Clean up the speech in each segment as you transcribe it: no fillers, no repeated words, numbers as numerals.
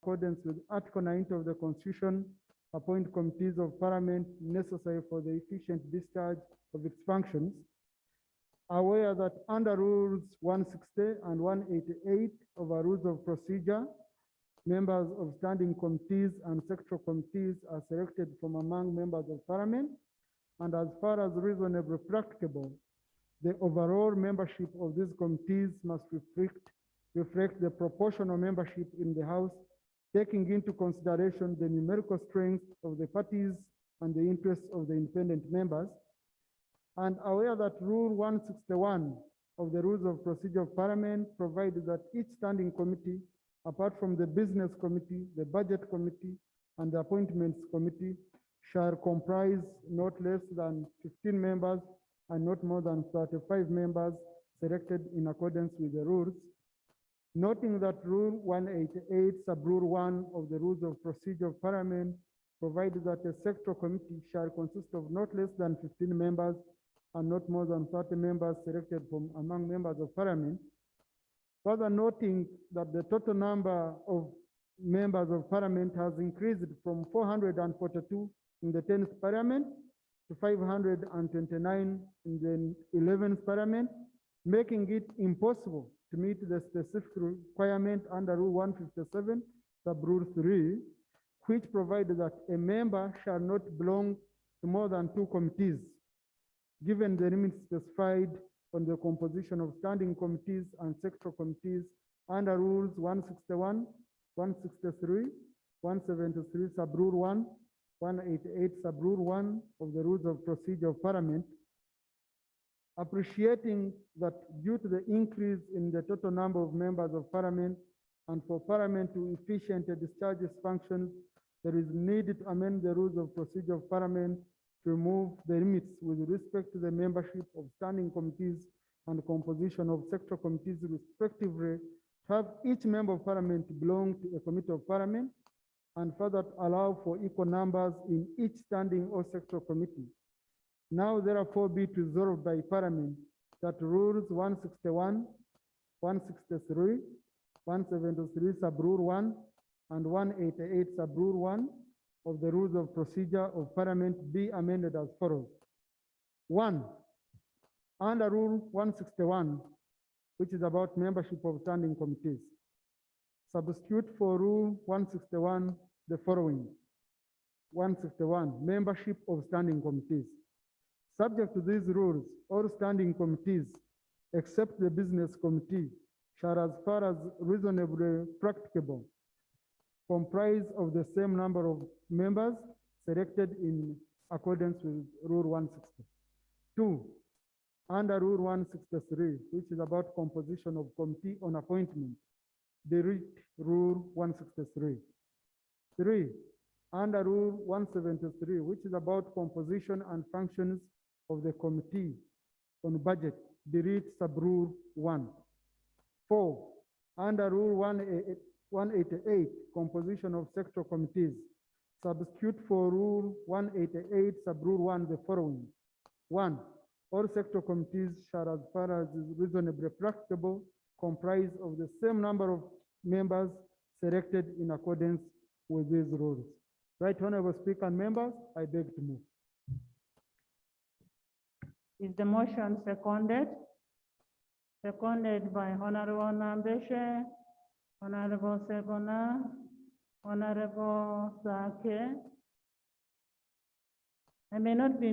accordance with Article 90 of the Constitution, appoint committees of Parliament necessary for the efficient discharge of its functions. Aware that under Rules 160 and 188 of our Rules of Procedure, members of standing committees and sectoral committees are selected from among members of Parliament, and as far as reasonably practicable, the overall membership of these committees must reflect the proportional membership in the House, taking into consideration the numerical strength of the parties and the interests of the independent members. And aware that Rule 161 of the Rules of Procedure of Parliament provides that each standing committee, apart from the Business Committee, the Budget Committee, and the Appointments Committee, shall comprise not less than 15 members and not more than 35 members selected in accordance with the rules. Noting that Rule 188, Sub-Rule 1 of the Rules of Procedure of Parliament provides that a sectoral committee shall consist of not less than 15 members and not more than 30 members selected from among members of Parliament. Further noting that the total number of members of Parliament has increased from 442 in the 10th Parliament to 529 in the 11th Parliament, making it impossible to meet the specific requirement under Rule 157, Sub-Rule 3, which provides that a member shall not belong to more than 2 committees, given the limits specified on the composition of standing committees and sectoral committees under Rules 161, 163, 173, Sub-Rule 1, 188, Sub-Rule 1 of the Rules of Procedure of Parliament. Appreciating that due to the increase in the total number of members of Parliament and for Parliament to efficiently discharge its functions, there is need to amend the Rules of Procedure of Parliament to remove the limits with respect to the membership of standing committees and the composition of sectoral committees respectively, to have each member of Parliament belong to a committee of Parliament, and further allow for equal numbers in each standing or sectoral committee. Now therefore be resolved by Parliament that Rules 161, 163, 173 Sub-Rule 1, and 188 Sub-Rule 1 of the Rules of Procedure of Parliament be amended as follows. 1. Under Rule 161, which is about membership of standing committees, substitute for Rule 161 the following. 161, membership of standing committees. Subject to these rules, all standing committees, except the Business Committee, shall, as far as reasonably practicable, comprise of the same number of members selected in accordance with Rule 160. 2. Under Rule 163, which is about composition of committee on appointment, delete Rule 163. 3. Under Rule 173, which is about composition and functions of the committee on budget, delete Sub-Rule 1. 4. Under Rule 188, composition of sectoral committees, substitute for Rule 188, Sub-Rule 1 the following. 1. All sectoral committees shall, as far as is reasonably practicable, comprise of the same number of members selected in accordance with these rules. Right, Honorable Speaker and members, I beg to move. Is the motion seconded? Seconded by Honorable Nambeshe, Honorable Segona, Honorable Sake. I may not be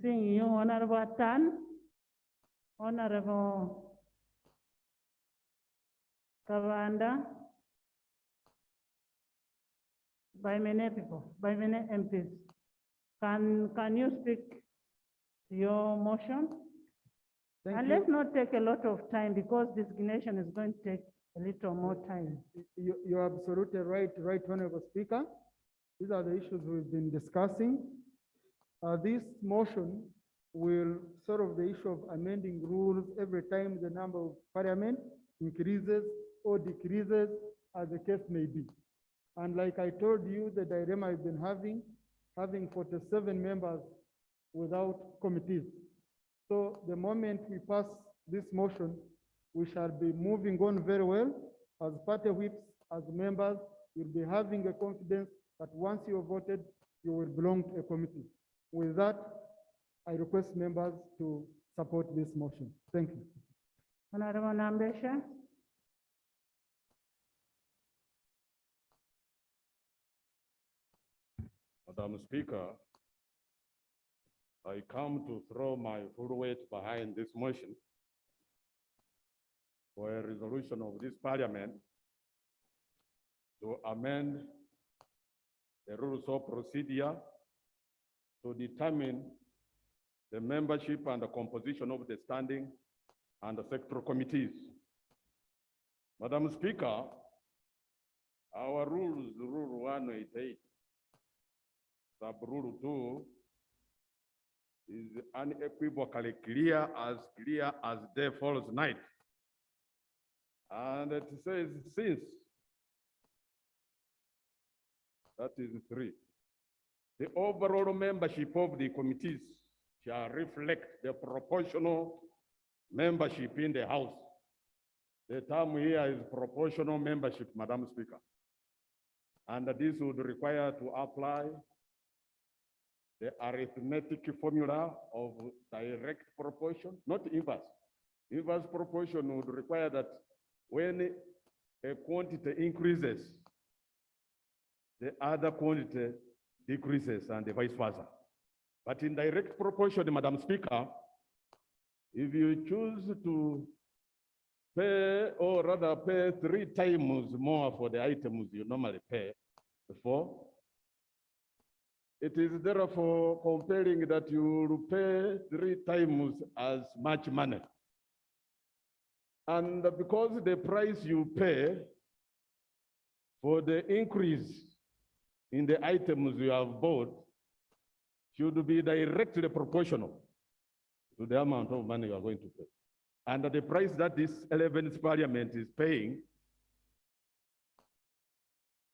seeing you, Honorable Tan, Honorable Kavanda, by many people, by many MPs. Can you speak your motion? And let's not take a lot of time because designation is going to take a little more time. You're absolutely right, Honorable Speaker. These are the issues we've been discussing. This motion will solve the issue of amending rules every time the number of Parliament increases or decreases, as the case may be. And like I told you, the dilemma I've been having 47 members without committees. So the moment we pass this motion, we shall be moving on very well as party whips, as members, you'll be having a confidence that once you have voted, you will belong to a committee. With that, I request members to support this motion. Thank you. Honorable Nambesha. Madam Speaker, I come to throw my full weight behind this motion for a resolution of this Parliament to amend the rules of procedure to determine the membership and the composition of the standing and the sectoral committees. Madam Speaker, our rules, Rule 188, Sub-Rule 2, is unequivocally clear as day follows night. And it says, since, that is 3, the overall membership of the committees shall reflect the proportional membership in the House. The term here is proportional membership, Madam Speaker. And this would require to apply the arithmetic formula of direct proportion, not inverse. Inverse proportion would require that when a quantity increases, the other quantity decreases and vice versa. But in direct proportion, Madam Speaker, if you choose to pay, or rather pay 3 times more for the items you normally pay for, it is therefore compelling that you will pay 3 times as much money. And because the price you pay for the increase in the items you have bought should be directly proportional to the amount of money you are going to pay. And the price that this 11th Parliament is paying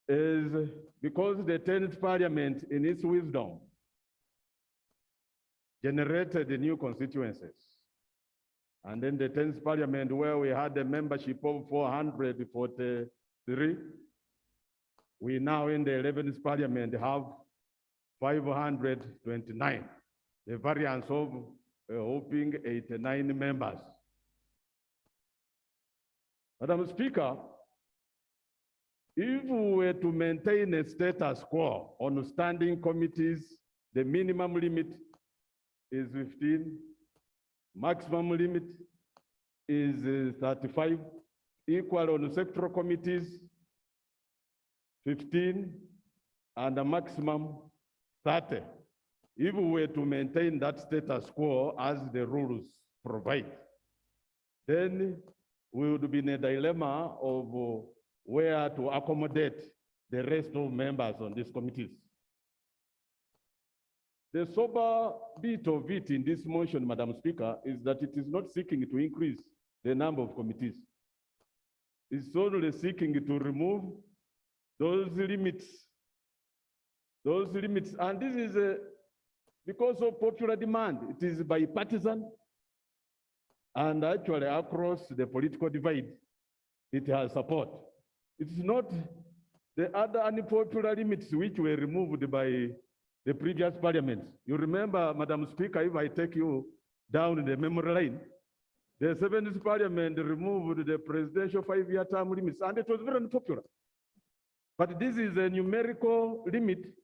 is because the 10th Parliament, in its wisdom, generated the new constituencies. And then the 10th Parliament, where we had a membership of 443, we now in the 11th Parliament have 529, the variance of a whopping 89 members. Madam Speaker, if we were to maintain a status quo on standing committees, the minimum limit is 15, maximum limit is 35, equal on sectoral committees, 15, and the maximum 30. If we were to maintain that status quo as the rules provide, then we would be in a dilemma of where to accommodate the rest of members on these committees. The sober bit of it in this motion, Madam Speaker, is that it is not seeking to increase the number of committees. It's only seeking to remove those limits. And this is because of popular demand. It is bipartisan, and actually across the political divide, it has support. It's not the other unpopular limits which were removed by the previous parliaments. You remember, Madam Speaker, if I take you down the memory line, the 7th Parliament removed the presidential 5-year term limits, and it was very unpopular. But this is a numerical limit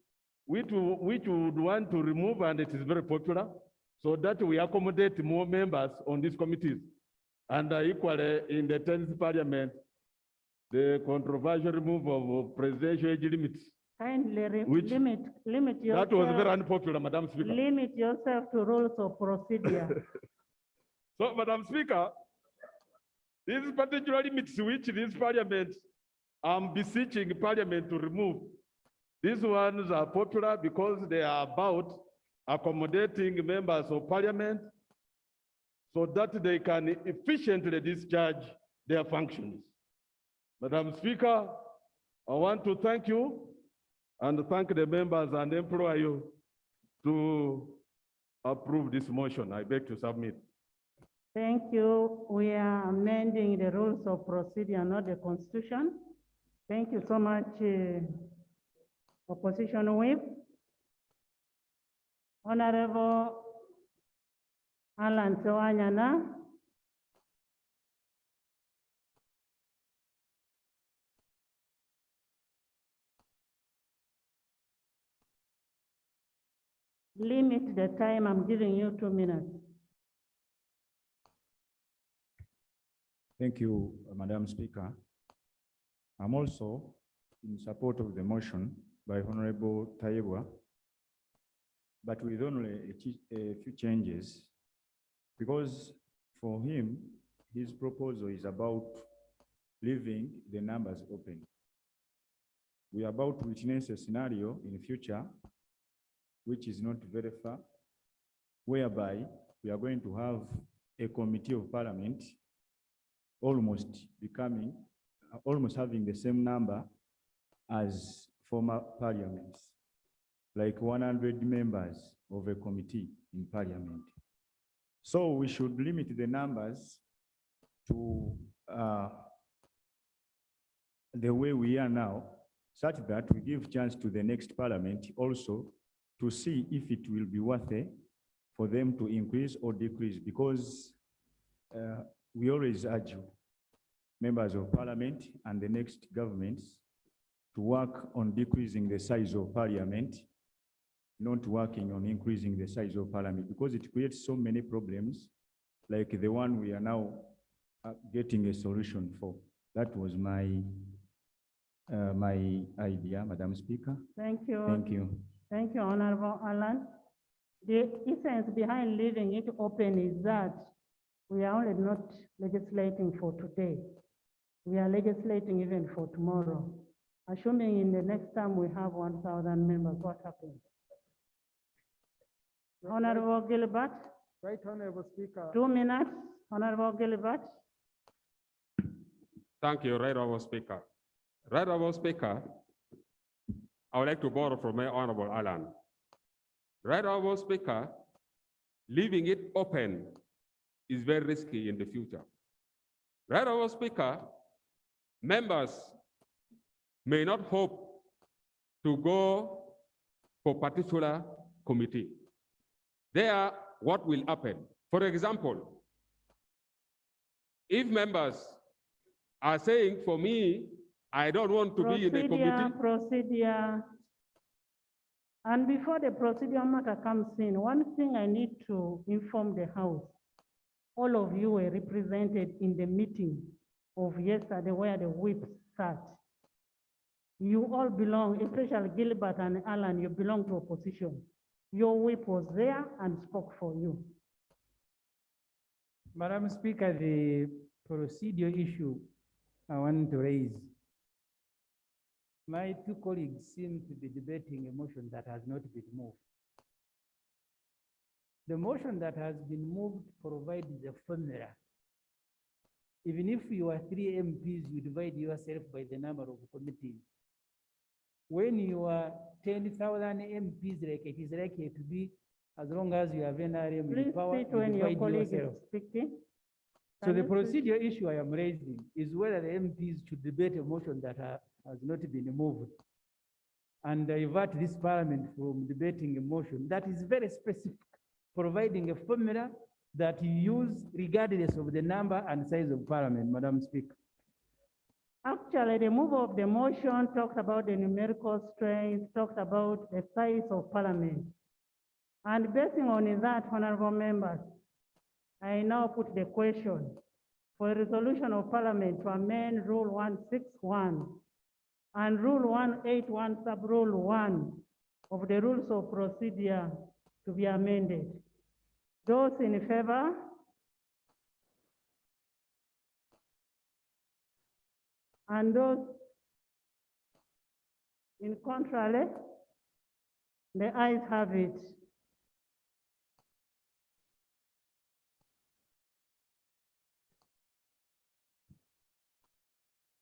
which we would want to remove, and it is very popular, so that we accommodate more members on these committees. And equally, in the 10th Parliament, the controversial removal of presidential age limits. Kindly Which- limit yourself. That was very unpopular, Madam Speaker. Limit yourself to rules of procedure. So, Madam Speaker, these particular limits which this Parliament, I'm beseeching Parliament to remove, these ones are popular because they are about accommodating members of Parliament so that they can efficiently discharge their functions. Madam Speaker, I want to thank you and thank the members and implore you to approve this motion. I beg to submit. Thank you. We are amending the rules of procedure, not the constitution. Thank you so much, Opposition Whip. Honorable Alan Sewanyana. Limit the time, I'm giving you 2 minutes. Thank you, Madam Speaker. I'm also in support of the motion by Honorable Taiwa, but with only a few changes, because for him, his proposal is about leaving the numbers open. We are about to witness a scenario in the future, which is not very far, whereby we are going to have a committee of parliament almost having the same number as former parliaments, like 100 members of a committee in parliament. So we should limit the numbers to the way we are now, such that we give chance to the next parliament also to see if it will be worth it for them to increase or decrease, because we always urge members of parliament and the next governments to work on decreasing the size of parliament, not working on increasing the size of parliament, because it creates so many problems like the one we are now getting a solution for. That was my idea, Madam Speaker. Thank you. Thank you. Thank you, Honorable Alan. The essence behind leaving it open is that we are only not legislating for today. We are legislating even for tomorrow. Assuming in the next time we have 1,000 members, what happens? Honorable Gilbert, Right, Honorable Speaker. 2 minutes. Honorable Gilbert. Thank you, Right Honorable Speaker. Right Honorable Speaker, I would like to borrow from my Honorable Alan. Right Honorable Speaker, leaving it open is very risky in the future. Right Honorable Speaker, members may not hope to go for particular committee. There, what will happen? For example, if members are saying, for me, I don't want to be in the committee. Procedure. And before the procedure matter comes in, one thing I need to inform the House. All of you were represented in the meeting of yesterday where the whip sat. You all belong, especially Gilbert and Alan, you belong to opposition. Your whip was there and spoke for you. Madam Speaker, the procedure issue I want to raise. My two colleagues seem to be debating a motion that has not been moved. The motion that has been moved provides a formula. Even if you are 3 MPs, you divide yourself by the number of committees. When you are 10,000 MPs, like it is likely to be, as long as you have NRM Please power, sit when your divide colleague is yourself. speaking. So Can the you procedure issue I am raising is whether the MPs should debate a motion that has not been moved and divert this parliament from debating a motion that is very specific, providing a formula that you use regardless of the number and size of parliament, Madam Speaker. Actually, the move of the motion talks about the numerical strength, talks about the size of parliament. And basing on that, honorable members, I now put the question for a resolution of parliament to amend Rule 161 and Rule 181 sub-rule 1 of the rules of procedure to be amended. Those in favor? And those in contrary? The ayes have it.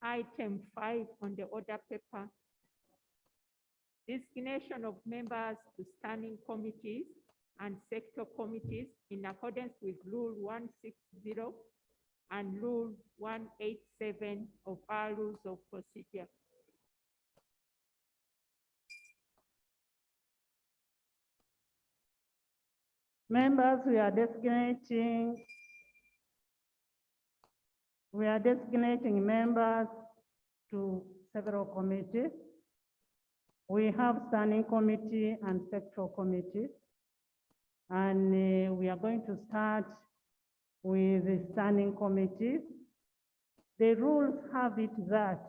Item 5 on the order paper. Designation of members to standing committees and sector committees in accordance with Rule 160 and Rule 187 of our rules of procedure. Members, we are designating members to several committees. We have standing committee and sectoral committees. And we are going to start with the standing committees. The rules have it that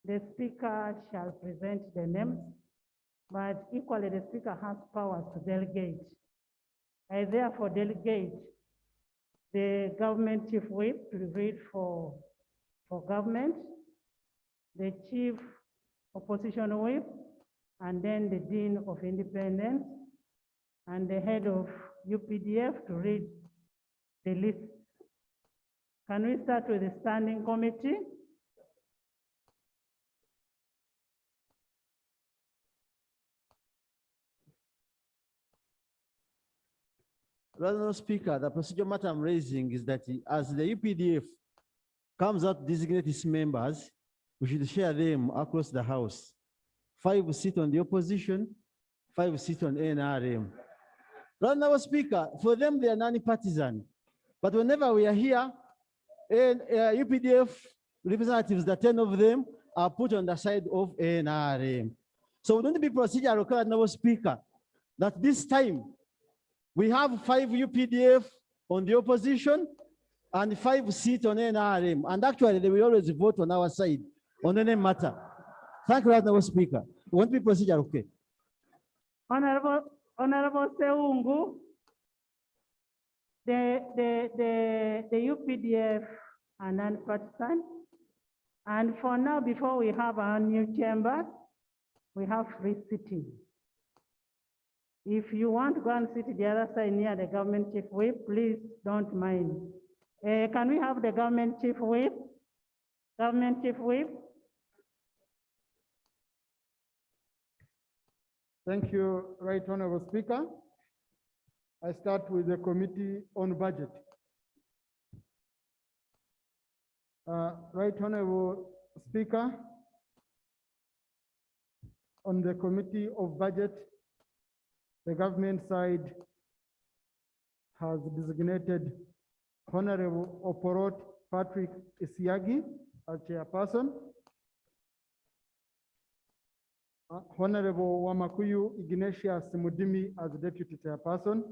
the speaker shall present the names, but equally the speaker has powers to delegate. I therefore delegate the government chief whip to read for government, the chief opposition whip, and then the dean of independence, and the head of UPDF to read the list. Can we start with the standing committee? Honourable Speaker, the procedural matter I'm raising is that as the UPDF comes out to designate its members, we should share them across the House. 5 sit on the opposition, 5 sit on NRM. Honourable Speaker, for them they are non-partisan, but whenever we are here, UPDF representatives, the 10 of them are put on the side of NRM. So we don't be procedural, Honourable Speaker, that this time we have 5 UPDF on the opposition and 5 seats on NRM. And actually, they will always vote on our side on any matter. Thank you, Honourable Speaker. We want to be procedural, okay? Honorable Seungu, the UPDF are non-partisan. And for now, before we have our new chamber, we have free sitting. If you want to go and sit the other side near the government chief whip, please don't mind. Can we have the government chief whip? Government chief whip? Thank you, Right Honorable Speaker. I start with the Committee on Budget. Right Honorable Speaker, on the Committee of Budget, the government side has designated Honorable Oporot Patrick Isiagi as chairperson, Honorable Wamakuyu Ignatius Mudimi as deputy chairperson,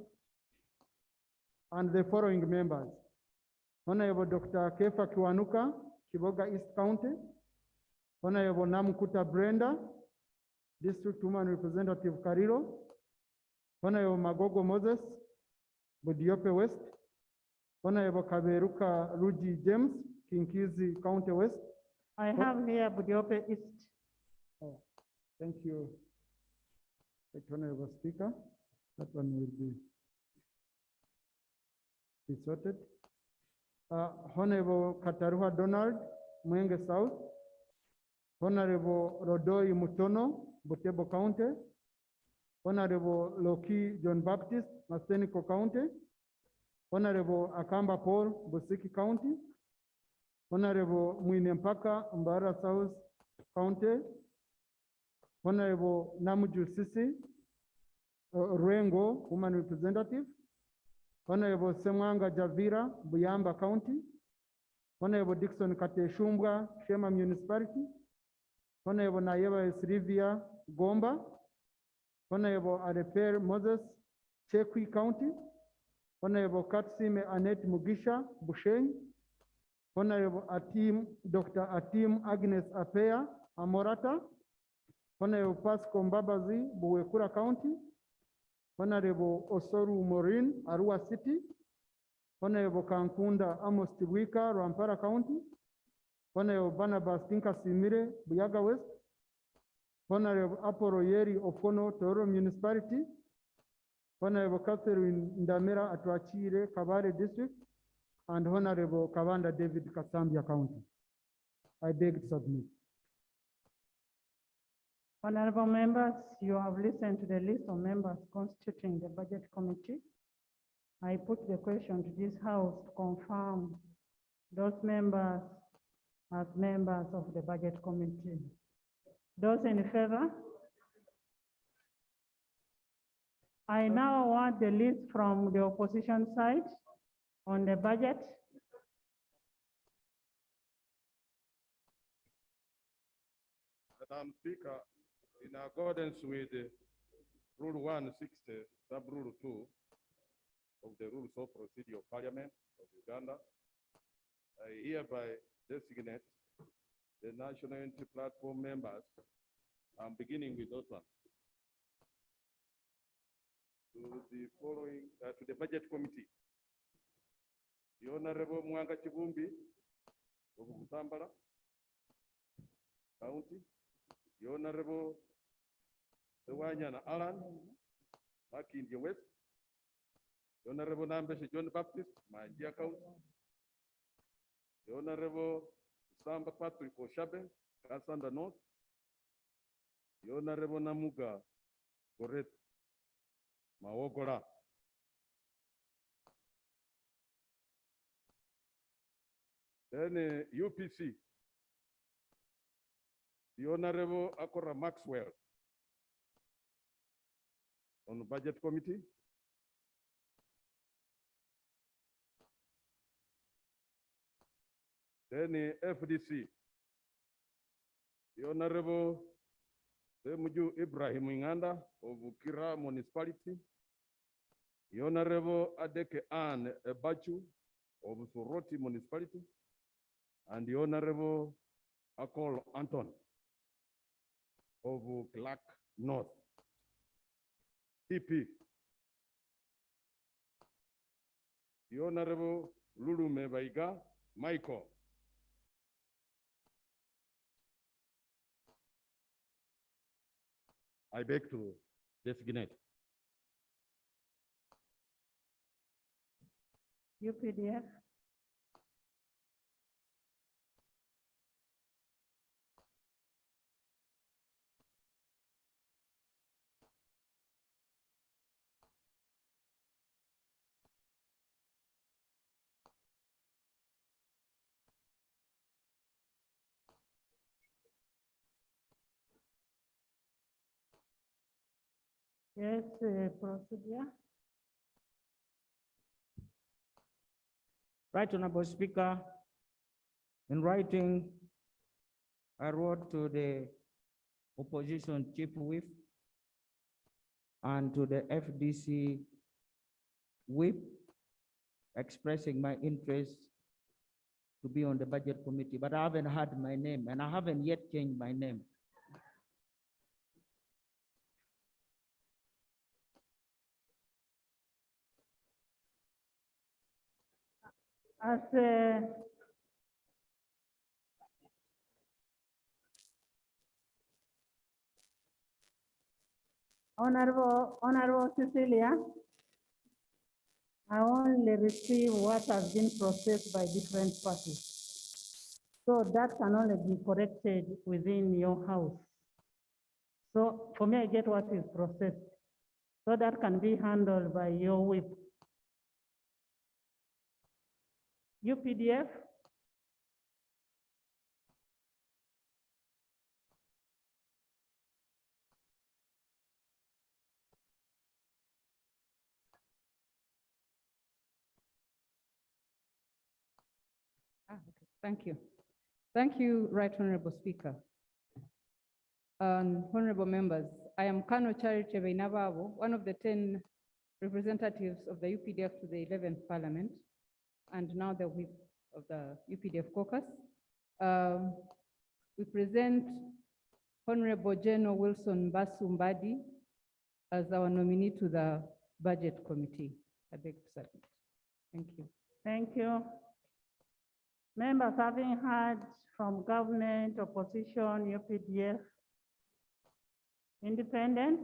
and the following members: Honorable Dr. Kefa Kiwanuka, Kiboga East County; Honorable Namkuta Brenda, District Woman Representative Kariro; Honorable Magogo Moses, Budiope West; Honorable Kaberuka Ruji James, Kinkizi County West. I have here Budiope East. Oh, thank you, Honorable Speaker. That one will be sorted. Honorable Kataruha Donald, Mwenge South; Honorable Rodoi Mutono, Butebo County; Honorable Loki John Baptist, Masenico County; Honorable Akamba Paul, Busiki County; Honorable Mwinempaka, Mbara South County; Honorable Namuju Sisi, Rengo, Woman Representative; Honorable Semwanga Javira, Buyamba County; Honorable Dixon Kateshumbwa, Shema Municipality; Honorable Nayeva Esrivia, Gomba; Honorable Areper Moses, Chekwi County; Honorable Katsime Annette Mugisha, Busheng; Honorable Dr. Atim Agnes Apea, Amorata; Honorable Pasco Mbabazi, Buwekura County; Honorable Osoru Morin, Arua City; Honorable Kankunda Amos Tibwika, Rampara County; Honorable Barnabas Tinka Simire, Buyaga West; Honorable Aporo Yeri Okono, Toro Municipality; Honorable Catherine Ndamera Atuachire, Kabare District; and Honorable Kavanda David, Kasambia County. I beg to submit. Honorable members, you have listened to the list of members constituting the Budget Committee. I put the question to this House to confirm those members as members of the Budget Committee. Those in favor? I now want the list from the opposition side on the budget. Madam Speaker, in accordance with Rule 160, Sub-Rule 2 of the Rules of Procedure of Parliament of Uganda, I hereby designate the National Unity Platform members. I'm beginning with those ones. To the following, to the Budget Committee. The Honorable Mwanga Chibumbi of Butambala County. The Honorable Sewanyana Alan, Makindye West. The Honorable Nambeshi John Baptist, Manjia County. The Honorable Samba Patrick Oshabe, Kasanda North. The Honorable Namuga Koret, Mawogola. Then UPC, the Honorable Akora Maxwell on the Budget Committee. Then FDC, the Honorable Semuju Ibrahim Inganda of Ukira Municipality. The Honorable Adeke Ann Ebachu of Soroti Municipality. And the Honorable Akol Anton of Clark North. TP. The Honorable Lulu Mebaiga Michael. I beg to designate. UPDF. Yes, procedure. Right Honorable Speaker, in writing, I wrote to the opposition chief whip and to the FDC whip expressing my interest to be on the budget committee, but I haven't had my name and I haven't yet changed my name. As Honorable Cecilia, I only receive what has been processed by different parties. So that can only be corrected within your house. So for me, I get what is processed. So that can be handled by your whip. UPDF. Okay. Thank you. Thank you, Right Honorable Speaker. Honorable members, I am Colonel Charity Beinababo, one of the 10 representatives of the UPDF to the 11th Parliament, and now the whip of the UPDF caucus. We present Honorable General Wilson Basumbadi as our nominee to the Budget Committee. I beg to submit. Thank you. Thank you. Members, having heard from government, opposition, UPDF, independent.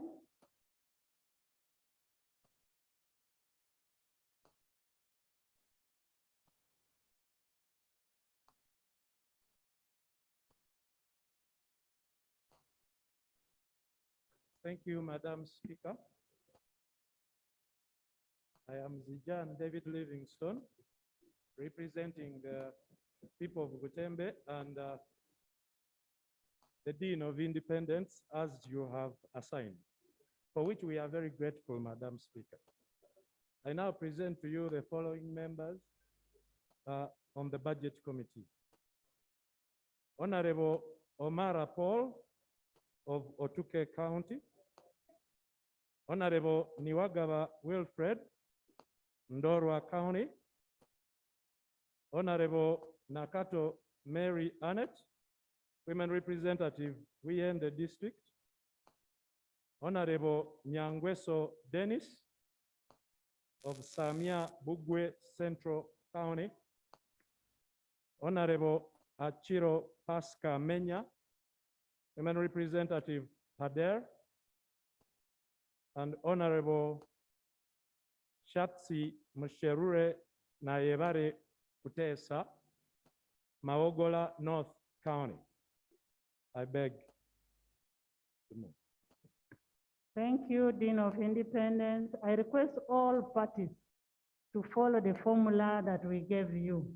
Thank you, Madam Speaker. I am Zijan David Livingstone, representing the people of Gutembe and the Dean of Independence, as you have assigned. for which we are very grateful, Madam Speaker. I now present to you the following members on the Budget Committee. Honorable Omara Paul of Otuke County. Honorable Niwagaba Wilfred, Ndorwa County. Honorable Nakato Mary Annette, Women Representative, Wiyende District. Honorable Nyangweso Dennis of Samia Bugwe Central County. Honorable Achiro Pasca Menya, Women Representative Pader. And Honorable Shatsi Musherure Nayevare Kutesa, Maogola North County. I beg to move. Thank you, Dean of Independence. I request all parties to follow the formula that we gave you.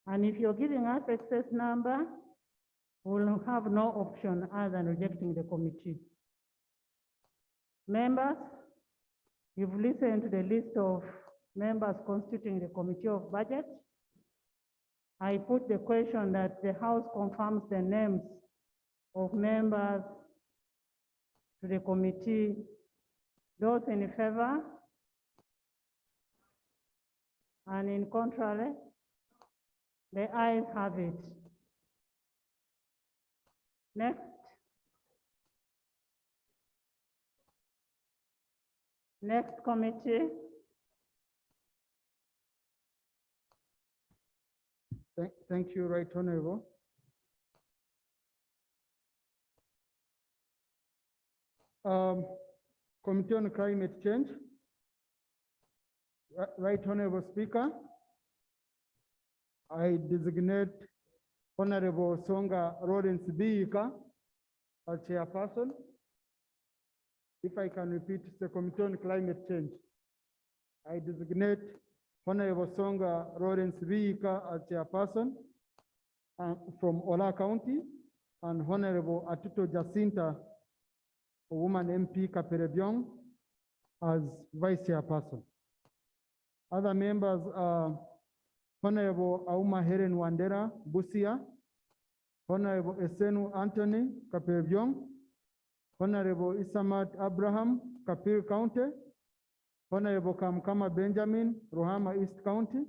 And if you're giving us excess number, we'll have no option other than rejecting the committee. Members, you've listened to the list of members constituting the Committee of Budget. I put the question that the House confirms the names of members to the committee. Those in favor? And in contrary? The ayes have it. Next. Next committee. Thank you, Right Honorable. Committee on Climate Change. Right Honorable Speaker, I designate Honorable Songa Lawrence Biika as chairperson. If I can repeat, it's the Committee on Climate Change. I designate Honorable Songa Lawrence Biika as chairperson from Ola County, and Honorable Atuto Jacinta, woman MP Kaperebyong, as vice chairperson. Other members are Honorable Auma Helen Wandera Busia, Honorable Esenu Anthony Kaperebyong, Honorable Isamat Abraham Kapil County, Honorable Kamkama Benjamin Rohama East County,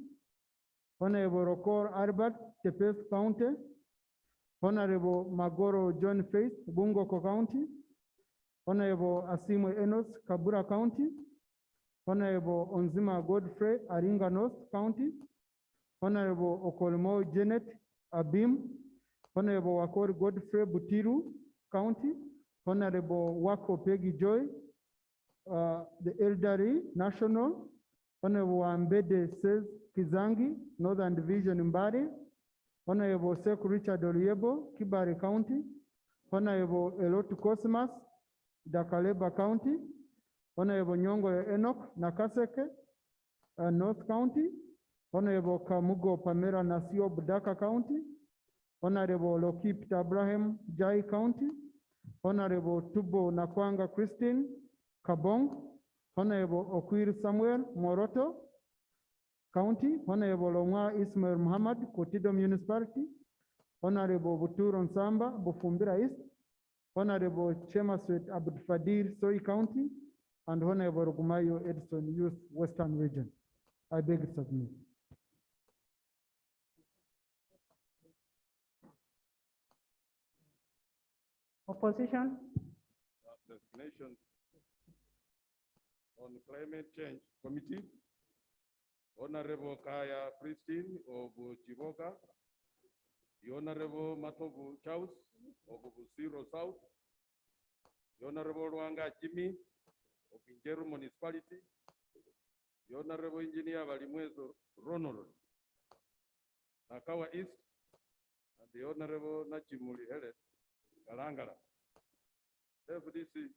Honorable Rokor Albert Tepes County, Honorable Magoro John Faith Bungoko County, Honorable Asimo Enos Kabura County, Honorable Onzima Godfrey Aringa North County, Honorable Okolmo Janet Abim, Honorable Wakor Godfrey Butiru County, Honorable Wako Peggy Joy, the Elderly National, Honorable Ambede Says Kizangi, Northern Division Mbari, Honorable Seku Richard Oliebo, Kibare County, Honorable Elotu Cosmas, Dakaleba County, Honorable Nyongo Enoch Nakaseke, North County, Honorable Kamugo Pamela Nasio Budaka County, Honorable Lokip Abraham Jai County, Honorable Tubo Nakwanga Christine Kabong, Honorable Okwir Samuel Moroto County, Honorable Onga Ismail Muhammad Kotido Municipality, Honorable Buturo Nsamba Bufumbira East, Honorable Chemaswet Abdul Fadir Soy County, and Honorable Rukumayo Edison Youth Western Region. I beg to submit. Opposition? Designation on Climate Change Committee, Honorable Kaya Christine of Chivoga, the Honorable Matobu Chaus of Busiro South, the Honorable Wanga Jimmy of Injeru Municipality, the Honorable Engineer Valimwezo Ronald, Nakawa East, and the Honorable Nachimuli Hele Galangala. FDC,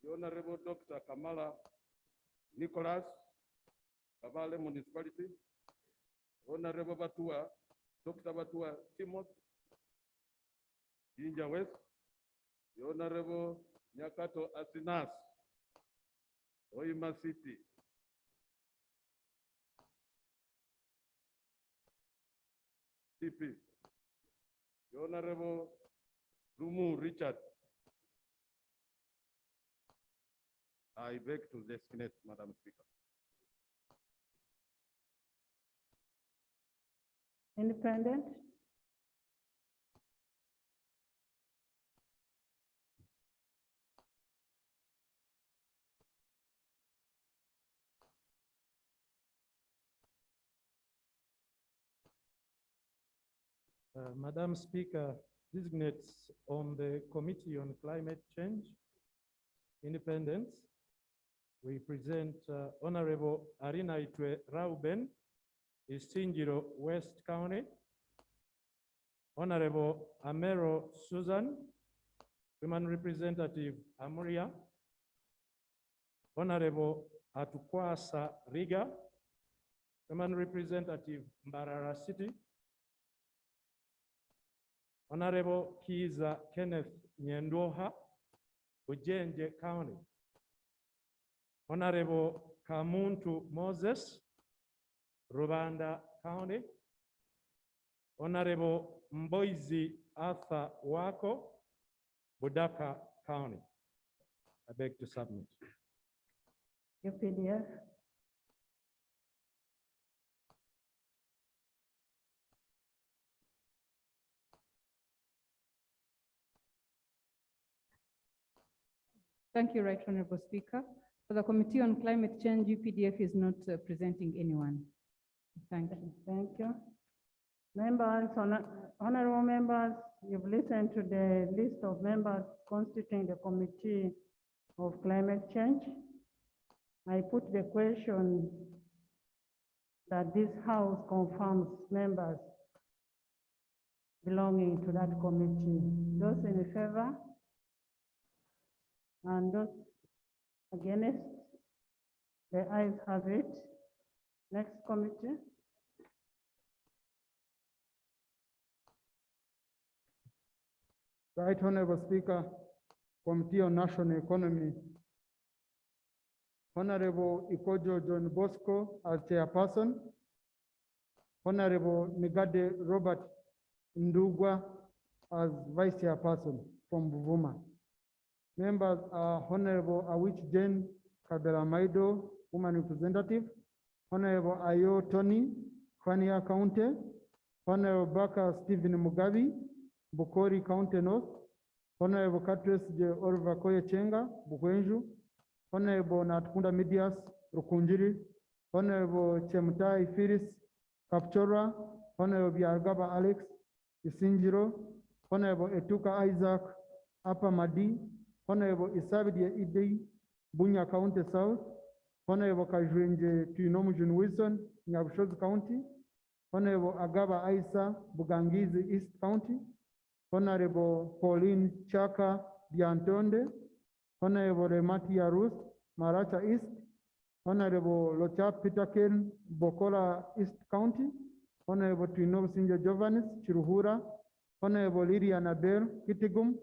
the Honorable Dr. Kamala Nicholas, Kabale Municipality, Honorable Batua, Dr. Batua Timothy, Jinja West, the Honorable Nyakato Asinas, Oima City. TP, the Honorable Lumu Richard. I beg to designate, Madam Speaker. Independent? Madam Speaker, designates on the Committee on Climate Change, Independence, we present Honorable Arina Itwe Rauben, Isingiro West County, Honorable Amero Susan, Women Representative Amuria, Honorable Atukwasa Riga, Women Representative Mbarara City, Honorable Kiza Kenneth Nyendoha, Ujenje County, Honorable Kamuntu Moses, Rwanda County, Honorable Mboizi Arthur Wako, Budaka County. I beg to submit. UPDF? Thank you, Right Honorable Speaker. For the Committee on Climate Change, UPDF is not presenting anyone. Thank you. Thank you. Members, honorable members, you've listened to the list of members constituting the Committee of Climate Change. I put the question that this House confirms members belonging to that committee. Those in favor? And those against? The ayes have it. Next committee. Right Honorable Speaker, Committee on National Economy. Honorable Ikojo John Bosco as chairperson. Honorable Migade Robert Ndugwa as vice chairperson from Buvuma. Members are Honorable Awich Jane Kabela Maido, woman representative, Honorable Ayo Tony, Kwania County, Honorable Baka Stephen Mugabi, Bukori County North, Honorable Katris J. Oliver Koye Chenga, Bukwenju, Honorable Natkunda Medias, Rukunjiri, Honorable Chemutai Firis, Kapchora, Honorable Biargaba Alex, Isingiro, Honorable Etuka Isaac, Upper Madi, Honorable Isabidia Idei, Bunya County South, Honorable Kajwenje Tuinomujun Wilson, Nyabushozi County, Honorable Agaba Isa, Bugangizi East County, Honorable Pauline Chaka Biantonde, Honorable Matia Ruth, Maracha East, Honorable Locha Peterken, Bokola East County, Honorable Tuinov Sinja Jovanis, Chiruhura, Honorable Lydia Nabel, Kitigum,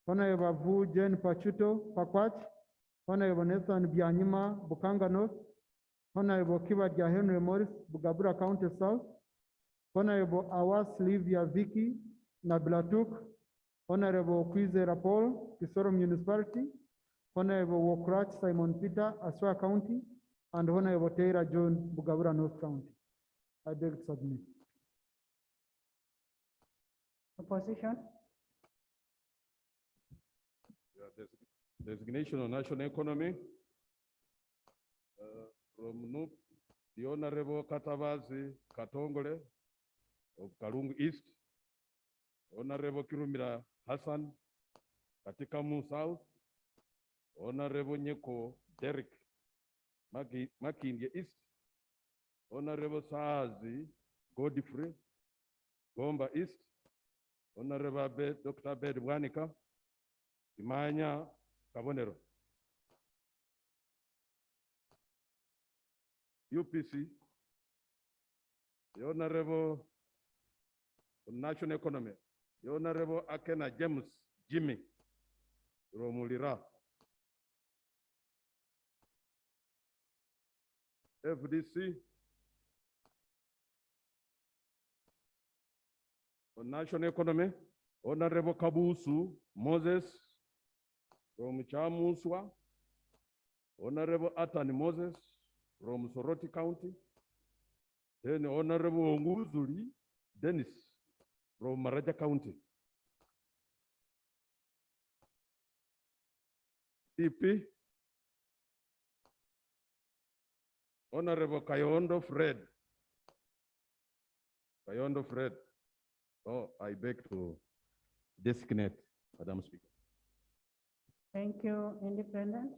Honorable Vu Jen Pachuto, Pakwach, Honorable Nathan Bianyima, Bukanga North, Honorable Kibadia Henry Morris, Bugabura County South, Honorable Awas Livia Vicky, Nablatuk, Honorable Kwizera Paul, Kisoro Municipality, Honorable Wokrach Simon Peter, Aswa County, and Honorable Teira John, Bugabura North County. I beg to submit. Opposition? Designation on national economy. From NUP, the Honorable Katavazi Katongole of Karungu East, Honorable Kirumira Hassan, Katikamu South, Honorable Nyeko Derek Makindye East, Honorable Sazi Godfrey, Gomba East, Honorable Dr. Bed Wanika, Imanya Kabonero. UPC, the Honorable National Economy, the Honorable Akena James Jimmy Romulira, FDC. On national economy, Honorable Kabusu Moses from Chamuswa, Honorable Atani Moses from Soroti County, then Honorable Onguzuli Dennis from Maraja County. DP, Honorable Kayondo Fred. Kayondo Fred. So I beg to designate, Madam Speaker. Thank you, Independent.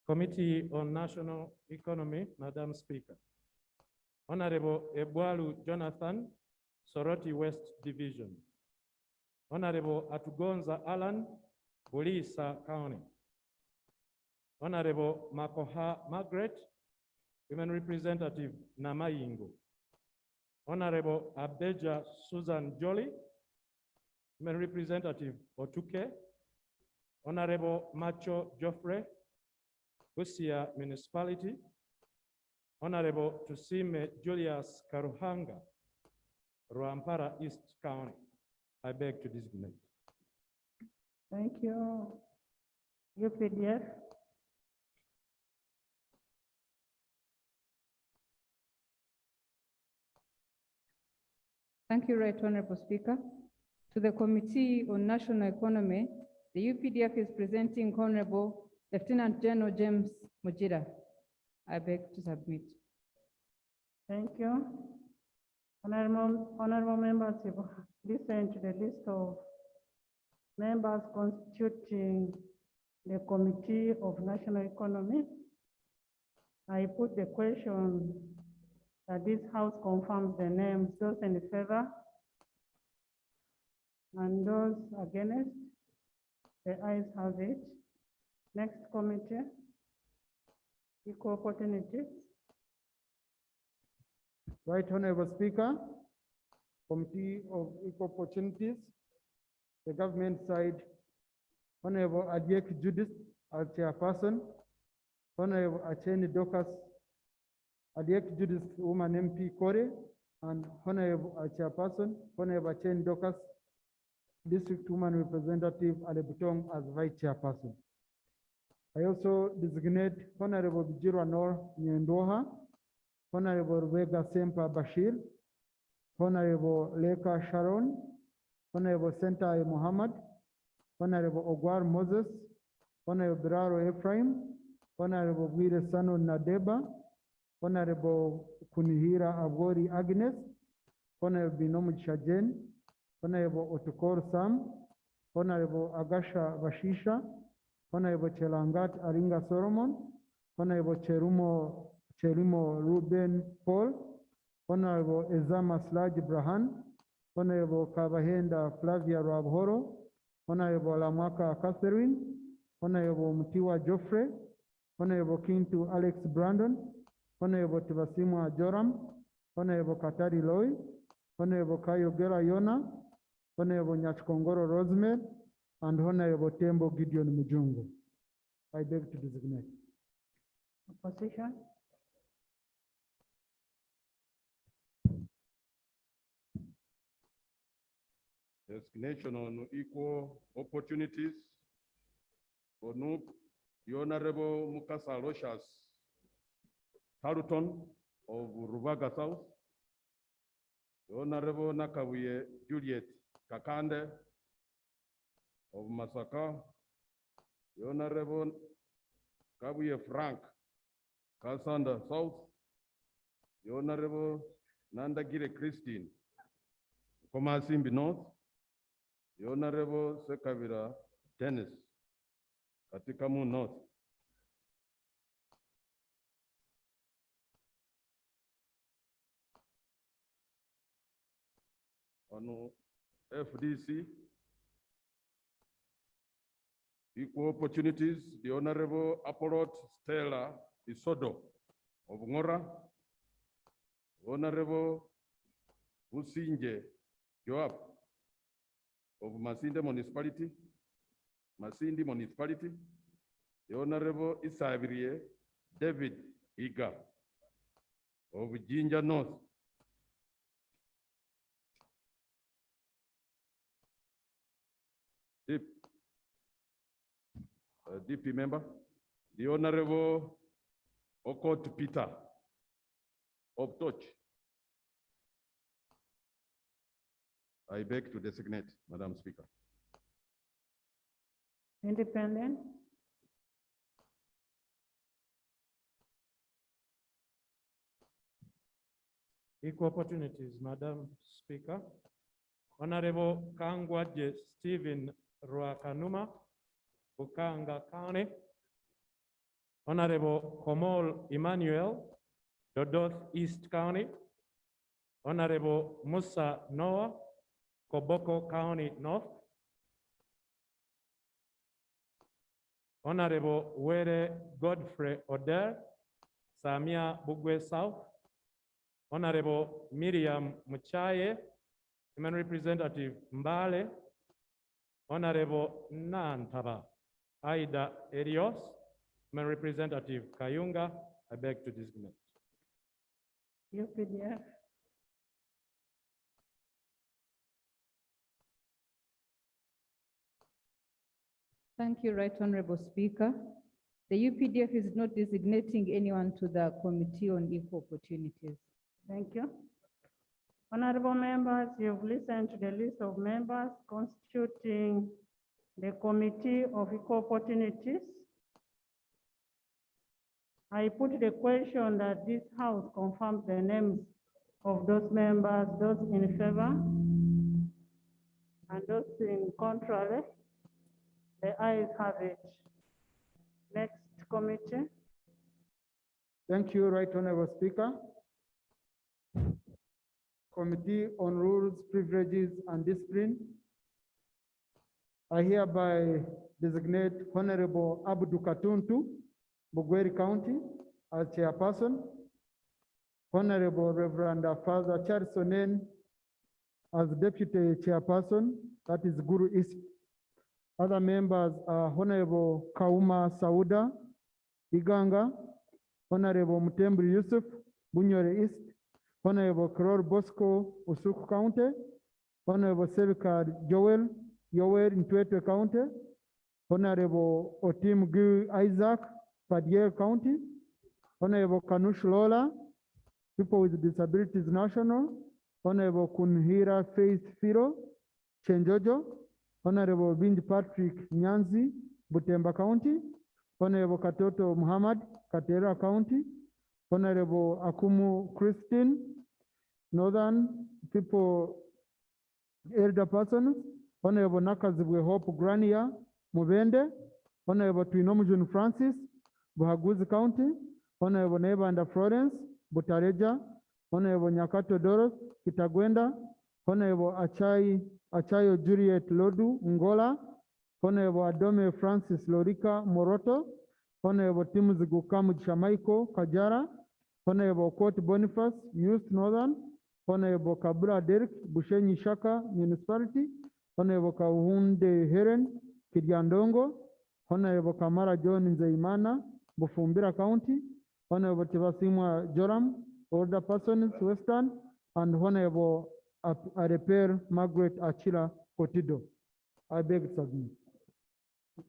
Committee on National Economy, Madam Speaker. Honorable Ebwalu Jonathan, Soroti West Division. Honorable Atugonza Alan, Bulisa County. Honorable Makoha Margaret, Women Representative Namayingo. Honorable Abeja Susan Jolly, Women Representative Otuke. Honorable Macho Joffrey, Busia Municipality. Honorable Tusime Julius Karuhanga, Ruampara East County. I beg to designate. Thank you, UPDF. Thank you, Right Honorable Speaker. To the Committee on National Economy, the UPDF is presenting Honorable Lieutenant General James Mujira. I beg to submit. Thank you. Honorable members, you've listened to the list of members constituting the Committee of National Economy. I put the question that this House confirms the names, those in favor and those against. The ayes have it. Next committee, equal opportunities. Right Honorable Speaker, Committee of Equal Opportunities, the government side, Honorable Adiek Judith as chairperson, Honorable Acheni Dokas, Adiek Judith Woman MP Kore, and Honorable chairperson, Honorable Acheni Dokas, District Woman Representative Alebutong as vice chairperson. I also designate Honorable Bijirwa Nor Nyendoha, Honorable Vega Sempa Bashir, Honorable Leka Sharon, Honorable Sentai Muhammad, Honorable Ogwar Moses, Honorable Biraro Ephraim, Honorable Gwire Sano Nadeba, Honorable Kunihira Avori Agnes, Honorable Binomu Shajen, Honorable Otukor Sam, Honorable Agasha Vashisha, Honorable Chelangat Aringa Solomon, Honorable Cherimo Ruben Paul, Honorable Ezama Slaj Brahan, Honorable Kavahenda Flavia Rabhoro, Honorable Lamaka Catherine, Honorable Mutiwa Joffrey, Honorable Kintu Alex Brandon, Honorable Tibasimu Joram, Honorable Katari Loy, Honorable Kayogera Yona, Honorable Nyachkongoro Rosemary, and Honorable Tembo Gideon Mujungo. I beg to designate. Opposition. Designation on equal opportunities. For NUP, the Honorable Mukasa Rochas Taruton of Ruvaga South, the Honorable Nakawiye Juliet Kakande of Masaka, the Honorable Kawiye Frank Kasanda South, the Honorable Nandagire Christine Komasimbi North, the Honorable Sekavira Dennis Katikamu North. On FDC, equal opportunities, the Honorable Apollo Stella Isodo of Ngora, Honorable Usinje Joab of Masinde Municipality, Masindi Municipality, the Honorable Isavirie David Iga of Jinja North. DP member, the Honorable Okot Peter of Toch. I beg to designate, Madam Speaker. Independent. Equal opportunities, Madam Speaker. Honorable Kangwaje Stephen Ruakanuma, Bukanga County. Honorable Komol Emmanuel, Dodoth East County. Honorable Musa Noah, Koboko County North. Honorable Were Godfrey Oder, Samia Bugwe South. Honorable Miriam Muchaye, Human Representative Mbale. Honorable Nantaba Aida Erios, Human Representative Kayunga. I beg to designate. UPDF. Thank you, Right Honorable Speaker. The UPDF is not designating anyone to the Committee on Equal Opportunities. Thank you. Honorable members, you've listened to the list of members constituting the Committee of Equal Opportunities. I put the question that this House confirms the names of those members, those in favor and those in contrary. The ayes have it. Next committee. Thank you, Right Honorable Speaker. Committee on Rules, Privileges, and Discipline. I hereby designate Honorable Abdu Katuntu, Bugweri County, as chairperson. Honorable Reverend Father Charles Onen as deputy chairperson, that is Guru East. Other members are Honorable Kauma Sauda, Iganga, Honorable Mutembri Yusuf, Bunyore East, Honorable Koror Bosco, Usuku County, Honorable Sevika Joel, Yower in Twete County, Honorable Otim Gui Isaac, Padier County, Honorable Kanush Lola, People with Disabilities National, Honorable Kunhira Faith Firo, Chenjojo, Honorable Binj Patrick Nyanzi, Butemba County, Honorable Katoto Muhammad, Katera County, Honorable Akumu Christine, Northern People Elder Persons, Honorable Nakazibwe Hope Grania, Mubende, Honorable Twinomujun Francis, Buhaguzi County, Honorable Nebanda Florence, Butareja, Honorable Nyakato Doros, Kitagwenda, Honorable Achayo Juliet Lodu, Ngola, Honorable Adome Francis Lorika Moroto, Honorable Timothy Gukamu Shamaiko Kajara, Honorable Court Boniface, News Northern, Honorable Kabula Derek, Bushenyi Shaka Municipality, Honorable Kauhunde Heren, Kiryandongo, Honorable Kamara John Nzeimana, Bufumbira County, Honorable Tibasimwa Joram, Older Persons Western, and Honorable Areper Margaret Achila Kotido. I beg to submit.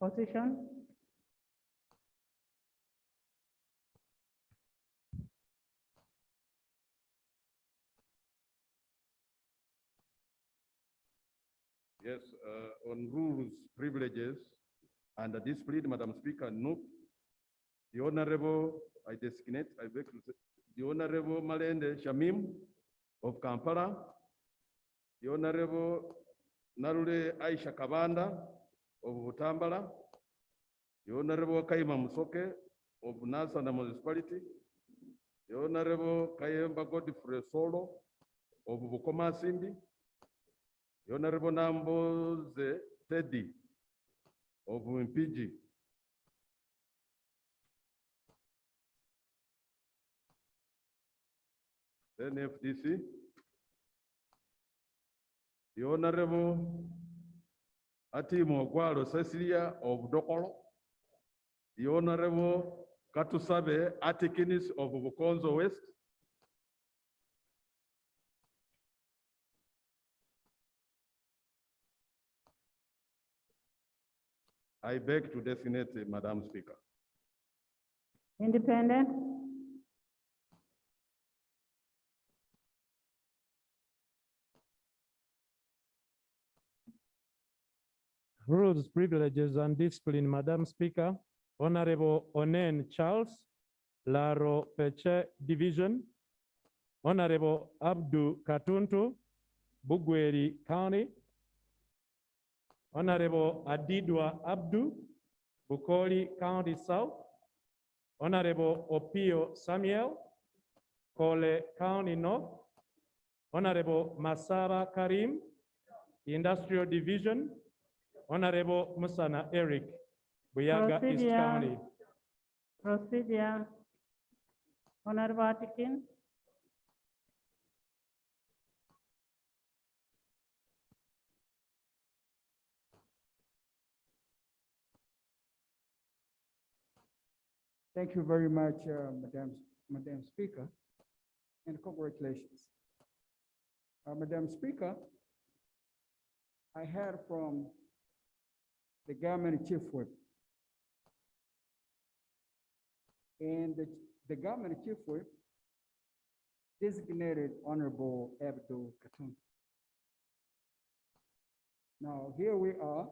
Opposition. Yes, on rules, privileges, and discipline, Madam Speaker, no. The Honorable, I designate, I beg to say, the Honorable Malende Shamim of Kampala, the Honorable Narule Aisha Kabanda of Butambala, the Honorable Kaima Musoke of Nasana Municipality, the Honorable Kayemba Godfrey Solo of Bukoma Sindi, the Honorable Namboze Teddy of Mpiji, Then FDC. The Honorable Atimo Gwalo Cecilia of Dokolo. The Honorable Katusabe Atikinis of Bukonzo West. I beg to designate Madam Speaker. Independent? Rules, privileges, and discipline, Madam Speaker. Honorable Onen Charles, Laro Peche Division. Honorable Abdu Katuntu, Bugweri County. Honorable Adidwa Abdu, Bukoli County South. Honorable Opio Samuel, Kole County North. Honorable Masaba Karim, Industrial Division. Honorable Musana Eric, Buyaga East Procedure. County. Procedure. Honorable Atikin? Thank you very much, Madam Speaker, and congratulations. Madam Speaker, I heard from the government chief whip. And the government chief whip designated Honorable Abdul Katun. Now, here we are,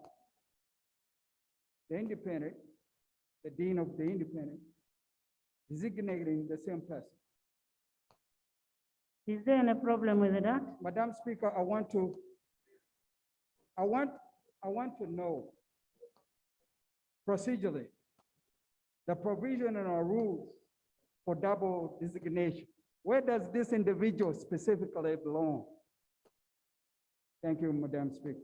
the independent, the dean of the independent, designating the same person. Is there any problem with that? Madam Speaker, I want to know procedurally, the provision in our rules for double designation. Where does this individual specifically belong? Thank you, Madam Speaker.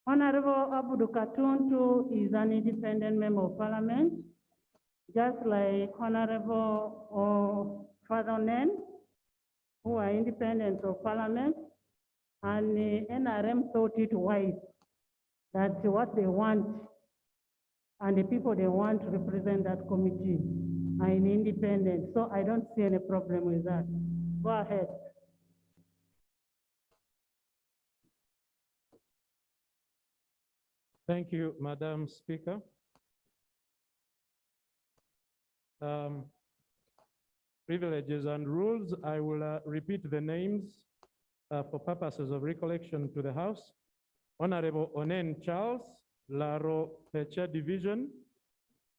Honorable Abudu Katuntu is an independent member of parliament, just like Honorable Father Nen, who are independent of parliament, and the NRM thought it wise that what they want and the people they want to represent that committee are independent. So I don't see any problem with that. Go ahead. Thank you, Madam Speaker. Privileges and rules, I will repeat the names for purposes of recollection to the House. Honorable Onen Charles, Laro Peche Division.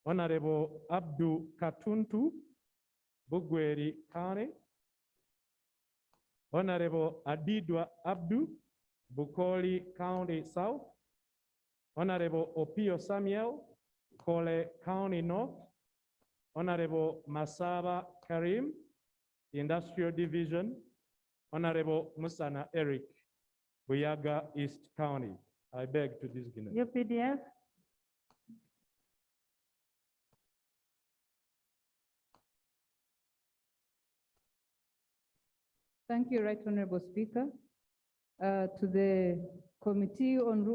Honorable Abdu Katuntu, Bugweri County. Honorable Adidwa Abdu, Bukoli County South. Honorable Opio Samuel, Kole County North. Honorable Masaba Karim, Industrial Division. Honorable Musana Eric, Buyaga East County. I beg to designate. UPDF? Thank you, Right Honorable Speaker. To the Committee on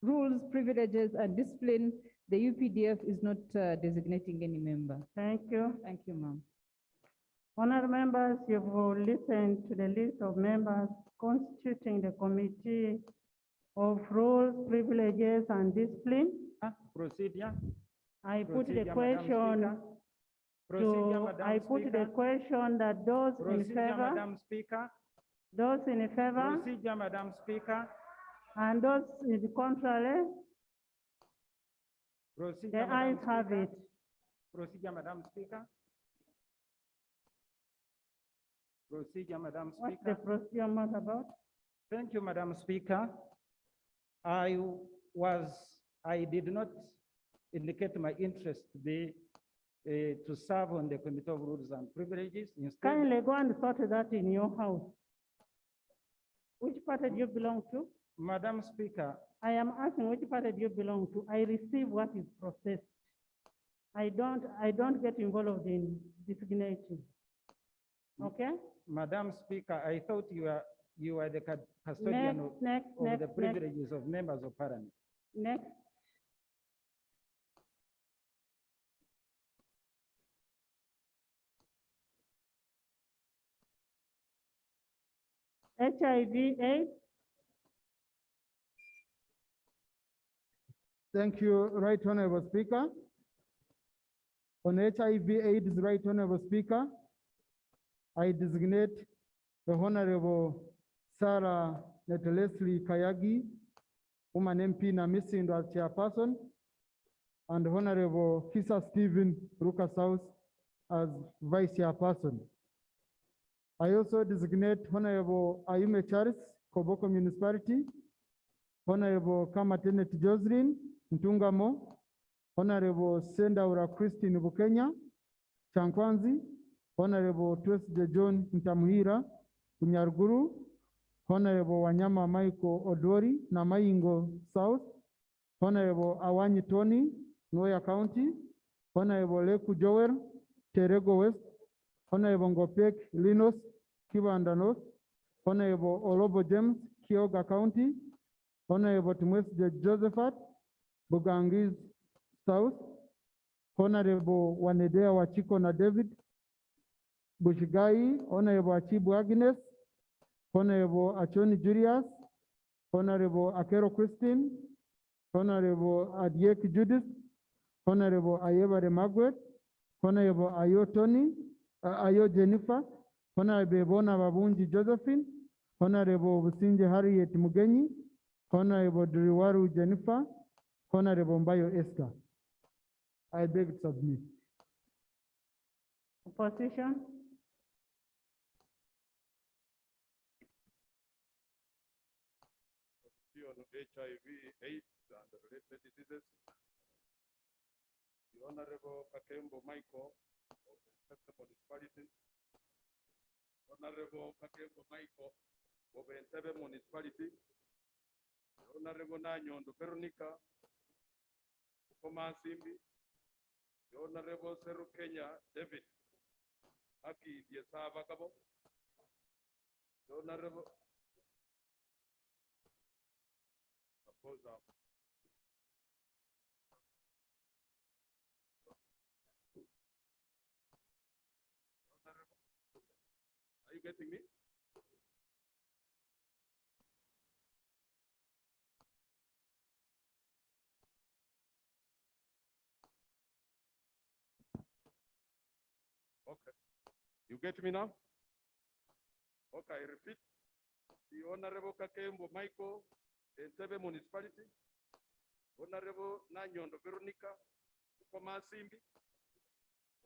Rules, Privileges, and Discipline, the UPDF is not designating any member. Thank you. Thank you, ma'am. Honourable members, you've listened to the list of members constituting the Committee of Rules, Privileges, and Discipline. Procedure. I put the Procedure, Madam question Procedure, Madam I put the Speaker. question that those in Procedure, favor, Madam Speaker. those in favor, Procedure, Madam Speaker. and those in the contrary, Procedure, the Madam ayes have Speaker. it. Procedure, Madam Speaker. Procedure, Madam What's the Speaker. procedure about? Thank you, Madam Speaker. I did not indicate my interest to serve on the Committee of Rules and Privileges. Instead, Kindly go and sort that in your house. Which party do you belong to? Madam Speaker, I am asking which party do you belong to? I receive what is processed. I don't get involved in designating. Okay? Madam Speaker, I thought you are the custodian of the privileges of members of parliament. Next. HIV/AIDS. Thank you, Right Honorable Speaker. On HIV/AIDS, Right Honorable Speaker, I designate the Honorable Sarah Leslie Kayagi, woman MP Namisindo as chairperson, and Honorable Kisa Stephen Ruka South as vice chairperson. I also designate Honorable Ayume Charles, Koboko Municipality, Honorable Kamatenet Jocelyn Ntungamo, Honorable Sendaura Christine Bukenya, Chankwanzi, Honorable Twesde John Ntamuhira, Kunyarguru, Honorable Wanyama Michael Odori, Namaingo South, Honorable Awanyi Tony, Noya County, Honorable Leku Joel, Terego West, Honorable Ngopek Linos, Kibanda North, Honorable Olobo James, Kyoga County, Honorable Timwesde Josephat, Bugangiz South, Honorable Wanedea Wachiko na David, Bushigai, Honorable Achibu Agnes, Honorable Achoni Julius, Honorable Akero Christine, Honorable Adiek Judith, Honorable Ayebare Margaret, Honorable Ayo Tony, Ayo Jennifer, Honorable Bona Babunji Josephine, Honorable Businje Harriet Mugenyi, Honorable Duriwaru Jennifer, Honorable Mbayo Esther. I beg to submit. Opposition. On HIV/AIDS and related diseases. The Honorable Kakembo Michael of the Sector Municipality. Honorable Kakembo Michael of the Entebbe Municipality. The Honorable Nanyondo Veronica Komansimbi. The Honorable Seru Kenya David Aki Diasava Kabo. The Honorable Are you getting me? Okay. You get me now? Okay, I repeat. The Honorable Kakembo Michael, Entebbe Municipality, Honorable Nanyondo Veronica Komasimbi,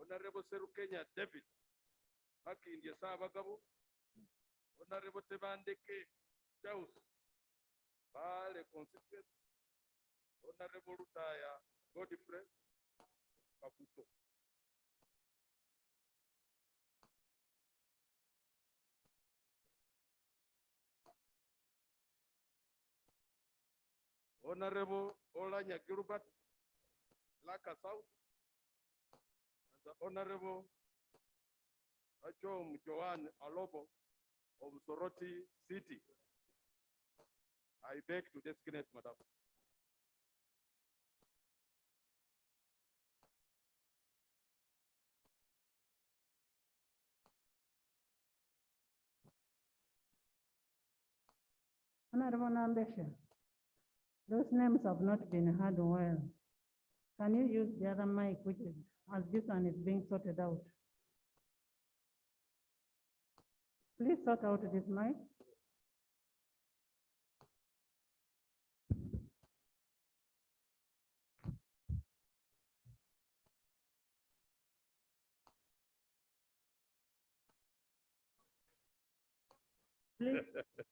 Honorable Seru Kenya David Haki India Savagabo, Honorable Tebandeke Chaus Bale Constituent, Honorable Rutaya Godfrey Kaputo. Honorable Olanya Gilbert, Laka South, and the Honorable Achom Joan Alobo of Soroti City. I beg to designate, Madam. Honorable Nambesha, those names have not been heard well. Can you use the other mic, which is, as this one is being sorted out? Please sort out this mic.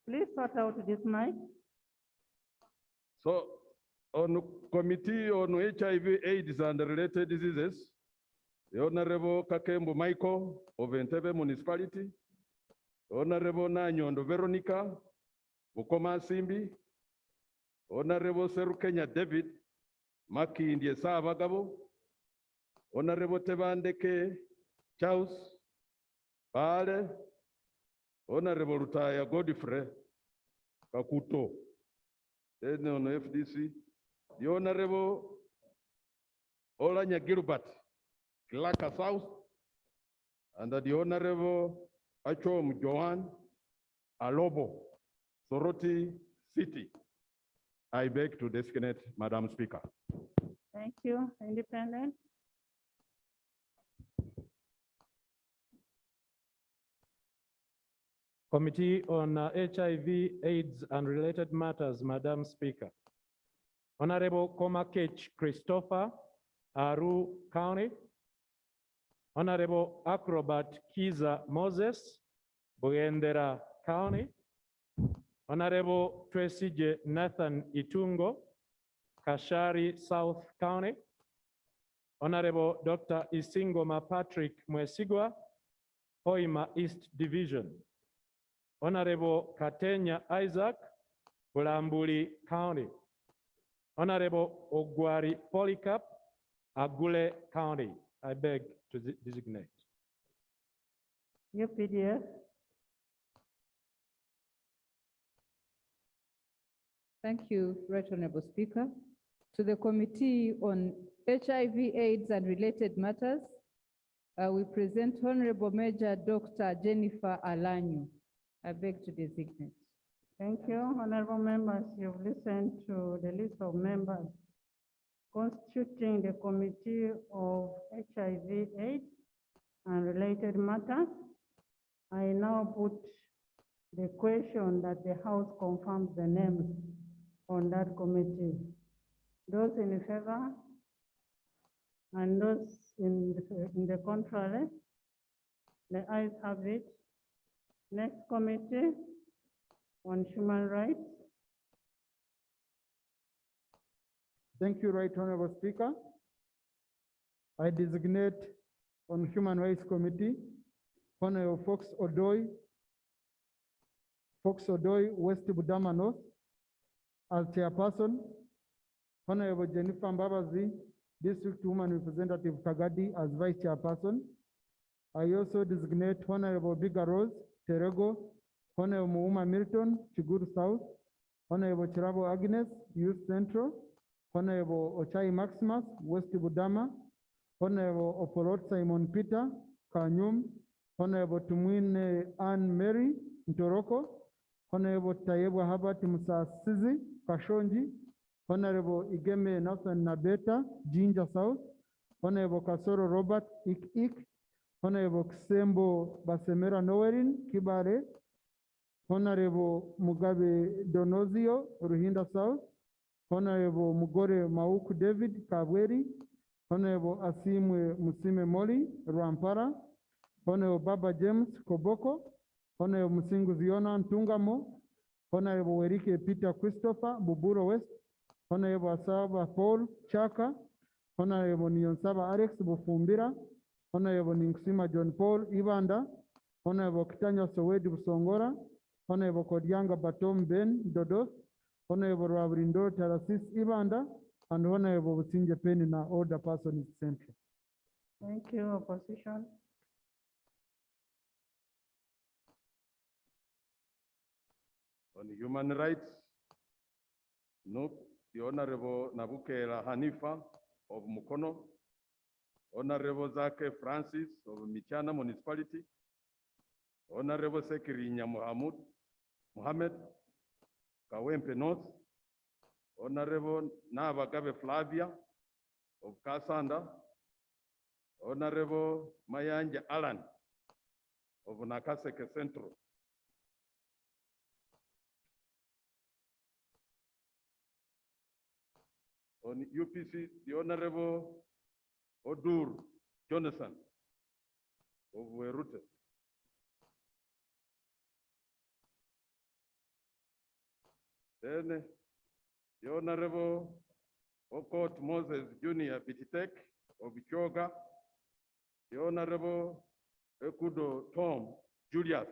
Please sort out this mic. So, on Committee on HIV/AIDS and related diseases, the Honorable Kakembo Michael of Entebbe Municipality, the Honorable Nanyondo Veronica Bukoma Simbi, Honorable Serukenya David, Makindye Saabagabo, Honorable Tebandeke Charles, Bale, Honorable Rutaya Godfrey Kakuto, then on FDC, the Honorable Olanya Gilbert, Kilaka South, and the Honorable Achom Johan Alobo, Soroti City. I beg to designate Madam Speaker. Thank you. Independent. Committee on HIV, AIDS, and related matters, Madam Speaker. Honorable Komakech Christopher, Aru County. Honorable Acrobat Kiza Moses, Bugendera County. Honorable Tresije Nathan Itungo, Kashari South County. Honorable Dr. Isingoma Patrick Mwesigwa, Hoima East Division. Honorable Katenya Isaac, Bulambuli County. Honorable Ogwari Polycarp, Agule County. I beg to designate. UPDF. Thank you, Right Honorable Speaker. To the Committee on HIV, AIDS, and related matters, we present Honorable Major Dr. Jennifer Alanyu. I beg to designate. Thank you. Honorable members, you've listened to the list of members constituting the Committee of HIV, AIDS, and related matters. I now put the question that the House confirms the names on that committee. Those in favor and those in the contrary, the ayes have it. Next committee on human rights. Thank you, Right Honorable Speaker. I designate on Human Rights Committee, Honorable Fox Odoi, West Budama North, as chairperson, Honorable Jennifer Mbabazi, District Woman Representative Kagadi, as vice chairperson. I also designate Honorable Biga Rose Terego, Honorable Muuma Milton, Chiguru South, Honorable Chirabo Agnes, Youth Central, Honorable Ochai Maximus, West Budama, Honorable Opolot Simon Peter, Kanyum, Honorable Tumwine Anne Mary, Ntoroko, Honorable Tayebwa Herbert Musasizi, Kashonji, Honorable Igeme Nathan Nabeta, Jinja South, Honorable Kasoro Robert Ik, Honorable Kisembo Basemera Nowerin, Kibare, Honorable Mugabe Donozio, Ruhinda South, Honorable Mugore Mauku David, Kabweri, Honorable Asimwe Musime Moli, Rwampara, Honorable Baba James Koboko, Honorable Musingu Ziona Ntungamo, Honorable Werike Peter Christopher, Buburo West, Honorable Asaba Paul Chaka, Honorable Nyonsaba Alex Bufumbira, Honorable Ninksima John Paul Ibanda, Honorable Kitanya Sowedi Busongora, Honorable Kodianga Batom Ben Dodos, Honorable Ravrindo Tarasis Ibanda, and Honorable Businje Penina, all the person is central. Thank you, opposition. On human rights, no, the Honorable Nabukela Hanifa of Mukono, Honorable Zake Francis of Michana Municipality, Honorable Sekirinya Mohammed, Kawempe North, Honorable Nabagabe Flavia of Kasanda, Honorable Mayanja Alan of Nakaseke Central. On UPC, the Honorable Odur Jonathan of Werute. Then the Honorable Okot Moses Jr. Bititek of Choga, the Honorable Ekudo Tom Julius.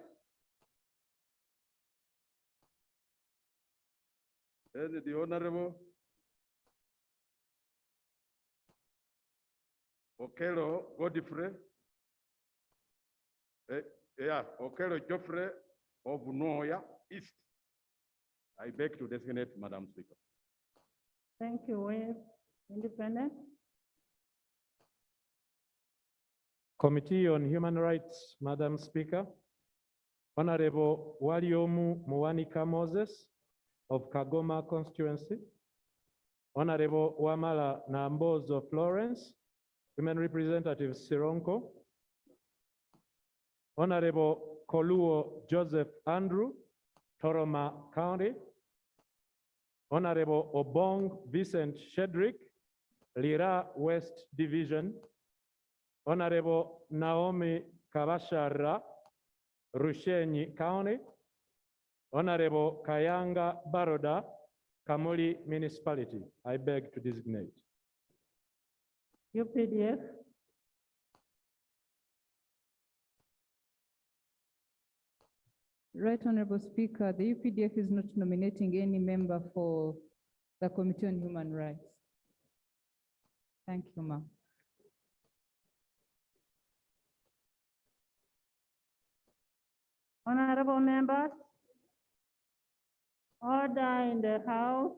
Then the Honorable Okelo Godfrey. Okelo Geoffrey of Noya East. I beg to designate Madam Speaker. Thank you, Wave. Independent. Committee on Human Rights, Madam Speaker. Honorable Waliomu Muwanika Moses of Kagoma constituency. Honorable Wamala Nambozo Florence, Women Representative Sironko. Honorable Koluo Joseph Andrew, Toroma County. Honorable Obong Vincent Shedrick, Lira West Division. Honorable Naomi Kabashara, Rushenyi County. Honorable Kayanga Baroda, Kamuli Municipality. I beg to designate. UPDF. Right Honorable Speaker, the UPDF is not nominating any member for the Committee on Human Rights. Thank you, ma'am. Honorable members, order in the House.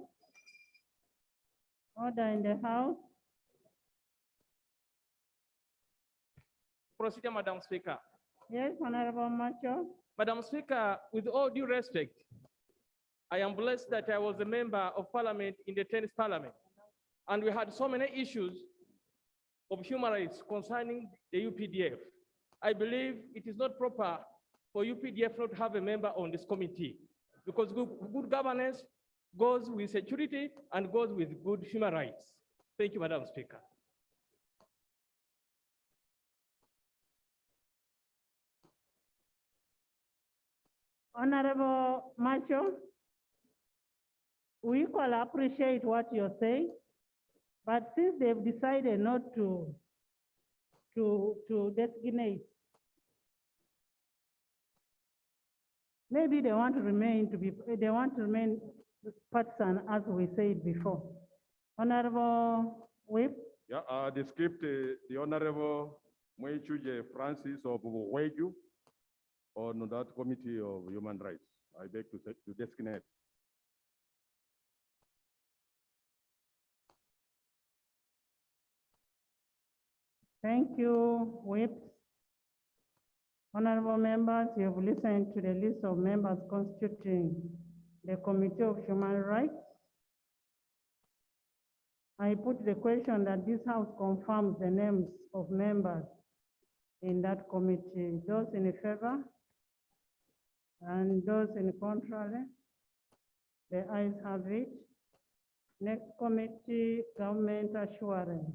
Order in the House. Procedure, Madam Speaker. Yes, Honorable Macho. Madam Speaker, with all due respect, I am blessed that I was a member of Parliament in the 10th Parliament, and we had so many issues of human rights concerning the UPDF. I believe it is not proper for UPDF not to have a member on this committee, because good governance goes with security and goes with good human rights. Thank you, Madam Speaker. Honorable Macho, we equally appreciate what you're saying, but since they've decided not to designate, maybe they want to remain partisan, as we said before. Honorable Whip. Yeah, the script, the Honorable Mwechuge Francis of Weju on that Committee of Human Rights. I beg to designate. Thank you, Whip. Honorable members, you have listened to the list of members constituting the Committee of Human Rights. I put the question that this House confirms the names of members in that committee. Those in favor and those in contrary, the ayes have it. Next committee, Government Assurance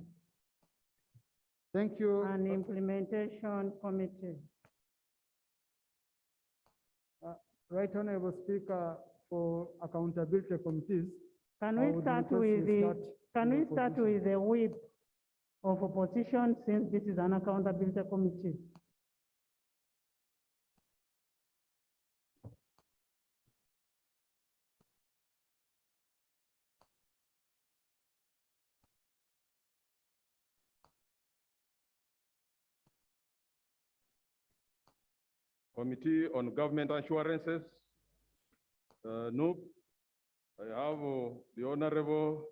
Thank you. and Implementation Committee. Right Honorable Speaker, for accountability committees. Can I we would start request with we the, can we start opposition. with the whip of opposition, since this is an accountability committee? Committee on Government Assurances. Nope. I have the Honorable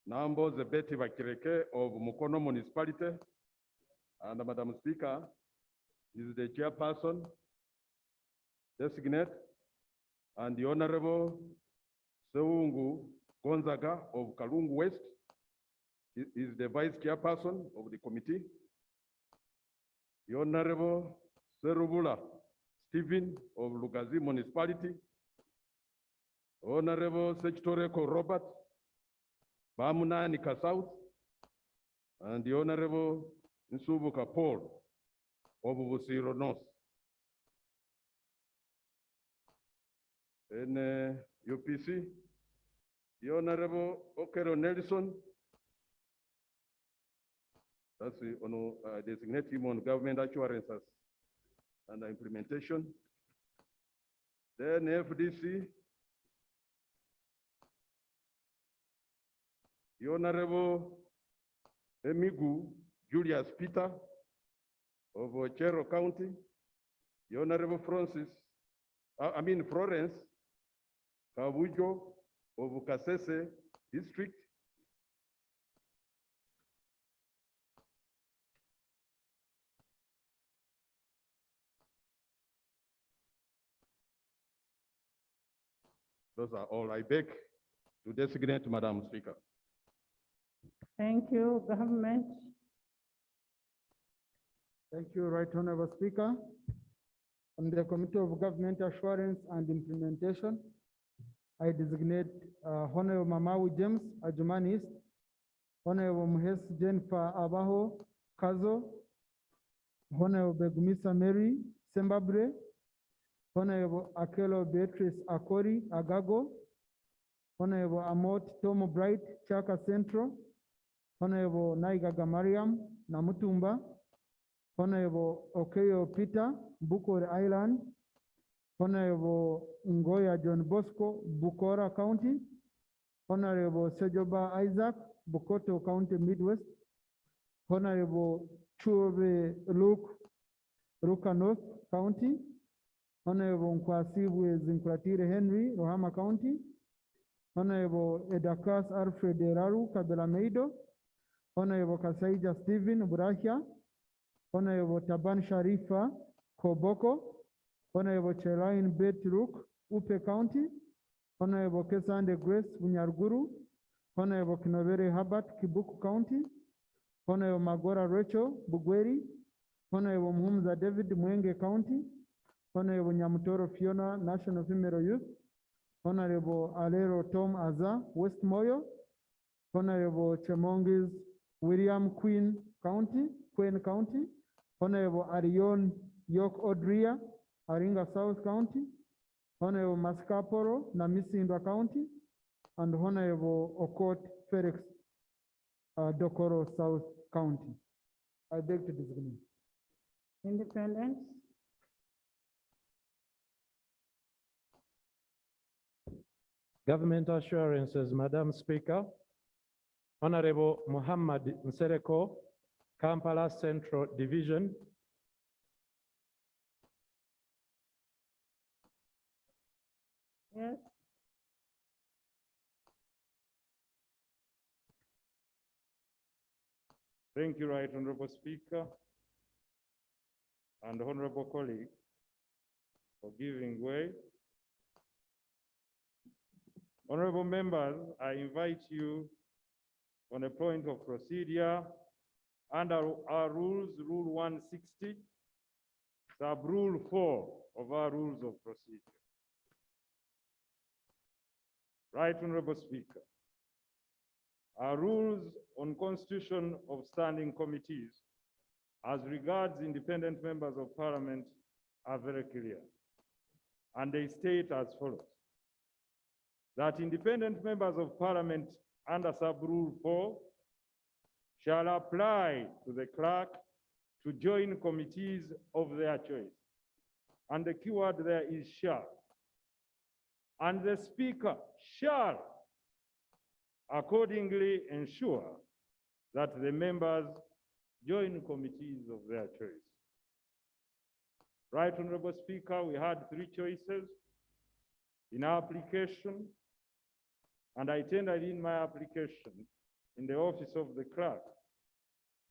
Nambo Zebeti Vakireke of Mukono Municipality. And Madam Speaker, is the chairperson designate, and the Honorable Seungu Gonzaga of Kalungu West is the vice chairperson of the committee. The Honorable Serubula Stephen of Lugazi Municipality. Honorable Sechitoreko Robert Bamunanika South, and the Honorable Nsubuka Paul of Busiro North. In UPC, the Honorable Okero Nelson, that's the designate him on government assurances and implementation. Then FDC, The Honorable Emigu Julius Peter of Ochero County, the Honorable Florence Kabujo of Kasese District, those are all. I beg to designate Madam Speaker. Thank you, government. Thank you, Right Honorable Speaker. On the Committee of Government Assurance and Implementation, I designate Honorable Mamawi James Ajumanis, Honorable Muhes Jennifer Abaho Kazo, Honorable Begumisa Mary Sembabre, Honorable Akelo Beatrice Akori Agago, Honorable Amot Tomo Bright Chaka Central, Honorable Naiga Gamariam Namutumba, Honorable Okeyo Peter Bukore Island, Honorable Ngoya John Bosco Bukora County, Honorable Sejoba Isaac Bukoto County Midwest, Honorable Chuove Luke Ruka North County, Honorable Nkwasibwe Zinkratire Henry Rohama County, Honorable Edakas Alfred Deraru Kabela Meido, Honorable Kasaija Stephen Burahia, Honorable Taban Sharifa Koboko, Honorable Chelain Betruk Upe County, Honorable Kesande Grace Bunyarguru, Honorable Kinovere Habat Kibuku County, Honorable Magora Rachel Bugweri, Honorable Muhumza David Mwenge County, Honorable Nyamutoro Fiona National Female Youth, Honorable Alero Tom Aza West Moyo, Honorable Chemongis William Queen County, Honorable Arion York Odria, Aringa South County, Honorable Mascaporo Namisindwa County, and Honorable Okot Felix Dokoro South County. I beg to designate. Independence. Government assurances, Madam Speaker. Honorable Muhammad Nsereko, Kampala Central Division. Yes. Thank you, Right Honorable Speaker and honorable colleague for giving way. Honorable members, I invite you on a point of procedure under our rules, Rule 160, sub-rule 4 of our rules of procedure. Right Honorable Speaker, our rules on constitution of standing committees as regards independent members of parliament are very clear, and they state as follows: that independent members of parliament under sub-rule 4 shall apply to the clerk to join committees of their choice. And the keyword there is shall. And the speaker shall accordingly ensure that the members join committees of their choice. Right Honorable Speaker, we had 3 choices in our application, and I tendered in my application in the office of the clerk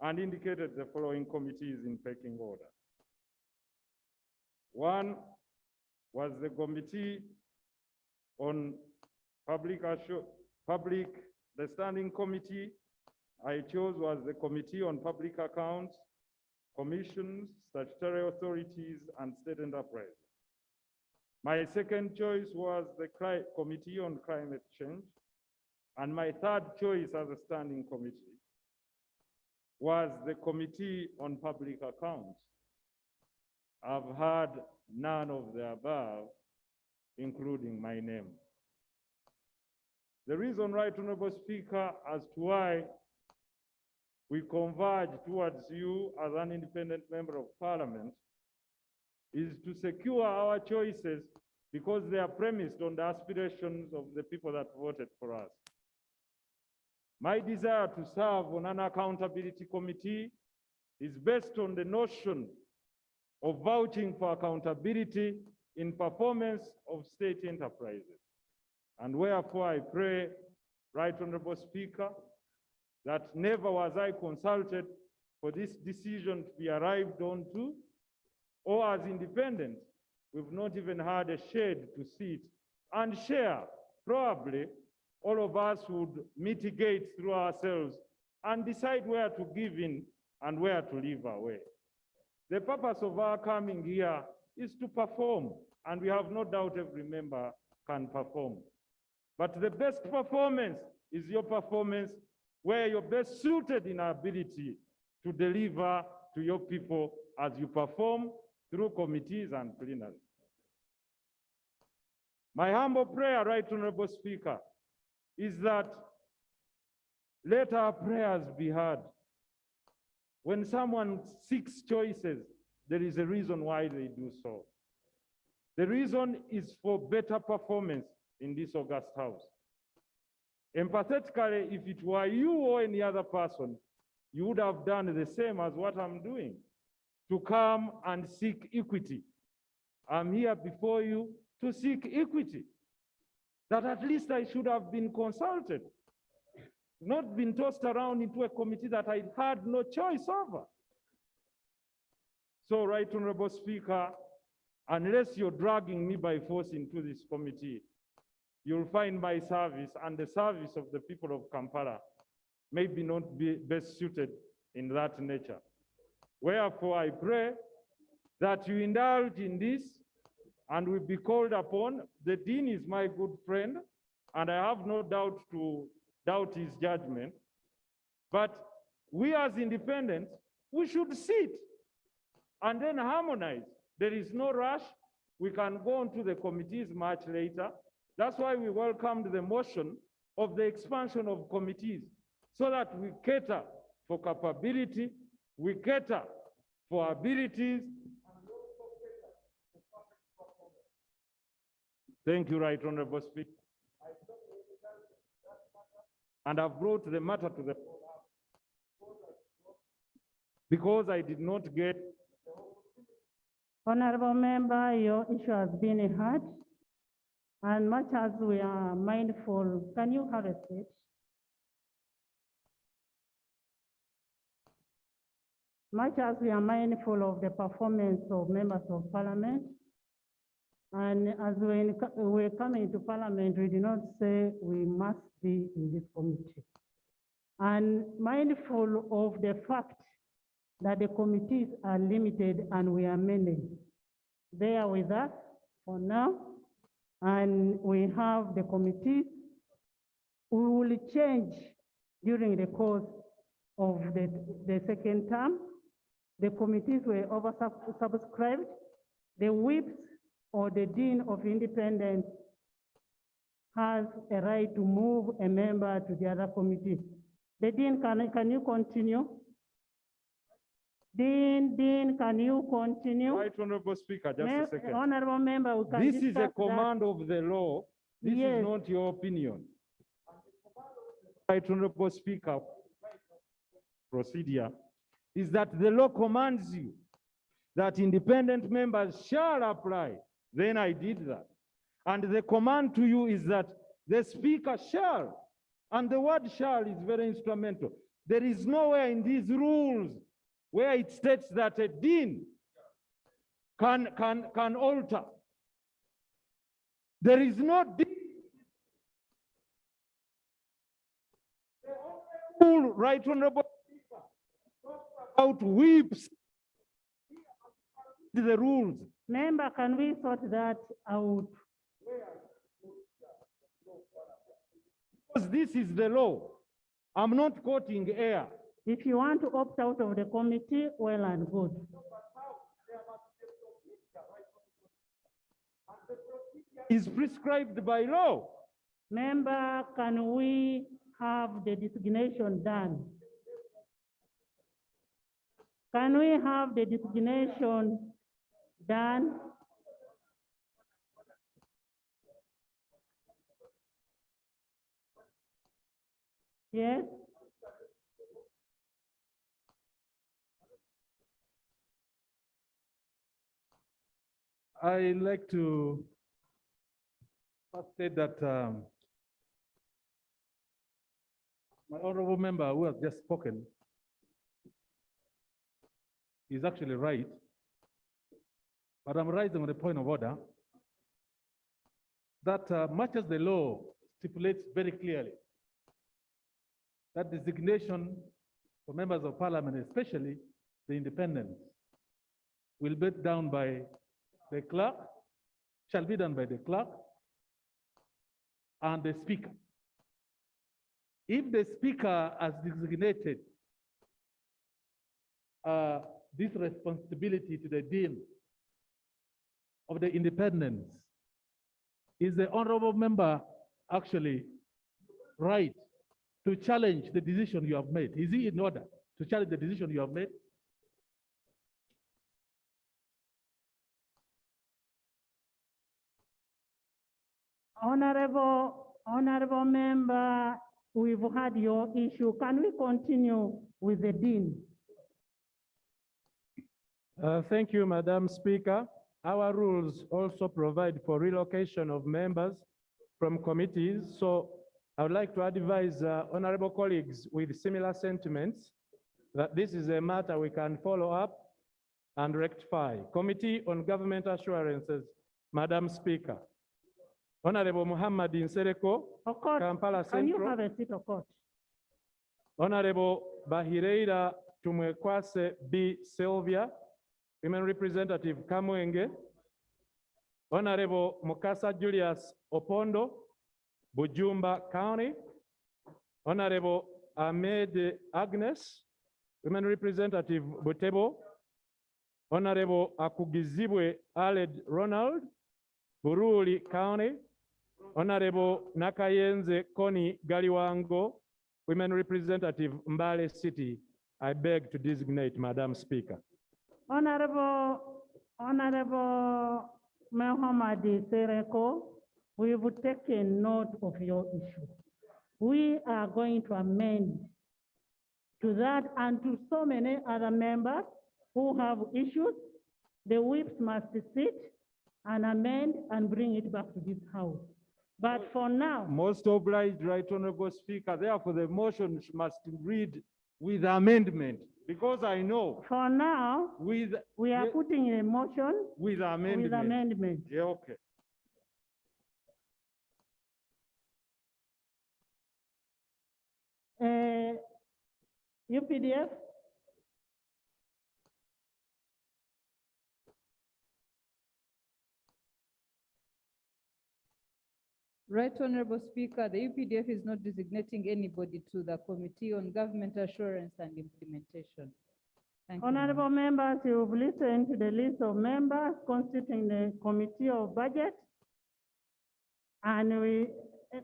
and indicated the following committees in pecking order. 1 was the Committee on the Standing Committee I chose was the Committee on Public Accounts, Commissions, Statutory Authorities, and State Enterprise. My second choice was the Committee on Climate Change, and my third choice as a standing committee was the Committee on Public Accounts. I've heard none of the above, including my name. The reason, Right Honorable Speaker, as to why we converge towards you as an independent member of parliament is to secure our choices because they are premised on the aspirations of the people that voted for us. My desire to serve on an accountability committee is based on the notion of vouching for accountability in performance of state enterprises. And wherefore I pray, Right Honorable Speaker, that never was I consulted for this decision to be arrived on to, or as independents, we've not even had a shade to sit and share. Probably all of us would mitigate through ourselves and decide where to give in and where to leave away. The purpose of our coming here is to perform, and we have no doubt every member can perform. But the best performance is your performance where you're best suited in ability to deliver to your people as you perform through committees and plenary. My humble prayer, Right Honorable Speaker, is that let our prayers be heard. When someone seeks choices, there is a reason why they do so. The reason is for better performance in this august house. Empathetically, if it were you or any other person, you would have done the same as what I'm doing, to come and seek equity. I'm here before you to seek equity, that at least I should have been consulted, not been tossed around into a committee that I had no choice over. So, Right Honorable Speaker, unless you're dragging me by force into this committee, you'll find my service and the service of the people of Kampala maybe not be best suited in that nature. Wherefore, I pray that you indulge in this and will be called upon. The Dean is my good friend, and I have no doubt to doubt his judgment. But we as independents, we should sit and then harmonize. There is no rush. We can go on to the committees much later. That's why we welcomed the motion of the expansion of committees, so that we cater for capability, we cater for abilities. Thank you, Right Honorable Speaker. And I've brought the matter to the because I did not get. Honorable member, your issue has been heard. And much as we are mindful, can you have a seat? Much as we are mindful of the performance of members of parliament, and as we're coming to parliament, we do not say we must be in this committee. And mindful of the fact that the committees are limited and we are many. Bear with us for now, and we have the committees. We will change during the course of the second term. The committees were oversubscribed. The whips or the Dean of Independence has a right to move a member to the other committee. The Dean, can you continue? Dean, can you continue? Right Honorable Speaker, just a second. Honorable member, we can This is a command of the law. This Yes. is not your opinion. Right Honorable Speaker, procedure is that the law commands you that independent members shall apply. Then I did that. And the command to you is that the speaker shall, and the word shall is very instrumental. There is nowhere in these rules where it states that a dean can alter. There is no dean. The rule, Right Honorable Speaker, talks about whips. The rules. Member, can we sort that out? Because this is the law. I'm not quoting air. If you want to opt out of the committee, well and good. Is prescribed by law. Member, can we have the designation done? Can we have the designation done? Yes, I like to first say that my honorable member who has just spoken is actually right, but I'm rising on the point of order that much as the law stipulates very clearly that designation for members of parliament, especially the independents, will be done by the clerk, shall be done by the clerk and the speaker. If the speaker has designated this responsibility to the dean of the independents, is the honorable member actually right to challenge the decision you have made? Is he in order to challenge the decision you have made? Honorable member, we've had your issue. Can we continue with the dean? Thank you, Madam Speaker. Our rules also provide for relocation of members from committees. So I would like to advise honorable colleagues with similar sentiments that this is a matter we can follow up and rectify. Committee on Government Assurances, Madam Speaker. Honorable Muhammad Nsereko, Okot, Kampala can you Central. have a seat, Okot? Honorable Bahireira Tumwekwase B. Sylvia, Women Representative Kamwenge. Honorable Mukasa Julius Opondo, Bujumba County. Honorable Ahmed Agnes, Women Representative Butebo. Honorable Akugizibwe Aled Ronald, Buruli County. Honorable Nakayenze Koni Galiwango, Women Representative Mbale City. I beg to designate Madam Speaker. Honorable Muhammad Sereko, we've taken note of your issue. We are going to amend to that and to so many other members who have issues. The whips must sit and amend and bring it back to this house. But for now, Most obliged, Right Honorable Speaker. Therefore, the motion must read with amendment, because I know for now, with we are putting a motion with amendment. with amendment. Yeah, okay. UPDF? Right Honorable Speaker, the UPDF is not designating anybody to the Committee on Government Assurance and Implementation. Thank you. Honorable members, you've listened to the list of members constituting the Committee of Budget. And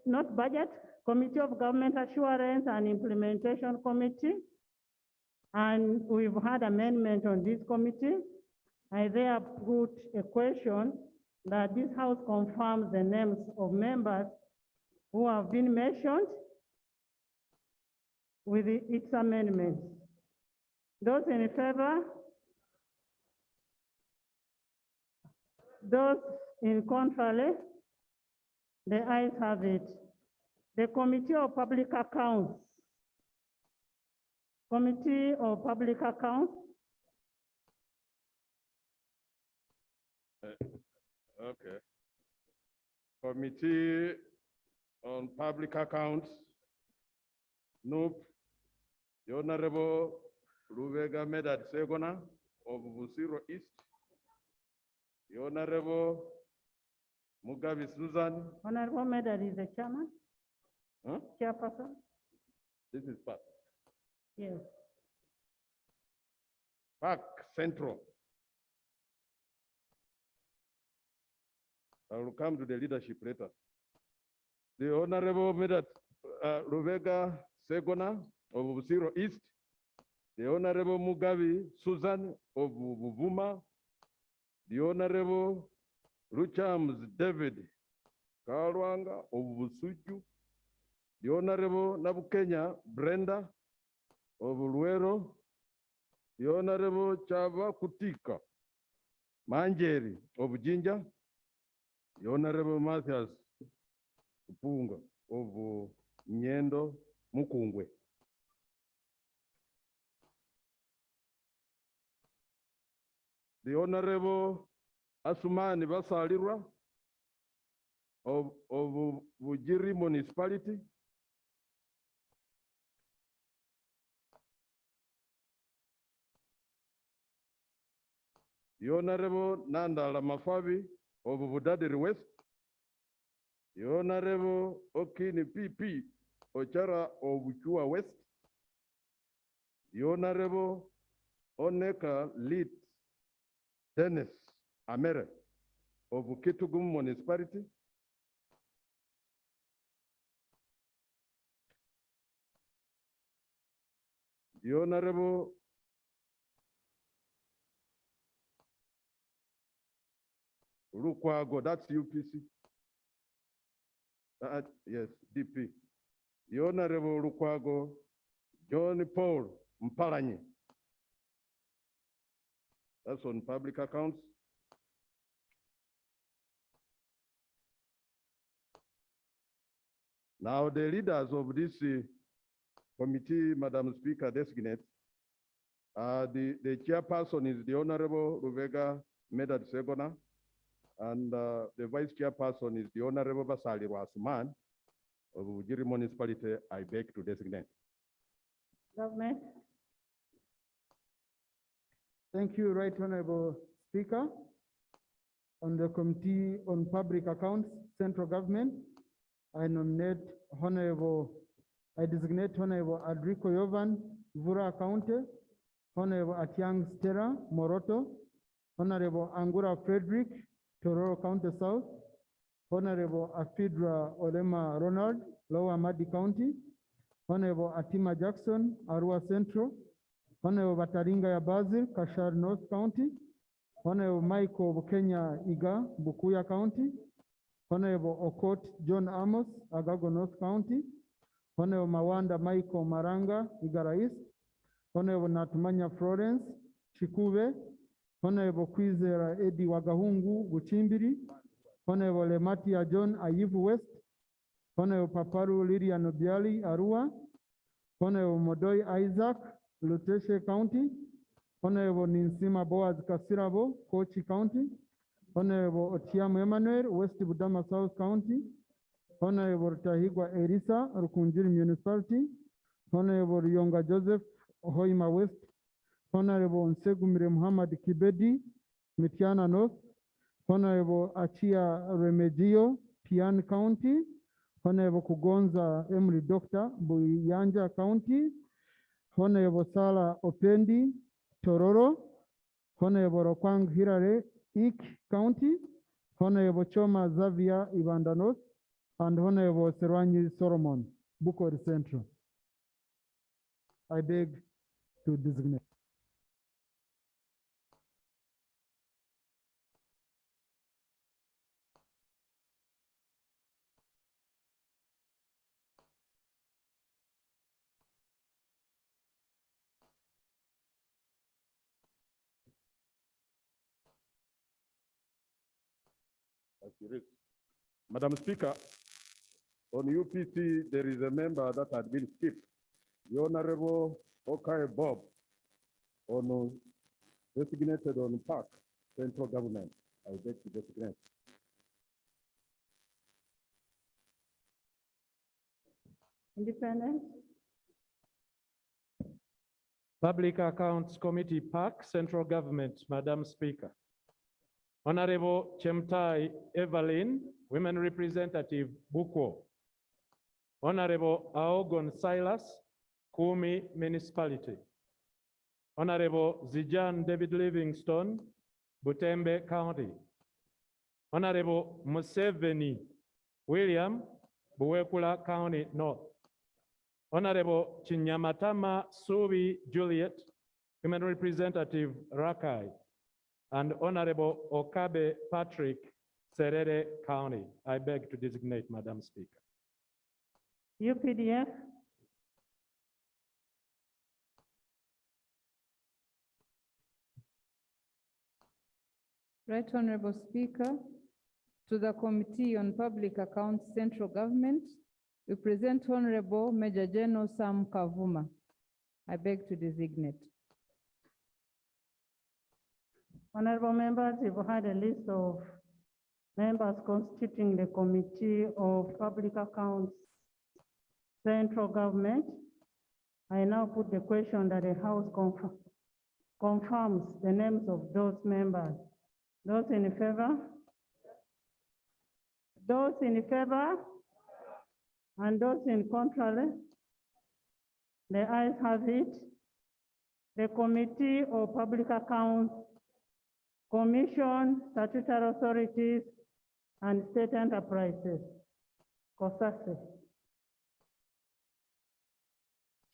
not Budget, Committee of Government Assurance and Implementation Committee. And we've had amendment on this committee. I there put a question that this House confirms the names of members who have been mentioned with its amendments. Those in favor? Those in contrary? The ayes have it. The Committee of Public Accounts. Committee of Public Accounts. Okay. Committee on Public Accounts. Nope. The Honorable Ruvega Medad Segona of Busiro East. The Honorable Mugabe Susan. Honorable Medad is the chairman? Huh? Chairperson? This is Park. Yes. Park Central. I will come to the leadership later. The Honorable Medad Ruvega Segona of Busiro East. The Honorable Mugabe Susan of Buvuma. The Honorable Ruchams David Kalwanga of Busuju. The Honorable Nabukenya Brenda of Luero, the Honorable Chava Kutika Manjeri of Jinja, the Honorable Matthias Punga of Nyendo Mukungwe. The Honorable Asumani Basalirwa of Bujiri Municipality. The Honorable Nandala Mafabi of Budadiri West. The Honorable Okini PP Ochara of Uchua West. The Honorable Oneka Lit Dennis Amere of Kitugum Municipality. The Honorable Lukwago, that's UPC. Yes, DP. The Honorable Lukwago John Paul Mpalanyi. That's on public accounts. Now, the leaders of this committee, Madam Speaker designate, the chairperson is the Honorable Ruvega Medad Segona, and the vice chairperson is the Honorable Basali Wasman of Ujiri Municipality. I beg to designate. Government. Thank you, Right Honorable Speaker. On the Committee on Public Accounts, Central Government, I designate Honorable Adrico Yovan, Vura County, Honorable Atiang Stella Moroto, Honorable Angura Frederick, Tororo County South, Honorable Afidra Olema Ronald, Lower Madi County, Honorable Atima Jackson, Arua Central, Honorable Bataringa Yabazil, Kashar North County, Honorable Michael Kenya Iga, Bukuya County, Honorable Okot John Amos, Agago North County, Honorable Mawanda Michael Maranga, Igara East, Honorable Natumanya Florence, Chikuve, Honorable Kwizera Edi Wagahungu, Guchimbiri, Honorable Lematia John Ayivu West, Honorable Paparu Lydia Nobiali, Arua, Honorable Modoi Isaac, Luteshe County, Honorable Ninsima Boaz Kasirabo, Kochi County, Honorable Otiamu Emmanuel, West Budama South County, Honorable Tahigwa Erisa, Rukunjiri Municipality, Honorable Yonga Joseph, Hoima West, Honorable Nsegumire Muhammad Kibedi, Mitiana North, Honorable Achia Remegio, Pian County, Honorable Kugonza Emily Doctor, Buyanja County, Honorable Sala Opendi, Tororo, Honorable Rokwang Hirare, Ik County, Honorable Choma Zavia, Ibanda North, and Honorable Serwanyi Solomon, Bukori Central. I beg to designate. Madam Speaker, on UPC, there is a member that had been skipped. The Honorable Okay Bob, on designated on Park, Central Government. I beg to designate. Independent. Public Accounts Committee, Park, Central Government, Madam Speaker. Honorable Chemtai Evelyn, Women Representative, Buko. Honorable Aogon Silas, Kumi Municipality. Honorable Zijan David Livingstone, Butembe County. Honorable Museveni William, Buwekula County North. Honorable Chinyamatama Subi Juliet, Women Representative, Rakai. And Honorable Okabe Patrick, Serere County. I beg to designate, Madam Speaker. UPDF, Right Honorable Speaker, to the Committee on Public Accounts, Central Government, we present Honorable Major General Sam Kavuma. I beg to designate. honorable members, you've had a list of members constituting the Committee of Public Accounts, Central Government. I now put the question that the House confirms the names of those members. Those in favor? Those in favor? And those in contrary? The ayes have it. The Committee of Public Accounts, Commission, Statutory Authorities, and State Enterprises, COSASE.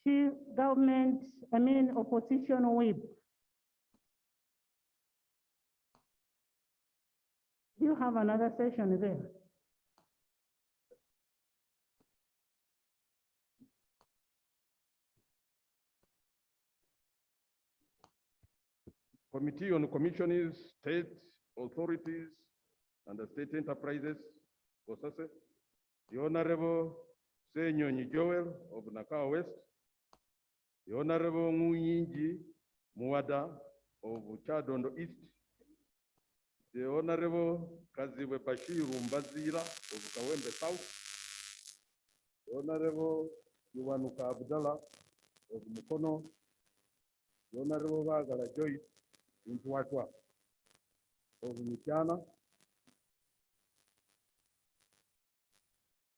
Chief Government, Opposition Whip. Do you have another session there? Committee on Commissions, State Authorities, and the State Enterprises, COSASE. The Honorable Senyonyi Joel of Nakawa West. The Honorable Nguyinji Muwada of Chadondo East. The Honorable Kaziwe Bashiru Mbazira of Kawembe South. The Honorable Yuwanuka Abdallah of Mukono. The Honorable Bagala Joyce Ntwatwa of Michana.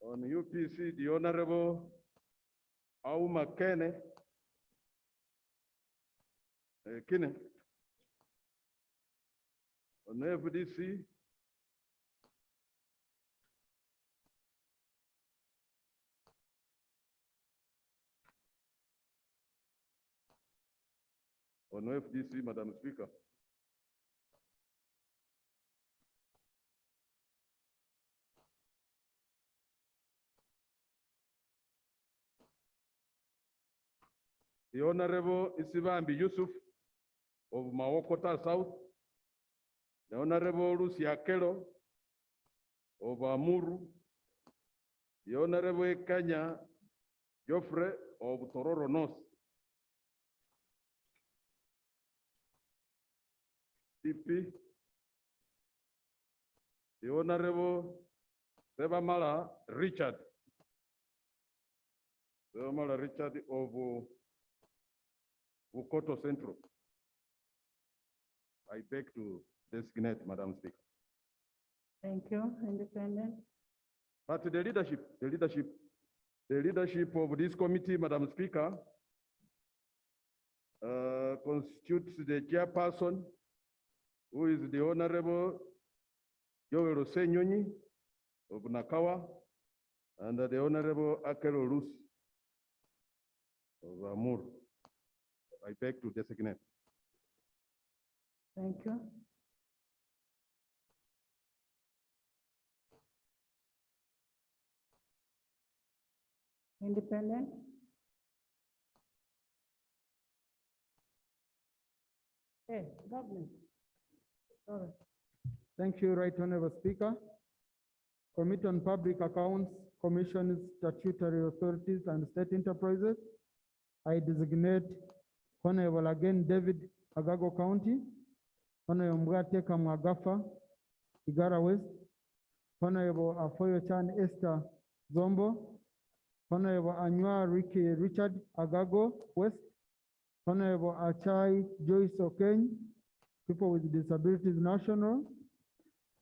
On UPC, the Honorable Auma Kene Kine. On FDC, Madam Speaker. The Honorable Isibambi Yusuf of Mawokota South. The Honorable Lucia Kelo of Amuru. The Honorable Kanya Joffre of Tororo North. CP. The Honorable Sebamala Richard. Sebamala Richard of Wukoto Central. I beg to designate, Madam Speaker. Thank you, independent. But the leadership of this committee, Madam Speaker, constitutes the chairperson, who is the Honorable Joel Senyonyi of Nakawa, and the Honorable Akelo Lucy of Amur. I beg to designate. Thank you. Independent. Hey, government. Sorry. Thank you, Right Honorable Speaker. Committee on Public Accounts, Commissions, Statutory Authorities, and State Enterprises. I designate Honorable again David Agago County, Honorable Mwateka Mwagafa, Igara West, Honorable Afoyo Chan Esther Zombo, Honorable Anywa Ricky Richard Agago West, Honorable Achai Joyce Okeny, People with Disabilities National,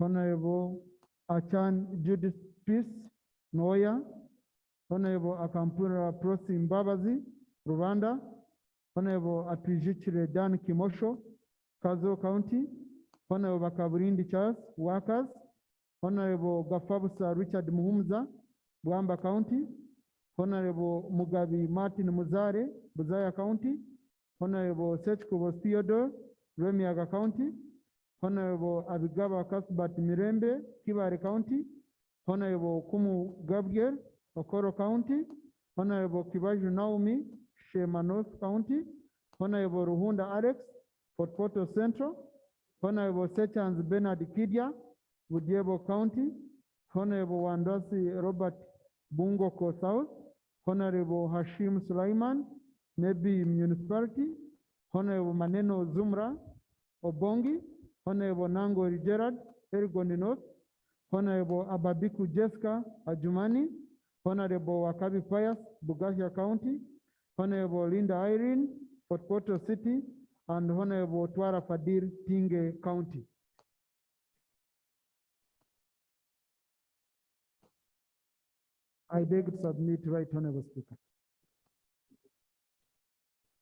Honorable Achan Judith Peace Noya, Honorable Akampura Prosi Mbabazi, Rwanda, Honorable Atujichire Dan Kimosho, Kazo County, Honorable Kaburindi Charles, Workers, Honorable Gafabusa Richard Muhumza, Bwamba County, Honorable Mugabi Martin Muzare, Buzaya County, Honorable Sechkubo Theodore, Remiaga County, Honorable Abigaba Kasbat Mirembe, Kibare County, Honorable Kumu Gabriel Okoro County, Honorable Kibaju Naomi, Shema North County, Honorable Ruhunda Alex, Fort Portal Central, Honorable Sechans Bernard Kidia, Budiebo County, Honorable Wandasi Robert Bungoko South, Honorable Hashim Sulaiman, Nebi Municipality, Honorable Maneno Zumra, Obongi, Honorable Nangori Gerard, Erigoni North, Honorable Ababiku Jessica Ajumani, Honorable Wakabi Pius, Bugasia County, Honorable Linda Irene, Fort Portal City, and Honorable Twara Fadir, Tinge County. I beg to submit, Right Honorable Speaker.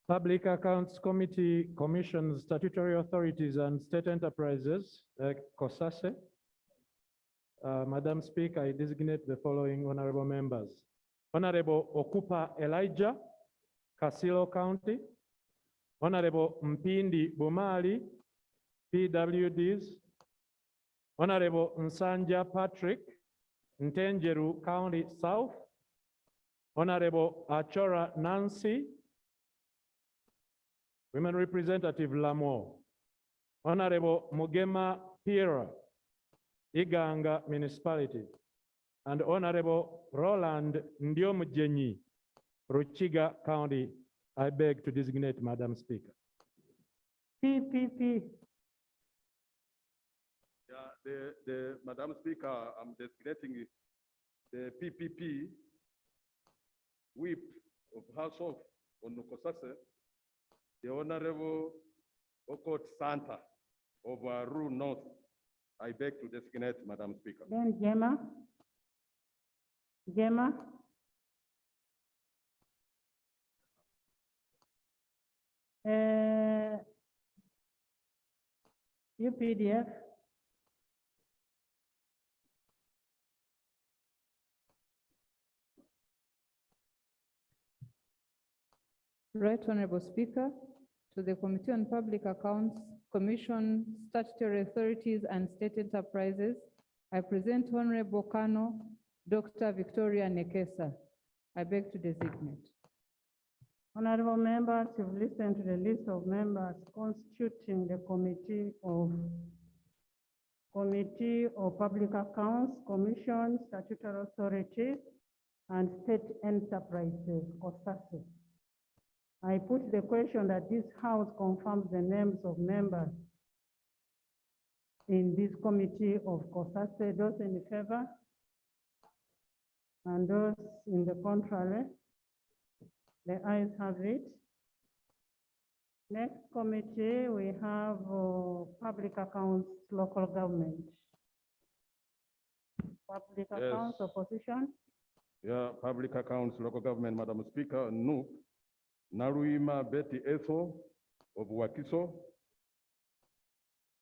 Public Accounts Committee commissions statutory authorities and state enterprises, COSASE. Madam Speaker, I designate the following honorable members. Honorable Okupa Elijah, Kasilo County. Honorable Mpindi Bomali, PWDs. Honorable Nsanja Patrick, Ntenjeru County South. Honorable Achora Nancy, Women Representative Lamo. Honorable Mugema Pira, Iganga Municipality. And Honorable Roland Ndiomjenyi, Ruchiga County. I beg to designate Madam Speaker. PPP. Yeah, Madam Speaker, I'm designating the PPP whip of House of Onukosase, the Honorable Okot Santa of Aru North. I beg to designate Madam Speaker. Then Gemma. Gemma. UPDF. Right Honorable Speaker, to the Committee on Public Accounts, Commission, Statutory Authorities and State Enterprises, I present Honorable Kano, Dr. Victoria Nekesa. I beg to designate. Honorable members, you've listened to the list of members constituting the Committee of Public Accounts, Commission, Statutory Authorities, and State Enterprises, COSASE. I put the question that this House confirms the names of members in this committee of COSASE. Those in favor? And those in the contrary? The ayes have it. Next committee, we have Public Accounts, Local Government. Public Accounts, Opposition. Yeah, Public Accounts, Local Government, Madam Speaker, Nuk, Naruima Betty Etho of Wakiso,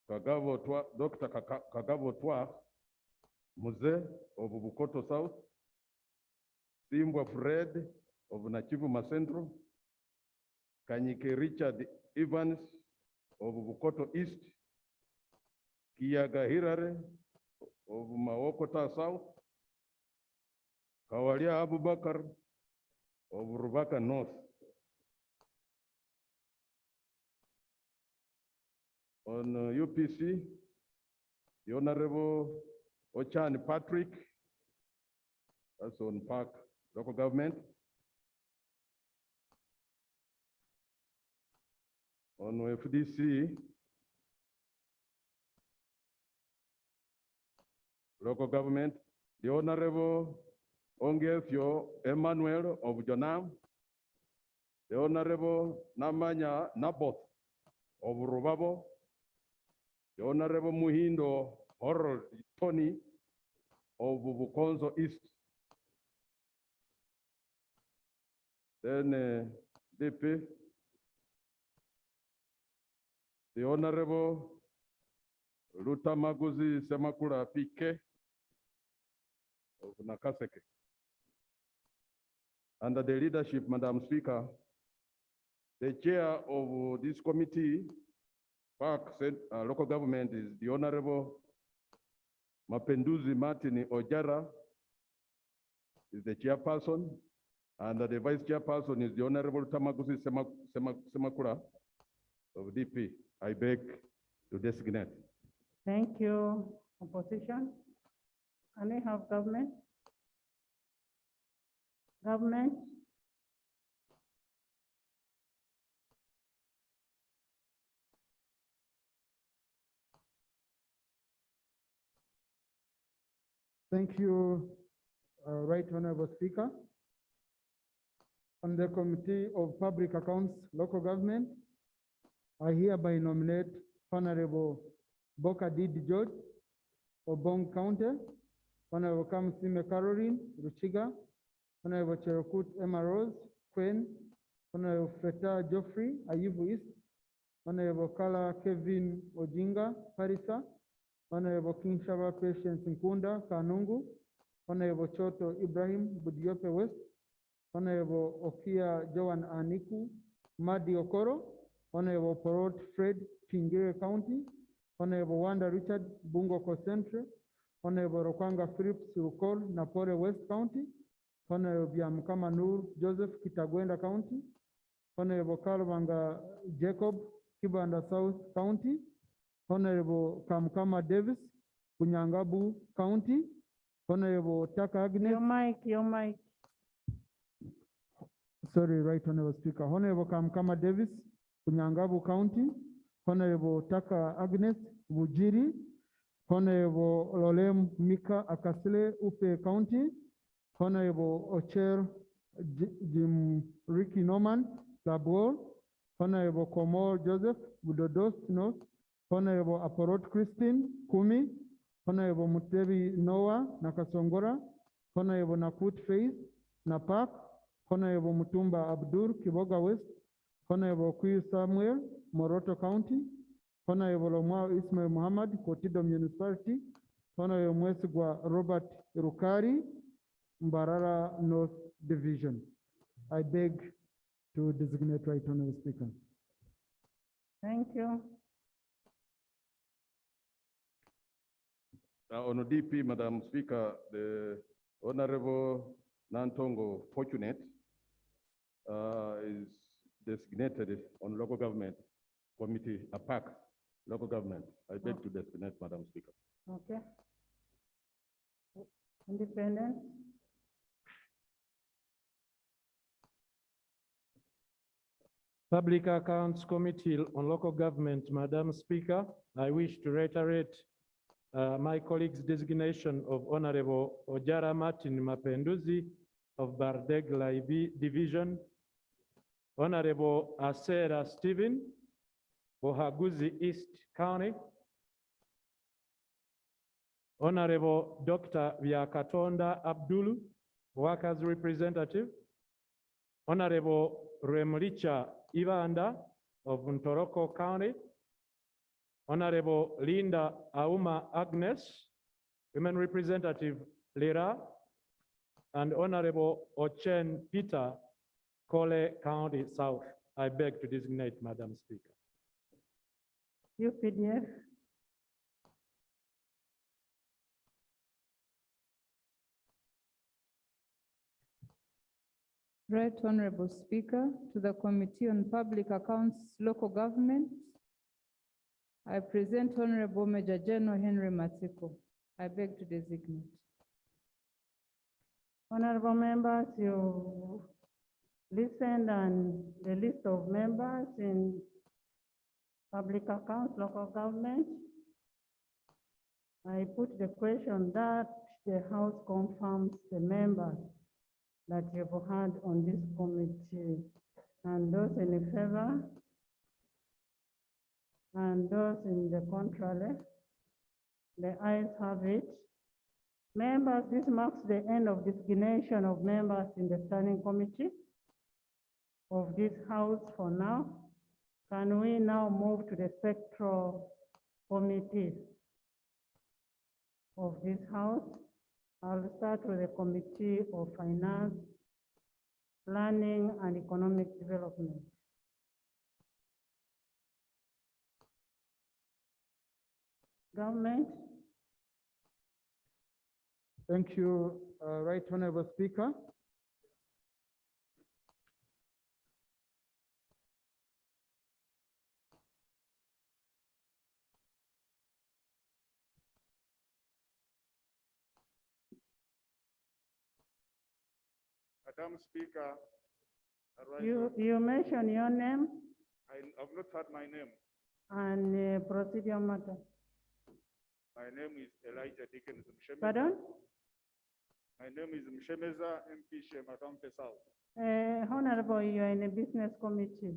Dr. Kagavo Twa Muze of Bukoto South, Simbwa Fred of Nachivu Masentro, Kanyike Richard Evans of Bukoto East, Kiyaga Hirare of Maokota South, Kawalia Abubakar of Rubaka North. On UPC, the Honorable Ochan Patrick, that's on Park Local Government. On FDC, Local Government, the Honorable Ongethio Emmanuel of Jonam, the Honorable Namanya Naboth of Rubabo, the Honorable Muhindo Harold Tony of Bukonzo East. Then DP, the Honorable Ruta Maguzi Semakura PK of Nakaseke. Under the leadership, Madam Speaker, the chair of this committee, Park Local Government, is the Honorable Mapenduzi Martin Ojara, is the chairperson, and the vice chairperson is the Honorable Tamagusi Semakura of DP. I beg to designate. Thank you, opposition. Can we have government? Government? Thank you, Right Honorable Speaker. On the Committee of Public Accounts, Local Government, I hereby nominate Honorable Boka Didi George of Bong County, Honorable Kamsime Caroline Ruchiga, Honorable Cherokut Emma Rose Queen, Honorable Feta Geoffrey Ayivu East, Honorable Kala Kevin Ojinga Parisa, Honorable King Shaba Patience Nkunda Kanungu, Honorable Choto Ibrahim Budiope West, Honorable Okia Joan Aniku Madi Okoro, Honorable Porot Fred Pingere County, Honorable Wanda Richard Bungoko Central, Honorable Rokwanga Philip Surukol Napore West County, Honorable Biamkama Nur Joseph Kitagwenda County, Honorable Kalvanga Jacob Kibanda South County, Honorable Kamkama Davis Kunyangabu County, Honorable Taka Agnes. Your mic. Sorry, Right Honorable Speaker. Honorable Kamkama Davis Kunyangabu County, Honorable Taka Agnes Bujiri, Honorable Lolem Mika Akasile Upe County, Honorable Ocher Jim Ricky Norman Labor, Honorable Komor Joseph Budodos North, Honorable Aporot Christine Kumi, Honorable Mutebi Noah Nakasongora, Honorable Nakut Faith Napak, Honorable Mutumba Abdur Kiboga West, Honorable Kuyu Samuel Moroto County, Honorable Omar Ismail Muhammad Kotido Municipality, Honorable Mwesigwa Robert Rukari Mbarara North Division. I beg to designate Right Honorable Speaker. Thank you. On DP, Madam Speaker, the Honorable Nantongo Fortunate is designated on local government committee, APAC, local government. I beg to designate, Madam Speaker. Okay. Independent. Public Accounts Committee on Local Government, Madam Speaker, I wish to reiterate my colleague's designation of Honorable Ojara Martin Mapenduzi of Bardeg Division, Honorable Asera Stephen, Bohaguzi East County, Honorable Dr. Vyakatonda Abdulu, Workers Representative, Honorable Remlicha Ivanda of Ntoroko County, Honorable Linda Auma Agnes, Women Representative Lira, and Honorable Ochen Peter, Kole County South. I beg to designate, Madam Speaker. UPDF. Right Honorable Speaker, to the Committee on Public Accounts, Local Government, I present Honorable Major General Henry Matiko. I beg to designate. Honorable members, you listened on the list of members in public accounts, local government. I put the question that the House confirms the members that you've had on this committee, and those in favor, and those in the contrary, the ayes have it. Members, this marks the end of designation of members in the standing committee of this House for now. Can we now move to the sectoral committees of this House? I'll start with the Committee of Finance, Planning and Economic Development. Government. Thank you, Right Honorable Speaker. Madam Speaker, You mention your name I have not heard my name. and procedure matter. My name is Elijah Dickens Mshemeza. Pardon? My name is Mshemeza MP Shematampe South. Honorable, you are in a business committee.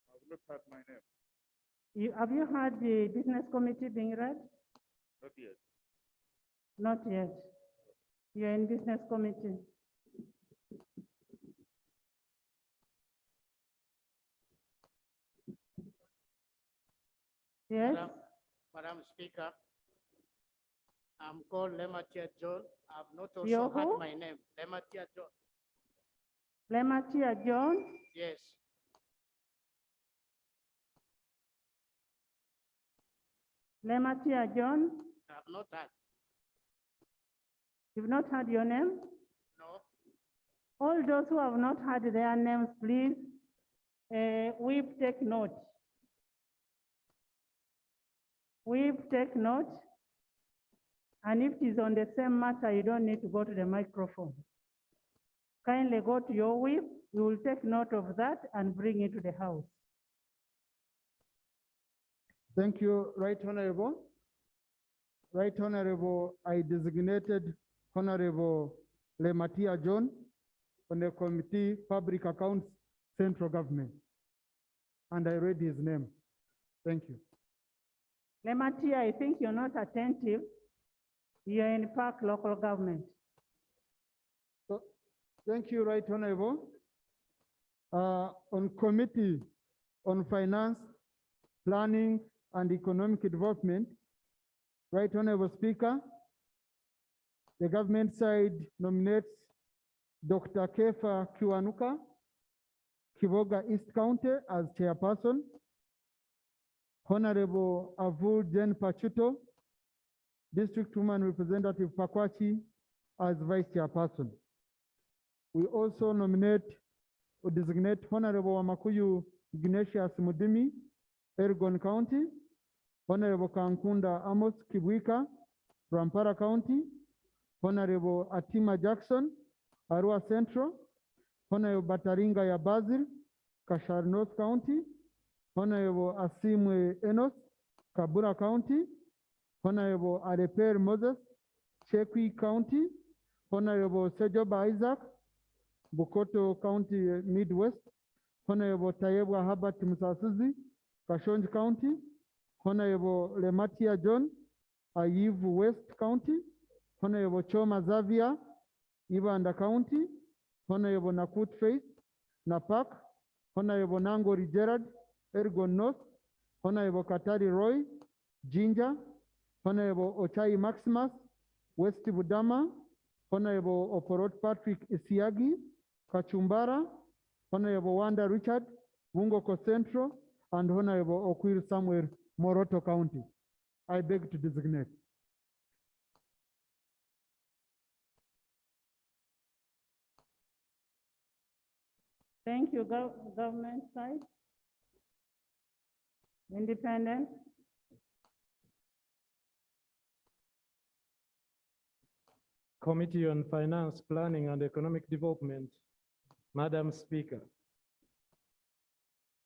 I have not heard my name. Have you heard the business committee being read? Not yet. Not yet. You are in business committee. Yes? Madam Speaker, I'm called Lematia John. I've not You're also who? heard my name. Lematia John. Lematia John? Yes. Lematia John? I've not heard. You've not heard your name? No. All those who have not heard their names, please, we take note. We take note. And if it is on the same matter, you don't need to go to the microphone. Kindly go to your whip. We will take note of that and bring it to the House. Thank you, Right Honorable. Right Honorable, I designated Honorable Lematia John on the Committee Public Accounts Central Government. And I read his name. Thank you. Lematia, I think you're not attentive. You're in Park local government. So, thank you, Right Honorable. On Committee on Finance, Planning, and Economic Development, Right Honorable Speaker, the government side nominates Dr. Kefa Kiwanuka, Kivoga East County as chairperson, Honorable Avul Jen Pachuto, District Woman Representative Pakwachi as vice chairperson. We also nominate or designate Honorable Wamakuyu Ignatius Mudimi, Ergon County, Honorable Kankunda Amos Kibwika, Rampara County, Honorable Atima Jackson, Arua Central, Honorable Bataringa Yabazil, Kashar North County, Honorable Asimwe Enos, Kabura County, Honorable Areper Moses, Chekwi County, Honorable Sejoba Isaac, Bukoto County Midwest, Honorable Tayebwa Herbert Musasizi, Kashonj County, Honorable Lematia John, Ayiv West County, Honorable Choma Zavia, Ibanda County, Honorable Nakut Faith, Napak, Honorable Nangori Gerard, Ergon North, Honorable Katari Roy, Jinja, Honorable Ochai Maximus, West Budama, Honorable Oporot Patrick Isiagi, Kachumbara, Honorable Wanda Richard, Wungoko Central, and Honorable Okwir Samuel, Moroto County. I beg to designate. Thank you, government side. Independent. Committee on Finance, Planning, and Economic Development. Madam Speaker,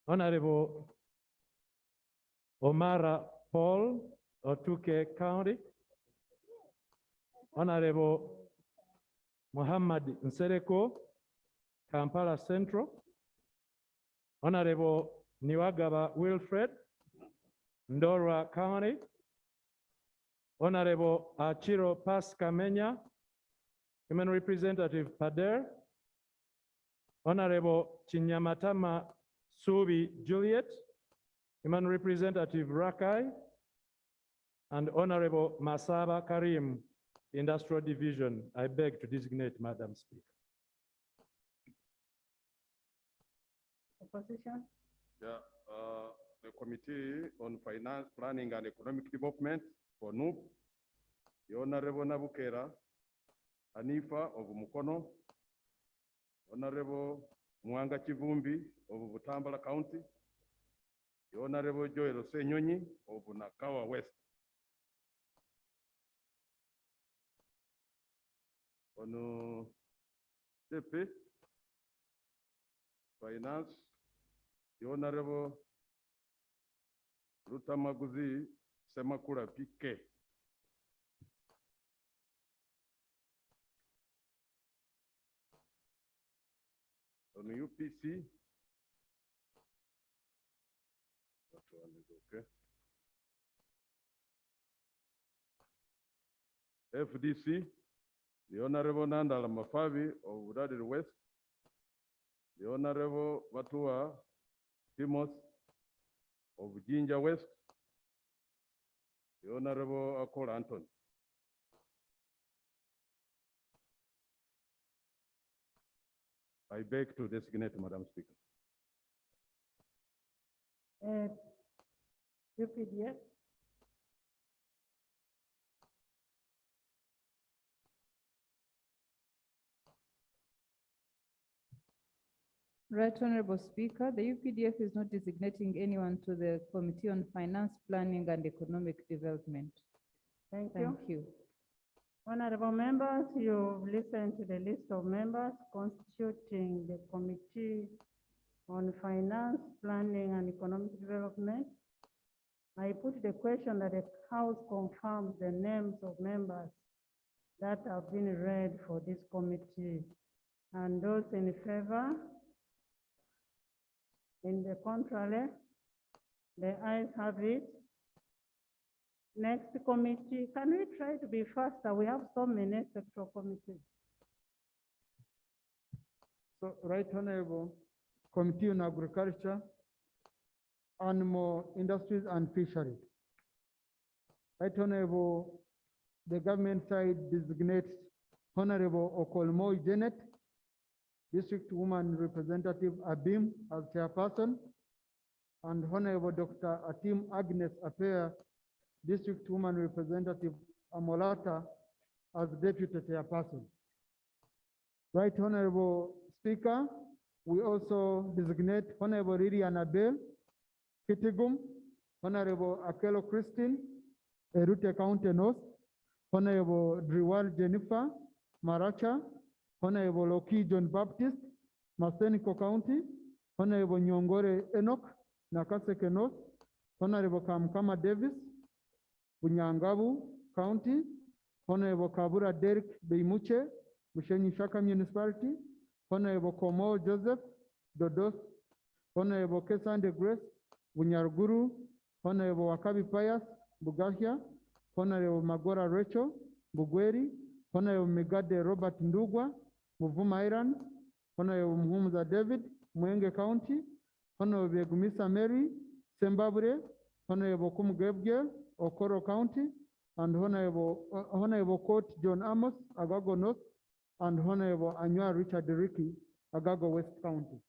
Honorable Omara Paul, Otuke County, Honorable Muhammad Nsereko, Kampala Central, Honorable Niwagaba Wilfred, Ndora County, Honorable Achiro Pascamenya, Human Representative Pader, Honorable Chinyamatama Subi Juliet, Human Representative Rakai, and Honorable Masaba Karim, Industrial Division. I beg to designate Madam Speaker. Opposition? Yeah, the Committee on Finance, Planning, and Economic Development for NUP, the Honorable Nabukera, Hanifa of Mukono, Honorable Mwanga Chivumbi of Butambala County, the Honorable Joel Senyonyi of Nakawa West. Ono Tepe, Finance, the Honorable Ruta Maguzi Semakura PK. On UPC, that one is okay. FDC, the Honorable Nandala Mafavi of Udadiri West, the Honorable Batua Timos of Jinja West, the Honorable Akol Anton. I beg to designate Madam Speaker. UPDF. Right Honorable Speaker, the UPDF is not designating anyone to the Committee on Finance, Planning and Economic Development. Thank you. Thank you. Honorable members, you've listened to the list of members constituting the Committee on Finance, Planning and Economic Development. I put the question that the House confirms the names of members that have been read for this committee. And those in favor? In the contrary, the ayes have it. Next committee, can we try to be faster? We have so many sectoral committees. So, Right Honorable, Committee on Agriculture, Animal Industries and Fisheries. Right Honorable, the government side designates Honorable Okolmo Janet, District Woman Representative Abim as chairperson, and Honorable Dr. Atim Agnes Apea, District Woman Representative Amolata as deputy chairperson. Right Honorable Speaker, we also designate Honorable Lilian Abel Kitigum, Honorable Akelo Christine, Erute County North, Honorable Driwal Jennifer Maracha, Honorable Oki John Baptist, Maseniko County, Honorable Nyongore Enoch, Nakaseke North, Honorable Kamkama Davis, Bunyangabu County, Honorable Kabura Derek Beimuche, Bushenyi Shaka Municipality, Honorable Komo Joseph, Dodos, Honorable Kesande Grace, Bunyarguru, Honorable Wakabi Pius, Bugahia, Honorable Magora Rachel, Bugweri, Honorable Megade Robert Ndugwa, Muvuma Iran, Honorable Muhumuza David, Mwenge County, Honorable Begumisa Mary, Sembabure, Honorable Kumgebge, Okoro County, and Honorable Court John Amos, Agago North, and Honorable Anua Richard Ricky, Agago West County.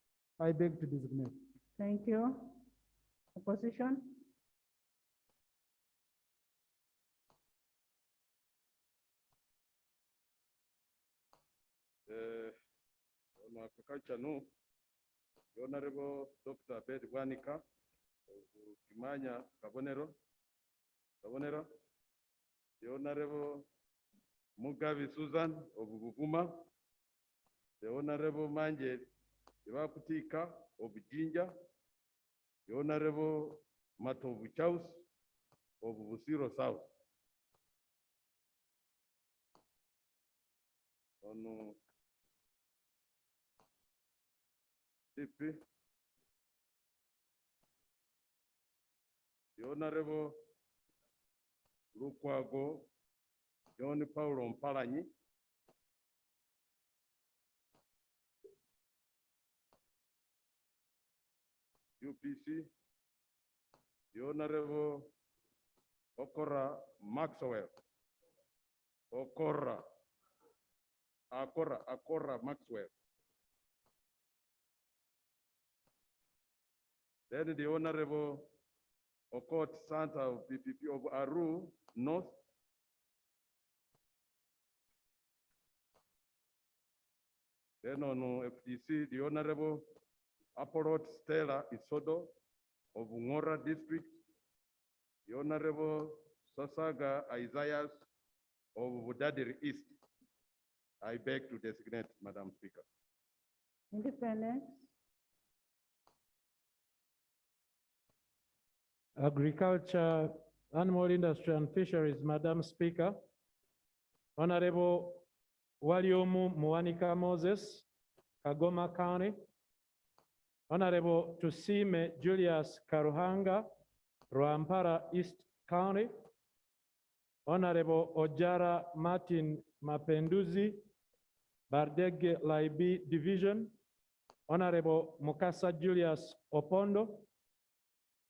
I beg to designate. Thank you. Opposition? On agriculture, no. The Honorable Dr. Bed Wanika of Kimanya Kabonero. The Honorable Mugavi Susan of Buguma. The Honorable Manje Iwaputika of Jinja. The Honorable Matovu Chaus of Busiro South. On CP, the Honorable Lukwago John Paulo Mpalanyi, UPC, the Honorable Okora Maxwell, Akora Maxwell. Then the Honorable Okot Santa of PPP of Aru North. Then on FDC, the Honorable Apollo Stella Isodo of Ngora District, the Honorable Sasaga Isaias of Budadiri East. I beg to designate, Madam Speaker. Independent, Agriculture, Animal Industry and Fisheries, Madam Speaker. Honorable Waliomu Muanika Moses, Kagoma County. Honorable Tusime Julius Karuhanga, Rwampara East County. Honorable Ojara Martin Mapenduzi, Bardege Laibi Division. Honorable Mukasa Julius Opondo,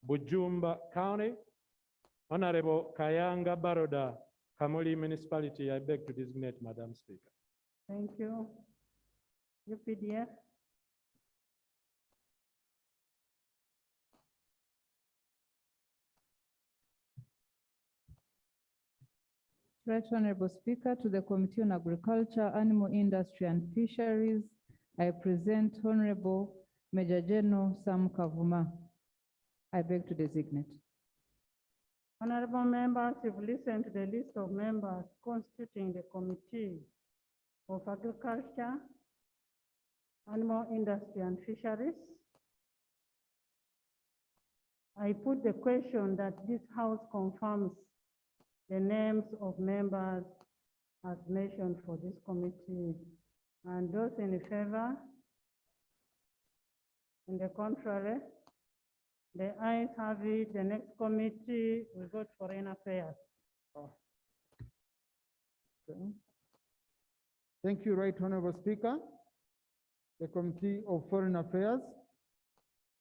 Bujumba County. Honorable Kayanga Baroda, Kamuli Municipality. I beg to designate, Madam Speaker. thank you. UPDF, Right Honorable Speaker, to the Committee on Agriculture, Animal Industry and Fisheries, I present Honorable Major General Sam Kavuma. I beg to designate. honorable members, you've listened to the list of members constituting the Committee of Agriculture, Animal Industry and Fisheries. I put the question that this House confirms the names of members as mentioned for this committee. And those in favor? In the contrary? The ayes have it. The next committee will go to Foreign Affairs. Okay. Thank you, Right Honorable Speaker. The Committee of Foreign Affairs,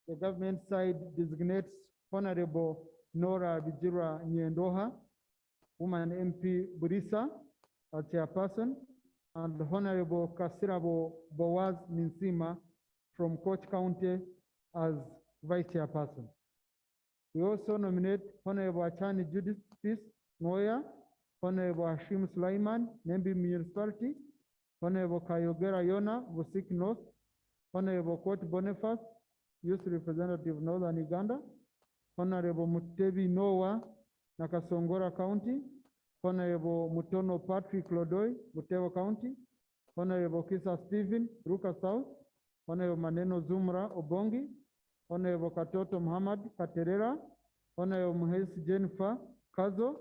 the government side designates Honorable Nora Bijira Nyendoha, Woman MP Burisa as chairperson, and Honorable Kasirabo Boaz Ninsima from Koch County as vice chairperson. We also nominate Honorable Achani Judith Peace Moya, Honorable Hashim Sulaiman, Nembi Municipality, Honorable Kayogera Yona, Vusik North, Honorable Court Boniface, Youth Representative Northern Uganda, Honorable Mutebi Noah, Nakasongora County, Honorable Mutono Patrick Lodoi, Butewa County, Honorable Kisa Stephen, Ruka South, Honorable Maneno Zumra Obongi, Honorable Katoto Muhammad Katerera, Honorable Muhes Jennifer Kazo,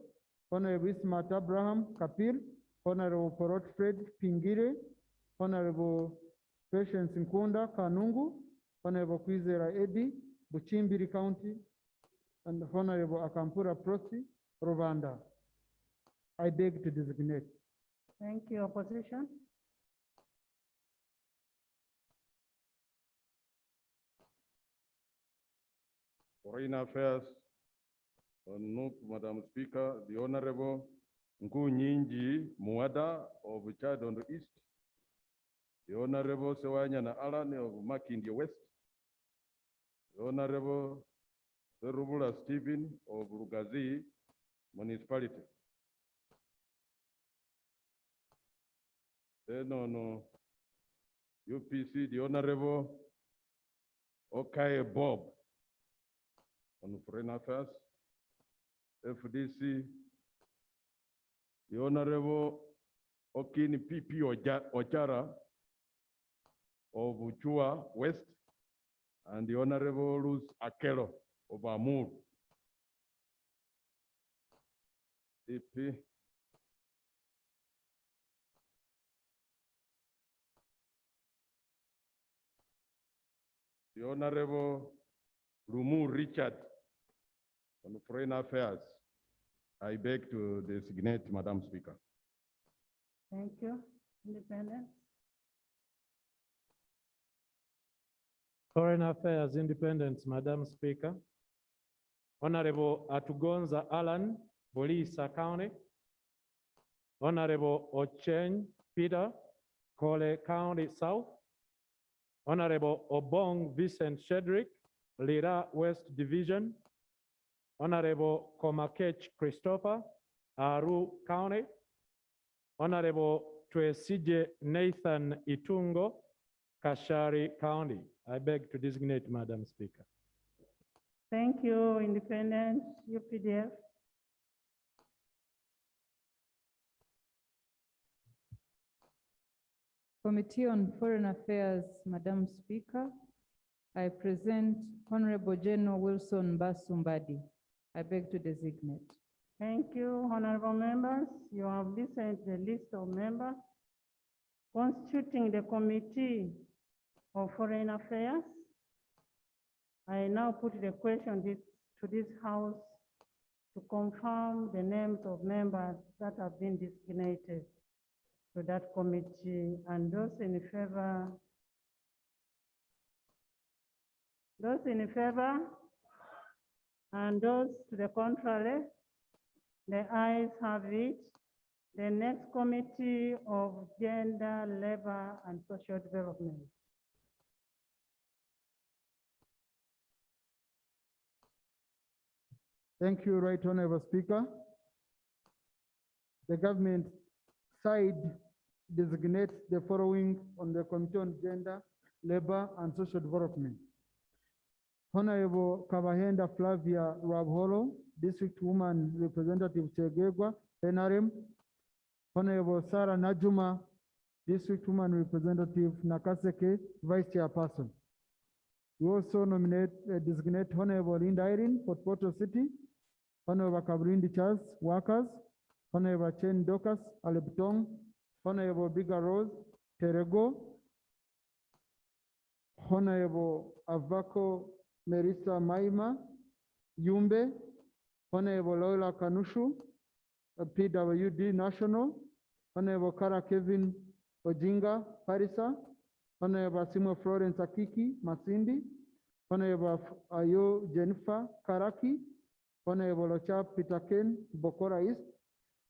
Honorable Ismat Abraham Kapil, Honorable Porot Fred Pingire, Honorable Patience Nkunda Kanungu, Honorable Kwizera Edi, Buchimbiri County, and Honorable Akampura Prosi, Rwanda. I beg to designate. Thank you. Opposition? Foreign Affairs, Madam Speaker, the Honorable Nkunyinji Muada of Chadondo East, the Honorable Sewanyana Alan of Makindye West, the Honorable Serubula Stephen of Rugazi Municipality. Then on UPC, the Honorable Okaye Bob on Foreign Affairs. FDC, the Honorable Okini PP Ojara of Uchua West, and the Honorable Luz Akelo of Amur. EP. The Honorable Rumu Richard on Foreign Affairs. I beg to designate, Madam Speaker. Thank you. Independent? Foreign Affairs Independence, Madam Speaker. Honorable Atugonza Alan, Bolisa County. Honorable Ocheng Peter, Kole County South. Honorable Obong Vincent Shedrick, Lira West Division. Honorable Komakech Christopher, Aru County. Honorable Twesije Nathan Itungo, Kashari County. I beg to designate Madam Speaker. Thank you, Independent, UPDF. Committee on Foreign Affairs, Madam Speaker, I present Honorable General Wilson Basumbadi. I beg to designate. Thank you, honorable members. You have listened to the list of members constituting the Committee of Foreign Affairs. I now put the question to this House to confirm the names of members that have been designated to that committee, and those in favor, and those to the contrary, the ayes have it. The next Committee of Gender, Labor, and Social Development. Thank you, Right Honorable Speaker. The government side designates the following on the Committee on Gender, Labor, and Social Development. Honorable Kabahenda Flavia Rabholo, District Woman Representative Chegegwa, NRM. Honorable Sarah Najuma, District Woman Representative Nakaseke, Vice Chairperson. We also designate Honorable Linda Irene, Port Portal City, Honorable Kabrindi Charles, Workers, Honorable Chen Dokas, Alebtong, Honorable Biga Rose, Terego, Honorable Avako Merisa Maima, Yumbe, Honorable Lola Kanushu, PWD National, Honorable Kara Kevin Ojinga Parisa, Honorable Simo Florence Akiki Masindi, Honorable Ayo Jennifer Karaki, Honorable Ocha Pitaken Bokora East,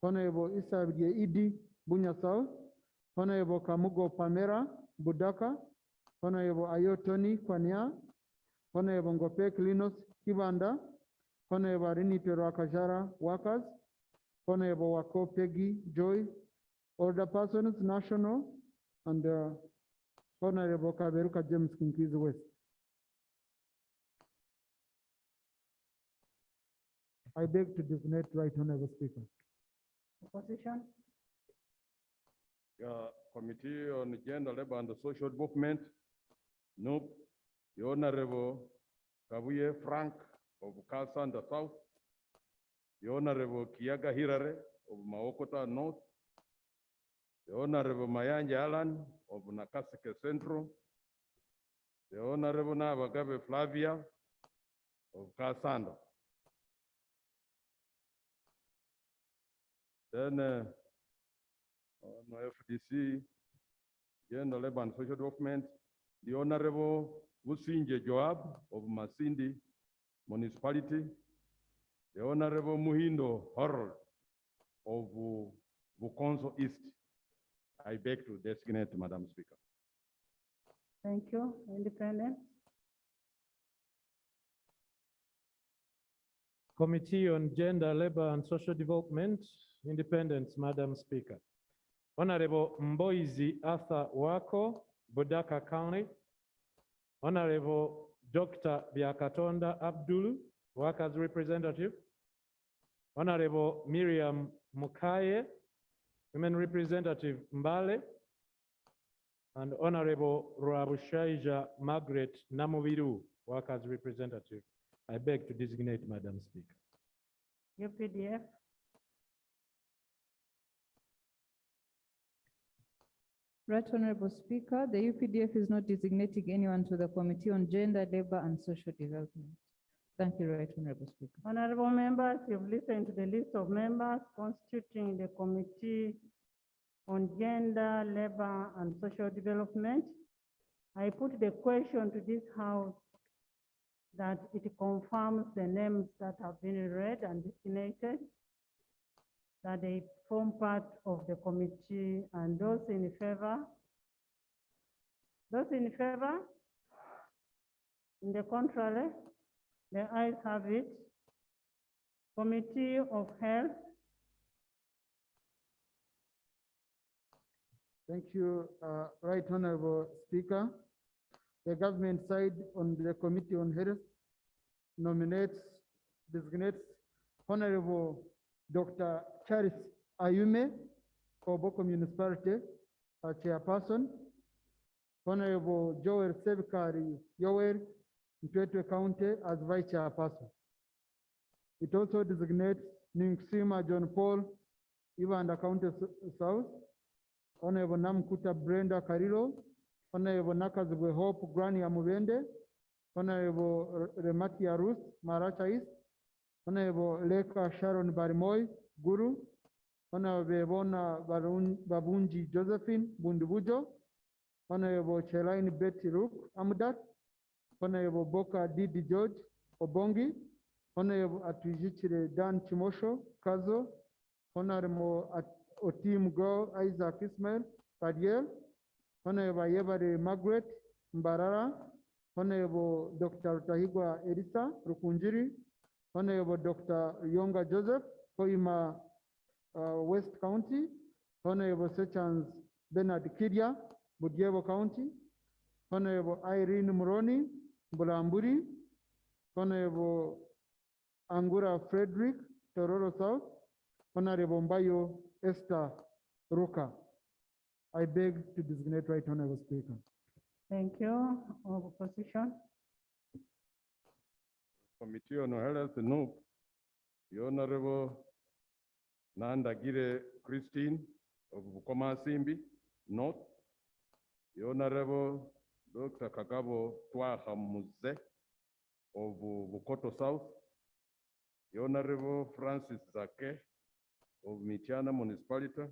Honorable Isa Idi Bunya South, Honorable Kamugo Pamera Budaka, Honorable Ayo Tony Kwanya, Honorable Ngopek Linus Kibanda, Honorable Rinite Rakajara Workers, Honorable Wako Peggy Joy, Order Persons National, and Honorable Kaberuka James Kinkizi West. I beg to designate Right Honorable Speaker. Opposition? Committee on Gender, Labor, and Social Development. Nope. The Honorable Kabuye Frank of Kasanda South. The Honorable Kiaga Hirare of Maokota North. The Honorable Mayanja Alan of Nakaseke Central. The Honorable Nabagabe Flavia of Kasanda. Then on FDC, Gender, Labor, and Social Development, the Honorable Musinje Joab of Masindi Municipality, the Honorable Muhindo Harold of Bukonso East. I beg to designate Madam Speaker. Thank you. Independent? Committee on Gender, Labor, and Social Development, Independence, Madam Speaker. Honorable Mboizi Arthur Wako, Budaka County. Honorable Dr. Biakatonda Abdul, Workers Representative. Honorable Miriam Mukaye, Women Representative Mbale. And Honorable Ruabushaija Margaret Namuviru, Workers Representative. I beg to designate Madam Speaker. UPDF? Right Honorable Speaker, the UPDF is not designating anyone to the Committee on Gender, Labor, and Social Development. Thank you, Right Honorable Speaker. Honorable members, you've listened to the list of members constituting the Committee on Gender, Labor, and Social Development. I put the question to this House that it confirms the names that have been read and designated, that they form part of the committee, and those in favor? Those in favor? In the contrary? The ayes have it. Committee of Health. Thank you, Right Honorable Speaker. The government side on the Committee on Health designates Honorable Dr. Charles Ayume for Boko Municipality as chairperson. Honorable Joel Sevkari Yoel, Mtwetwe County as vice chairperson. It also designates Ninksima John Paul, Uganda County South. Honorable Namkuta Brenda Karilo, Honorable Nakazibwe Hope Granny Amubende, Honorable Rematia Ruth Maracha East, Honorable Leka Sharon Barimoy Guru, Honorable Bona Babunji Josephine Bundubujo, Honorable Chelaini Betty Rook Amudat, Honorable Boka Didi George Obongi, Honorable Atujichire Dan Chimosho Kazo, Honorable Otim Go Isaac Ismail Padiel, Honorable Yebare Margaret Mbarara, Honorable Dr. Tahigwa Elisa Rukunjiri, Honorable Dr. Yonga Joseph, Koima West County, Honorable Sechans Bernard Kidia, Budiebo County, Honorable Irene Muroni, Bulamburi, Honorable Angura Frederick, Tororo South, Honorable Mbayo Esther Ruka. I beg to designate Right Honorable Speaker. Thank you. Opposition. Committee on Health, no. The Honorable Nandagire Christine of Bukoma Simbi, North. The Honorable Dr. Kagabo Twaha Muze of Bukoto South. The Honorable Francis Zake of Michiana Municipality.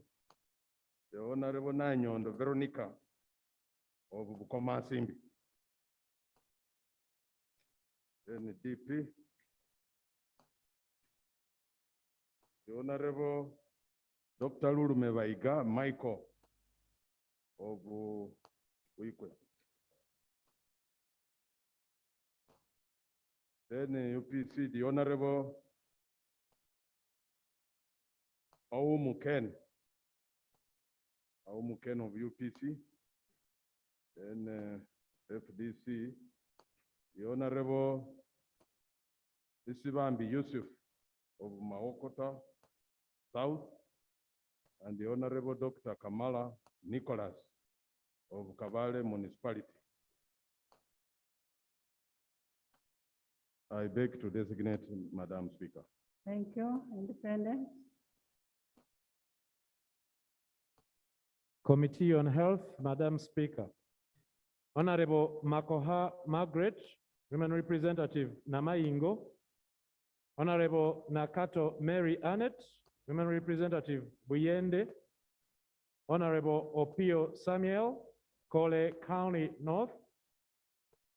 The Honorable Nanyondo Veronica of Bukoma Simbi. Then DP. The Honorable Dr. Lurume Vaiga Michael of Uikwe. Then UPC, the Honorable Aumuken of UPC. Then FDC, the Honorable Isibambi Yusuf of Maokota South, and the Honorable Dr. Kamala Nicholas of Kabale Municipality. I beg to designate Madam Speaker. Thank you. Independent. Committee on Health, Madam Speaker. Honorable Makoha Margaret, Women Representative Namaingo. Honorable Nakato Mary Annette, Women Representative Buyende. Honorable Opio Samuel, Kole County North.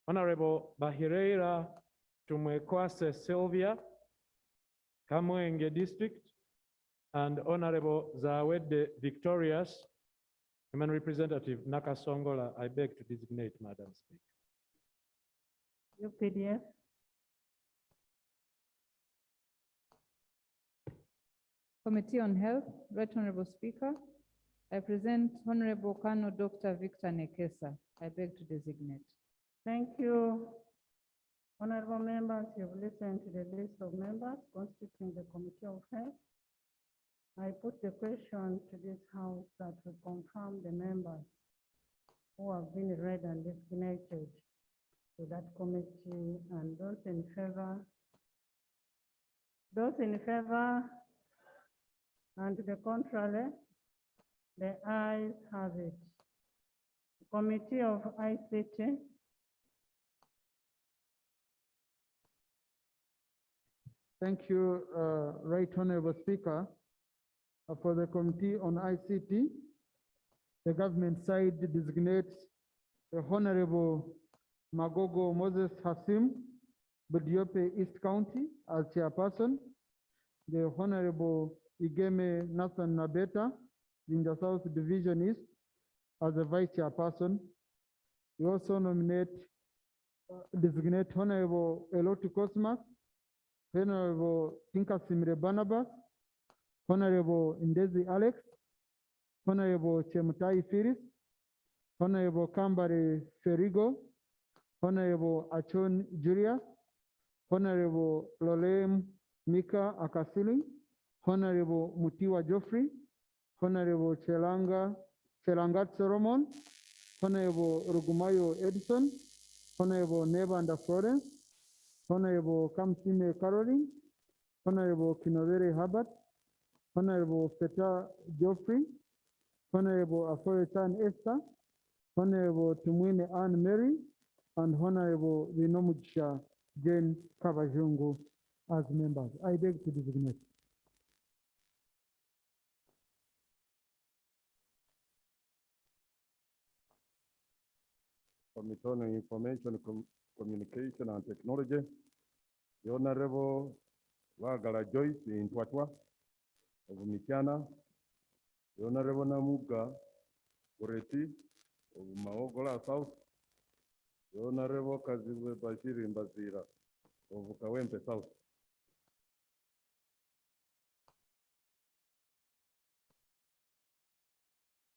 Honorable Bahireira Tumwekwase Sylvia, Kamwenge District. And Honorable Zawede Victorious, Women Representative Nakasongola. I beg to designate Madam Speaker. UPDF. Committee on Health, Right Honorable Speaker. I present Honorable Colonel Dr. Victor Nekesa. I beg to designate. Thank you. Honorable members, you've listened to the list of members constituting the Committee of Health. I put the question to this House that will confirm the members who have been read and designated to that committee, and those in favor, and to the contrary, the ayes have it. Committee of ICT. Thank you, Right Honorable Speaker. For the Committee on ICT, the government side designates the Honorable Magogo Moses Hassim, Budiope East County as chairperson, the Honorable Igeme Nathan Nabeta, Jinja South Division East, as a vice chairperson. We also designate Honorable Elotu Kosmas, Honorable Tinkasimire Barnabas, Honorable Ndezi Alex, Honorable Chemutai Firis, Honorable Kambare Ferigo, Honorable Achon Julius, Honorable Lolem Mika Akasili, Honorable Mutiwa Geoffrey, Honorable Chelangat Solomon, Honorable Rugumayo Edison, Honorable Nevanda Florence, Honorable Kamsime Caroline, Honorable Kinovere Herbert, Honorable Feta Geoffrey, Honorable Aforetan Esther, Honorable Tumwine Anne Mary, and Honorable Vinomugisha Jane Kabajungu as members. I beg to designate. Committee on Information, Communication and Technology, the Honorable Wagala Joyce in Twatwa of Michana, the Honorable Namuga Goreti of Maogola South, the Honorable Kaziwe Bashir Mbazira of Kawempe South.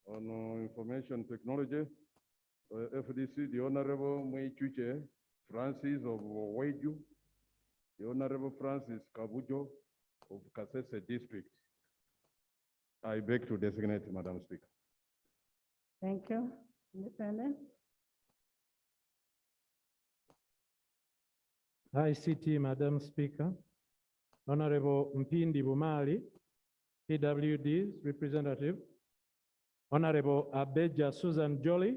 On Information Technology, FDC, the Honorable Mwechuche Francis of Weju, the Honorable Francis Kabujo of Kasese District. I beg to designate, Madam Speaker. Thank you. Independent. ICT, Madam Speaker. Honorable Mpindi Bumali, PWD's representative. Honorable Abeja Susan Jolly,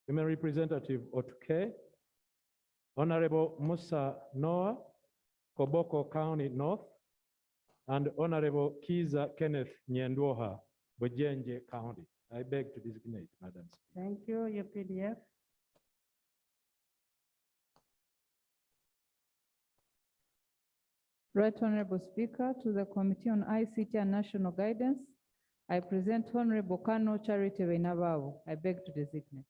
Women Representative Otuke. Honorable Musa Noah, Koboko County North. And Honorable Kiza Kenneth Nyendwoha, Bujenje County. I beg to designate, Madam Speaker. Thank you, UPDF. Right Honorable Speaker, to the Committee on ICT and National Guidance, I present Honorable Kano Charity Wainababu. I beg to designate.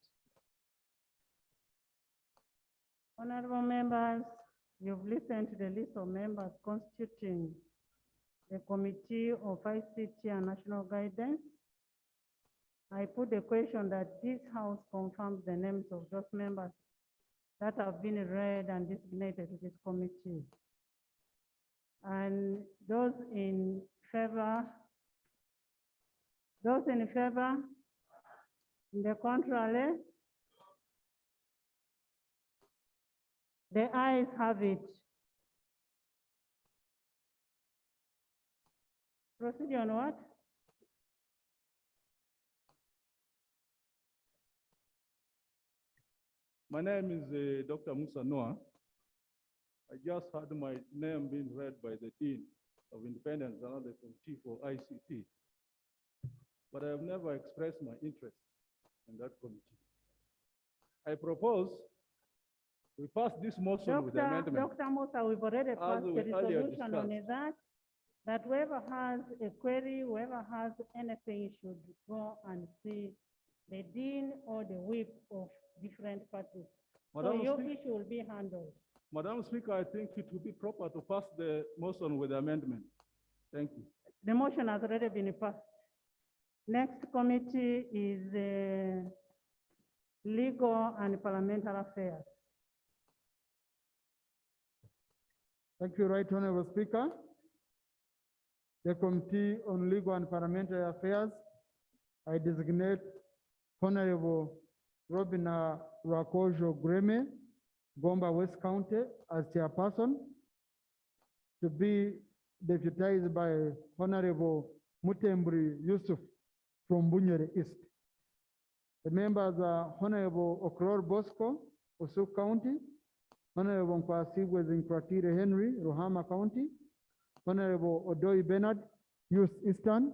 Honorable members, you've listened to the list of members constituting the Committee of ICT and National Guidance. I put the question that this House confirms the names of those members that have been read and designated to this committee. And those in favor, in the contrary, the ayes have it. Proceed on what? My name is Dr. Musa Noah. I just had my name being read by the Dean of Independence and the Committee for ICT. But I have never expressed my interest in that committee. I propose we pass this motion with the amendment. Dr. Musa, we've already passed the resolution on that whoever has a query, whoever has anything should go and see the dean or the whip of different parties. So your issue will be handled. Madam Speaker, I think it would be proper to pass the motion with the amendment. Thank you. The motion has already been passed. Next committee is Legal and Parliamentary Affairs. Thank you, Right Honorable Speaker. The Committee on Legal and Parliamentary Affairs, I designate Honorable Robina Rakojo Greme, Gomba West County, as chairperson, to be deputized by Honorable Mutembri Yusuf from Bunyere East. The members are Honorable Okror Bosco, Osuk County, Honorable Nkwasigwe Zinkwatire Henry, Ruhama County, Honorable Odoi Bernard, Youth Eastern,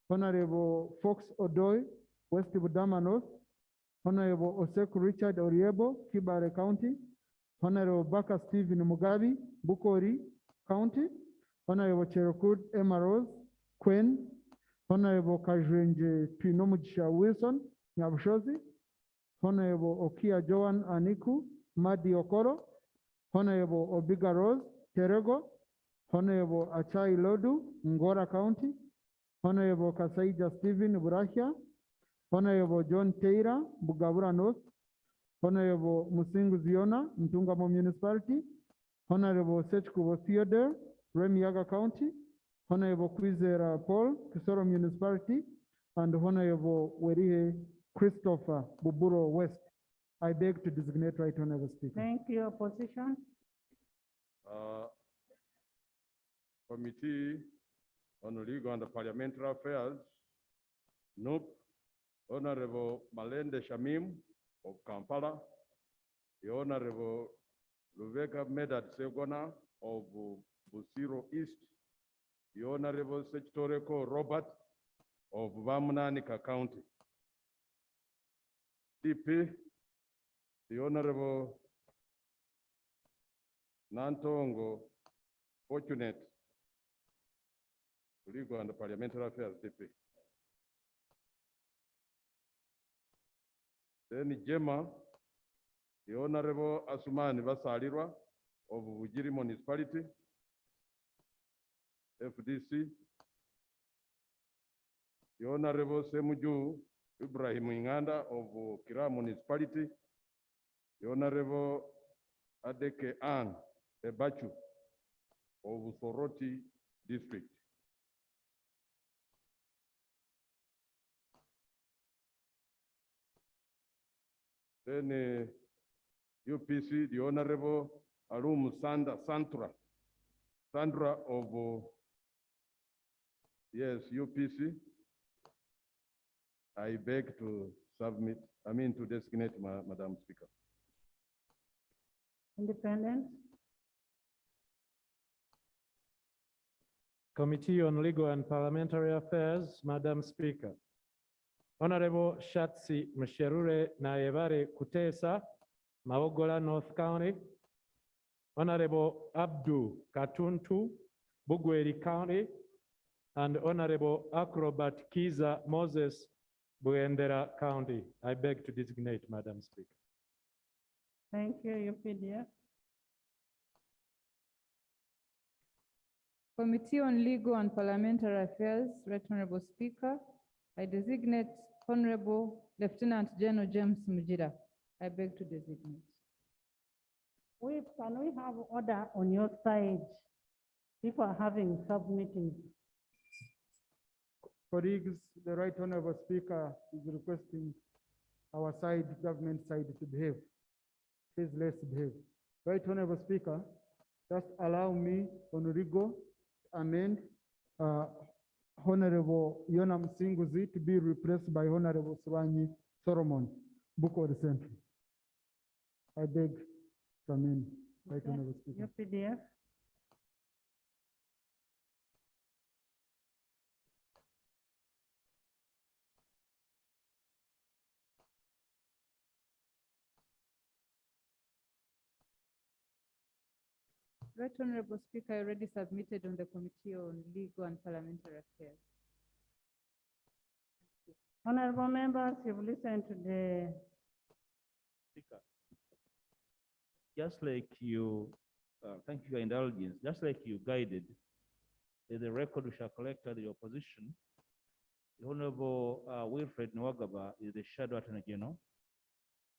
Honorable Fox Odoi, West Budama North, Honorable Oseku Richard Oriebo, Kibare County, Honorable Baka Stephen Mugabi, Bukori County, Honorable Cherokud Emma Rose, Queen, Honorable Kajwenje Pinomuchisha Wilson, Nyabushozi, Honorable Okia Joan Aniku, Madi Okoro, Honorable Obiga Rose, Terego, Honorable Achai Lodu, Ngora County, Honorable Kasaija Stephen Burahia, Honorable John Teira, Bugabura North, Honorable Musingu Ziona, Mtungamo Municipality, Honorable Sechkubo Theodore, Remiaga County, Honorable Kwizera Paul, Kisoro Municipality, and Honorable Werihe Christopher, Buburo West. I beg to designate Right Honorable Speaker. Thank you. Opposition? Committee on Legal and Parliamentary Affairs, NUP, Honorable Malende Shamim of Kampala, the Honorable Luveka Medad Segona of Busiro East, the Honorable Sechitoreko Robert of Vamunanika County, DP, the Honorable Nantongo Fortunate, Legal and Parliamentary Affairs, DP. Then Jema, the Honorable Asumani Vasalirwa of Vujiri Municipality, FDC, the Honorable Semuju Ibrahim Inganda of Kira Municipality, the Honorable Adeke Ann Ebachu of Soroti District. Then UPC, the Honorable Arum Sandra of, yes, UPC. I beg to submit, to designate Madam Speaker. Independent? Committee on Legal and Parliamentary Affairs, Madam Speaker. Honorable Shatsi Msherure Naevare Kutesa, Maogola North County. Honorable Abdu Katuntu, Bugweri County. And Honorable Acrobat Kiza Moses, Buendera County. I beg to designate, Madam Speaker. Thank you, UPDF. Committee on Legal and Parliamentary Affairs, Right Honorable Speaker, I designate Honorable Lieutenant General James Mujira. I beg to designate. Can we have order on your side? People are having sub-meetings. Colleagues, the Right Honorable Speaker is requesting our side, government side, to behave. Please let's behave. Right Honorable Speaker, just allow me, Honorable, amend Honorable Yonam Singuzi to be replaced by Honorable Swanyi Solomon, Buko Central. I beg to amend, Right Honorable Speaker. UPDF. Right Honorable Speaker, I already submitted on the Committee on Legal and Parliamentary Affairs. Honorable members, you've listened to the Speaker, just like you, thank you for your indulgence, just like you guided, the record we shall collect at the opposition. The Honorable Wilfred Nwagaba is the Shadow Attorney General,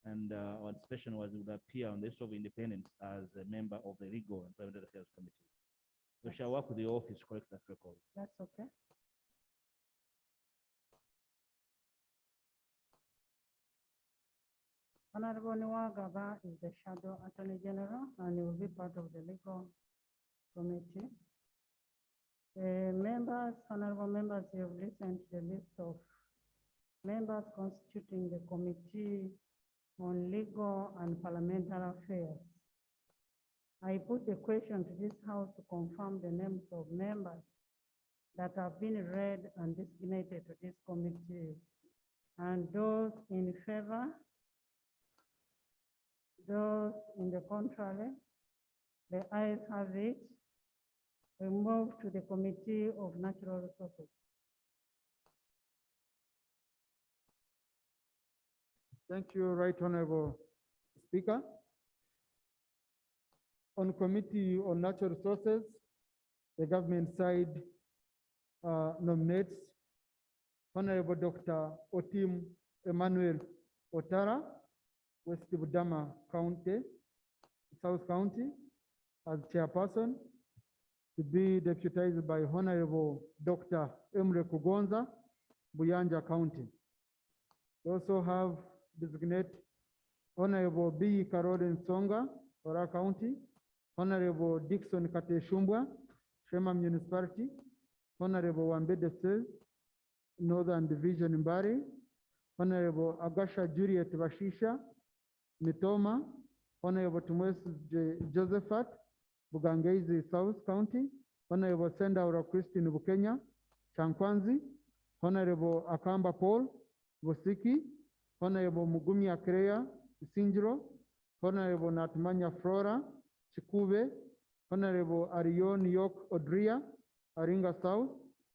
and our anticipation was he would appear on the list of independents as a member of the Legal and Parliamentary Affairs Committee. We shall work with the office to collect that record. That's okay. Honorable Nwagaba is the Shadow Attorney General and he will be part of the Legal Committee. Members, honorable members, you have listened to the list of members constituting the Committee on Legal and Parliamentary Affairs. I put the question to this House to confirm the names of members that have been read and designated to this committee. And those in favor, those in the contrary, the ayes have it. We move to the Committee of Natural Resources. Thank you, Right Honorable Speaker. On Committee on Natural Resources, the government side nominates Honorable Dr. Otim Emmanuel Otara West Budama County, South County, as chairperson, to be deputized by Honorable Dr. Emre Kugonza, Buyanja County. We also have designate Honorable B. Caroline Songa, Ora County, Honorable Dixon Kateshumbwa, Shema Municipality, Honorable Wambede Sez, Northern Division Mbari, Honorable Agasha Juliet Vashisha, Mitoma, Honorable Tumwes Josephat, Bugangaizi South County, Honorable Sendaura Christine Bukenya, Chankwanzi, Honorable Akamba Paul, Bosiki, Honorable Mugumi Akreya, Sinjiro, Honorable Natmanya Flora, Chikube, Honorable Arion York Odria, Aringa South,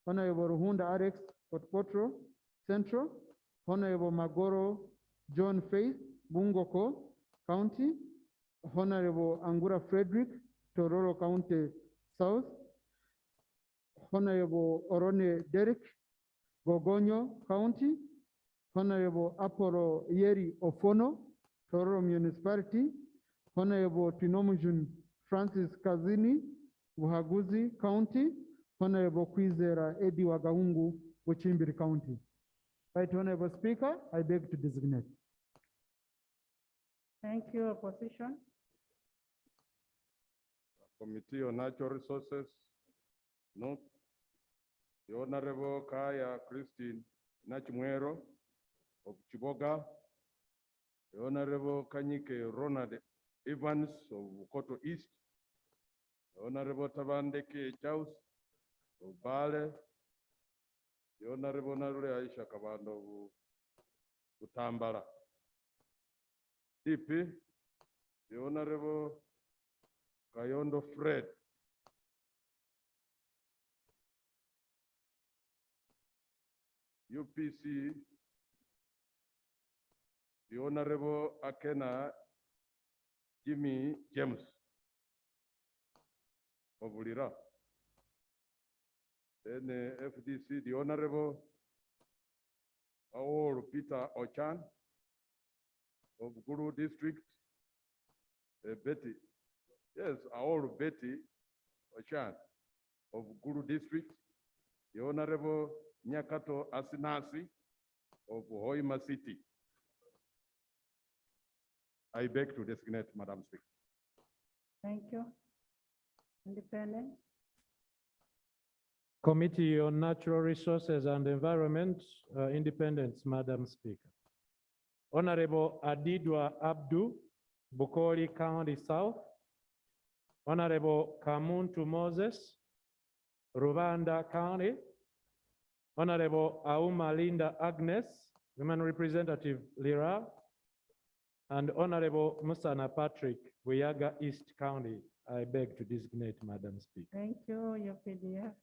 Honorable Ruhunda Alex Potpotro, Central, Honorable Magoro John Faith, Bungoko County, Honorable Angura Frederick, Tororo County South, Honorable Orone Derek, Gogonyo County, Honorable Apollo Yeri Ofono, Tororo Municipality, Honorable Tinomujun Francis Kazini, Buhaguzi County, Honorable Kwizera Edi Wagaungu, Uchimbiri County. Right, Honorable Speaker, I beg to designate. Thank you, opposition. Committee on Natural Resources, no. The Honorable Kaya Christine Nachimwero of Chiboga, the Honorable Kanyike Ronald Evans of Koto East, the Honorable Tabandeke Chaus of Bale, the Honorable Narule Aisha Kabando of Utambara. DP, the Honorable Kayondo Fred. UPC, the Honorable Akena Jimmy James of Ulira. Then FDC, the Honorable Aor Peter Ochan of Guru District. Betty, yes, Aor Betty Ochan of Guru District. The Honorable Nyakato Asinasi of Hoima City. I beg to designate, Madam Speaker. Thank you. Independent. Committee on Natural Resources and Environment, Independence, Madam Speaker. Honorable Adidwa Abdu, Bukoli County South. Honorable Kamuntu Moses, Rwanda County. Honorable Auma Linda Agnes, Women Representative Lira. And Honorable Musana Patrick, Buyaga East County. I beg to designate, Madam Speaker. Thank you, your PDF.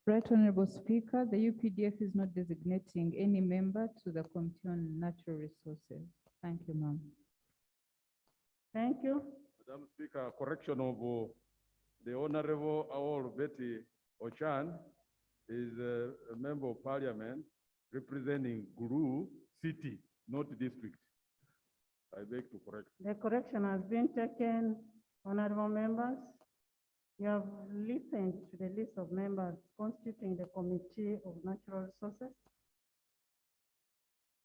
Right, Honorable Speaker, the UPDF is not designating any member to the Committee on Natural Resources. Thank you, ma'am. Thank you. Madam Speaker, correction of the Honorable Aor Betty Ochan is a member of Parliament representing Guru City, not district. I beg to correct. The correction has been taken, honorable members. You have listened to the list of members constituting the Committee of Natural Resources.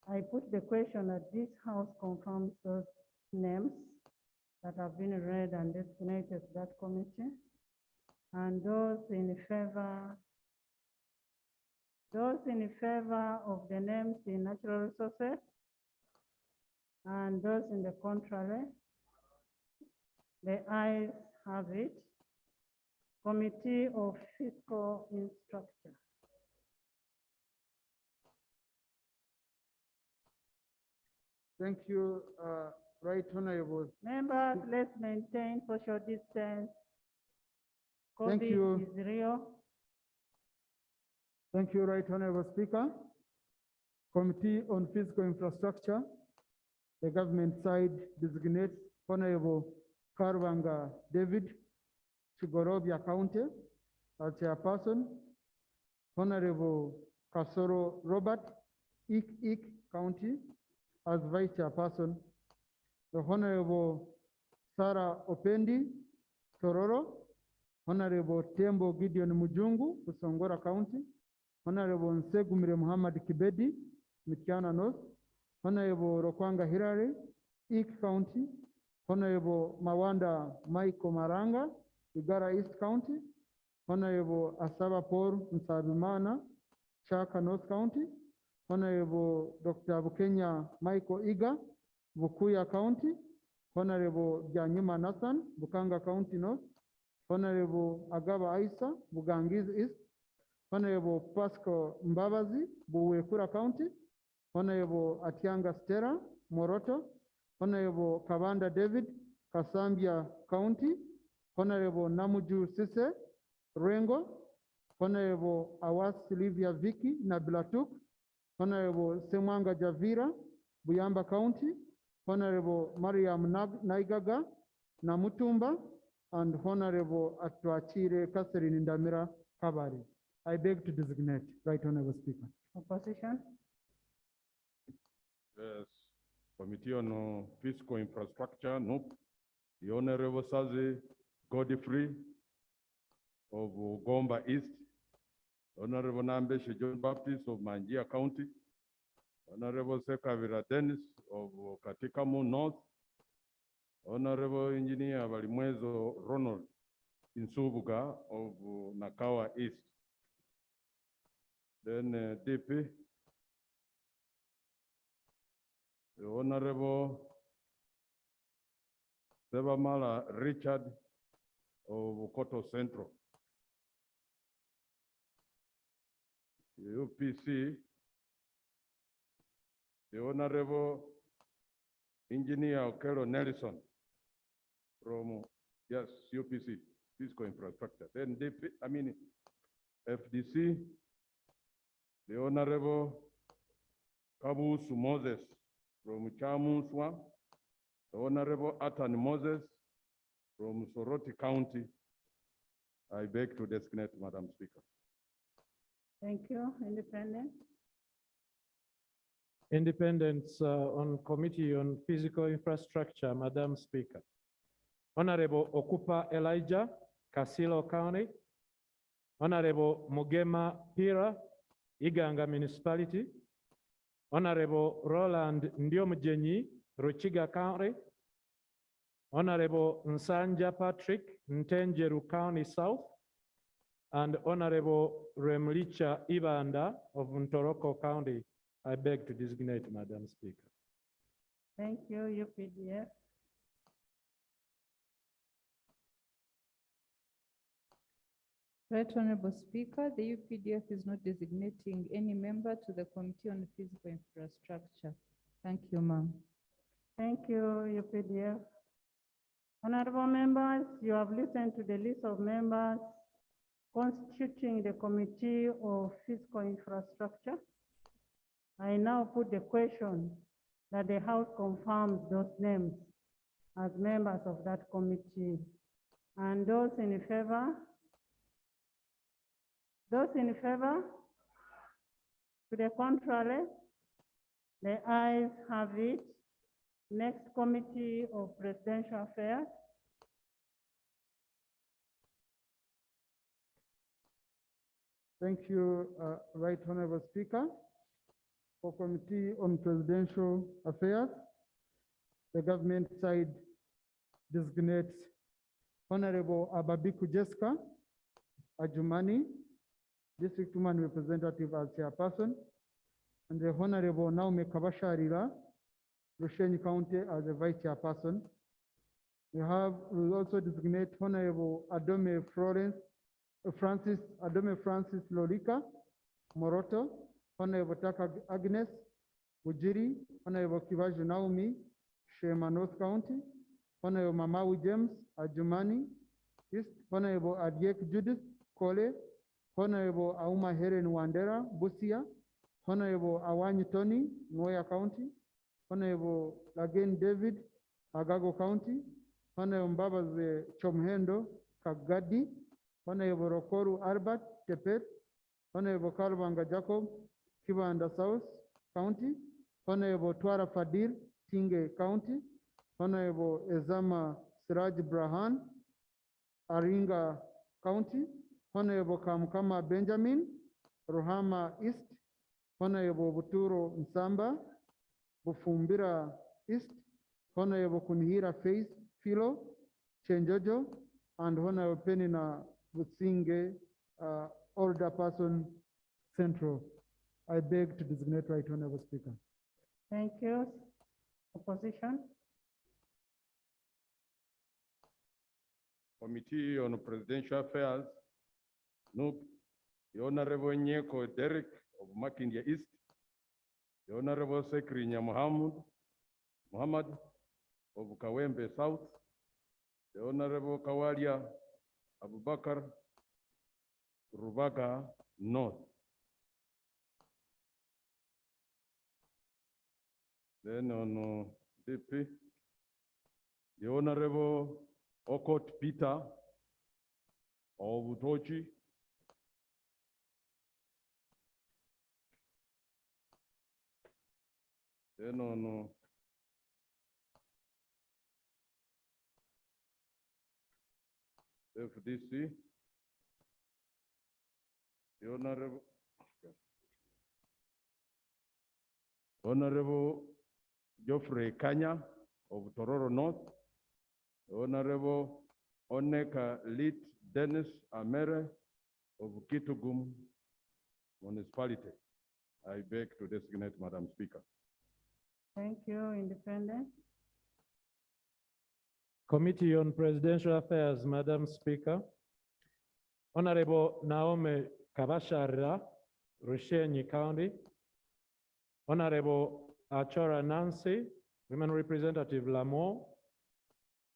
I put the question that this House confirms those names that have been read and designated to that committee. And those in favor of the names in Natural Resources, and those in the contrary, the ayes have it. Committee of Fiscal Infrastructure. Thank you, Right Honorable. Members, let's maintain social distance. Thank you. COVID is real. Thank you, Right Honorable Speaker. Committee on Physical Infrastructure, the government side designates Honorable Karwanga David, Chigorobia County, as chairperson. Honorable Kasoro Robert, Ik County, as Vice Chairperson. The Honorable Sarah Opendi Tororo, Honorable Tembo Gideon Mujungu, Kusongora County, Honorable Nsegumire Muhammad Kibedi, Mityana North, Honorable Rokwanga Hirare, Ik County, Honorable Mawanda Michael Maranga, Igara East County, Honorable Asaba Paul Nsabimana, Chaka North County, Honorable Dr. Bukenya Michael Iga, Bukuya County, Honorable Janyuma Nathan, Bukanga County North, Honorable Agaba Isa, Bugangiz East, Honorable Pascal Mbabazi, Buwekura County, Honorable Atianga Stella, Moroto, Honorable Kabanda David, Kasambia County, Honorable Namuju Sise, Rengo, Honorable Awas Silvia Vicky, Nabilatuk, Honorable Semwanga Javira, Buyamba County, Honorable Mariam Naigaga, Namutumba, and Honorable Atuachire Catherine Ndamira Kabari. I beg to designate. Right Honorable Speaker. Opposition? Yes. Committee on Fiscal Infrastructure, nope. The Honorable Sazi Godfrey of Gomba East, Honorable Nambeshe John Baptist of Manjia County, Honorable Sekavira Dennis of Katikamu North, Honorable Engineer Balimwezo Ronald Insubuga of Nakawa East. Then DP, the Honorable Sebamala Richard of Koto Central. The UPC, the Honorable Engineer Okelo Nelson from, yes, UPC, Fiscal Infrastructure. Then FDC, the Honorable Kabus Moses from Chamuswa, the Honorable Atan Moses from Soroti County. I beg to designate, Madam Speaker. Thank you. Independent? Independents on Committee on Physical Infrastructure, Madam Speaker. Honorable Okupa Elijah, Kasilo County. Honorable Mugema Pira, Iganga Municipality. Honorable Roland Ndiomujenyi, Ruchiga County. Honorable Nsanja Patrick, Ntenjeru County South. And Honorable Remlicha Ibanda of Ntoroko County. I beg to designate, Madam Speaker. Thank you, UPDF. Right Honorable Speaker, the UPDF is not designating any member to the Committee on Physical Infrastructure. Thank you, ma'am. Thank you, UPDF. Honorable members, you have listened to the list of members constituting the Committee of Fiscal Infrastructure. I now put the question that the House confirms those names as members of that committee. And those in favor? Those in favor? To the contrary? The ayes have it. Next, Committee of Presidential Affairs. Thank you, Right Honorable Speaker. For Committee on Presidential Affairs, the government side designates Honorable Ababiku Jessica Ajumani, District Woman Representative as chairperson, and the Honorable Naume Kabasharira, Rushenyi County as the vice chairperson. We also designate Honorable Adome Francis Lolika, Moroto, Honorable Taka Agnes Ujiri, Honorable Kivaji Naomi, Shema North County, Honorable Mamawi James Ajumani, East, Honorable Adiek Judith Kole, Honorable Auma Helen Wandera Busia, Honorable Awanyi Tony, Noya County, Honorable Lagen David, Agago County, Honorable Mbabaze Chomhendo, Kagadi, Honorable Rokoru Albert Tepet, Honorable Kalwanga Jacob, Kibanda South County, Honorable Twara Fadil, Tinge County, Honorable Ezama Siraj Brahan, Aringa County, Honorable Kamkama Benjamin, Rohama East, Honorable Buturo Nsamba, Bufumbira East, Honorable Kunhira Faith Philo, Chenjojo, and Honorable Penina Butsinge, older person, Central. I beg to designate Right Honorable Speaker. Thank you. Opposition? Committee on Presidential Affairs, Nope. The Honorable Nyeko Derek of Makindia East, the Honorable Sekri Muhammad of Kawembe South, the Honorable Kawalia Abubakar, Rubaga North. Then on DP, the Honorable Okot Peter of Utochi, then on FDC, the Honorable Geoffrey Kanya of Tororo North, the Honorable Oneka Lit Dennis Amere of Kitugum Municipality. I beg to designate Madam Speaker. Thank you. Independent? Committee on Presidential Affairs, Madam Speaker. Honorable Naomi Kabashara, Rushenyi County. Honorable Achora Nancy, Women Representative Lamo.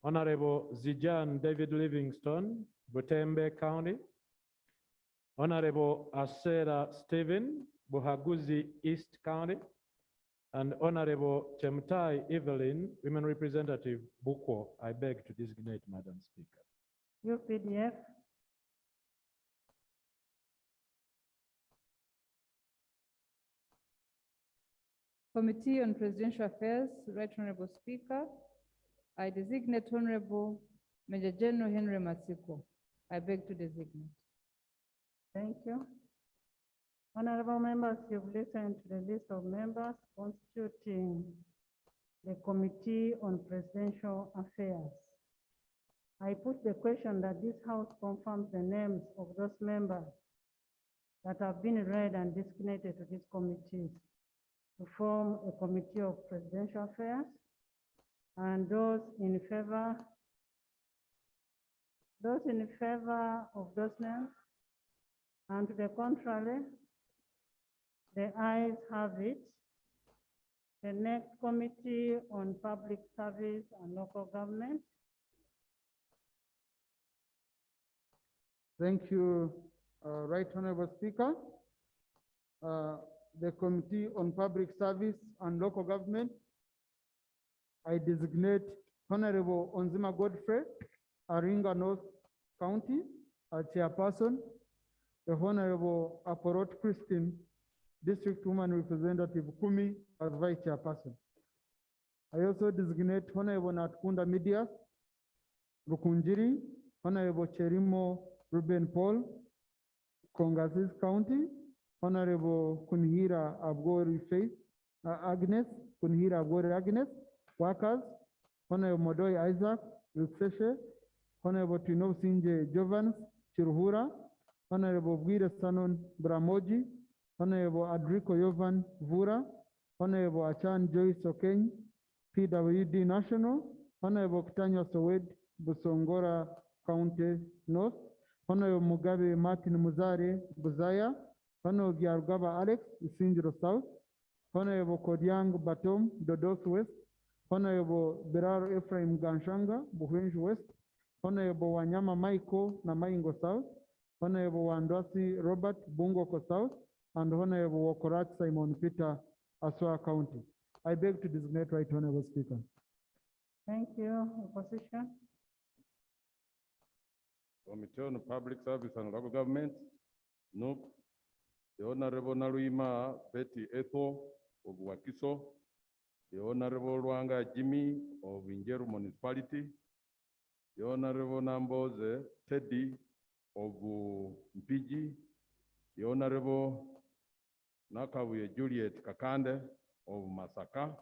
Honorable Zijan David Livingstone, Butembe County. Honorable Asera Stephen, Buhaguzi East County. And Honorable Chemtai Evelyn, Women Representative Bukwo. I beg to designate Madam Speaker. UPDF? Committee on Presidential Affairs, Right Honorable Speaker, I designate Honorable Major General Henry Masiko. I beg to designate. Thank you. Honorable members, you've listened to the list of members constituting the Committee on Presidential Affairs. I put the question that this House confirms the names of those members that have been read and designated to these committees to form a Committee of Presidential Affairs, and those in favor of those names, and to the contrary, the ayes have it. The next Committee on Public Service and Local Government. Thank you, Right Honorable Speaker. The Committee on Public Service and Local Government, I designate Honorable Onzima Godfrey, Aringa North County, as chairperson, the Honorable Aporot Christine, District Woman Representative Kumi, as vice chairperson. I also designate Honorable Natkunda Media, Rukunjiri, Honorable Cherimo Ruben Paul, Kongasis County, Honorable Kunhira Abgori Faith Agnes, Kunhira Abgori Agnes, Workers, Honorable Modoi Isaac, Wilseshe, Honorable Tino Sinje Jovans, Chiruhura, Honorable Guida Sanon Bramoji, Honorable Adrico Yovan Vura, Honorable Achan Joyce Okeny, PWD National, Honorable Kitanya Sowed, Busongora County North, Honorable Mugabe Martin Muzare Buzaya, Honorable Giargaba Alex, Isinjiro South, Honorable Kodiang Batom, Dodos West, Honorable Beraro Ephraim Ganshanga, Buhenj West, Honorable Wanyama Michael Namaingo South, Honorable Wandwasi Robert Bungoko South, and Honorable Wokorat Simon Peter, Aswa County. I beg to designate Right Honorable Speaker. Thank you. Opposition? Committee on Public Service and Local Government, Nope. The Honorable Naluima Betty Ethel of Wakiso, the Honorable Rwanga Jimmy of Injeru Municipality, the Honorable Namboze Teddy of Mpiji, the Honorable Nakabuye Juliet Kakande of Masaka,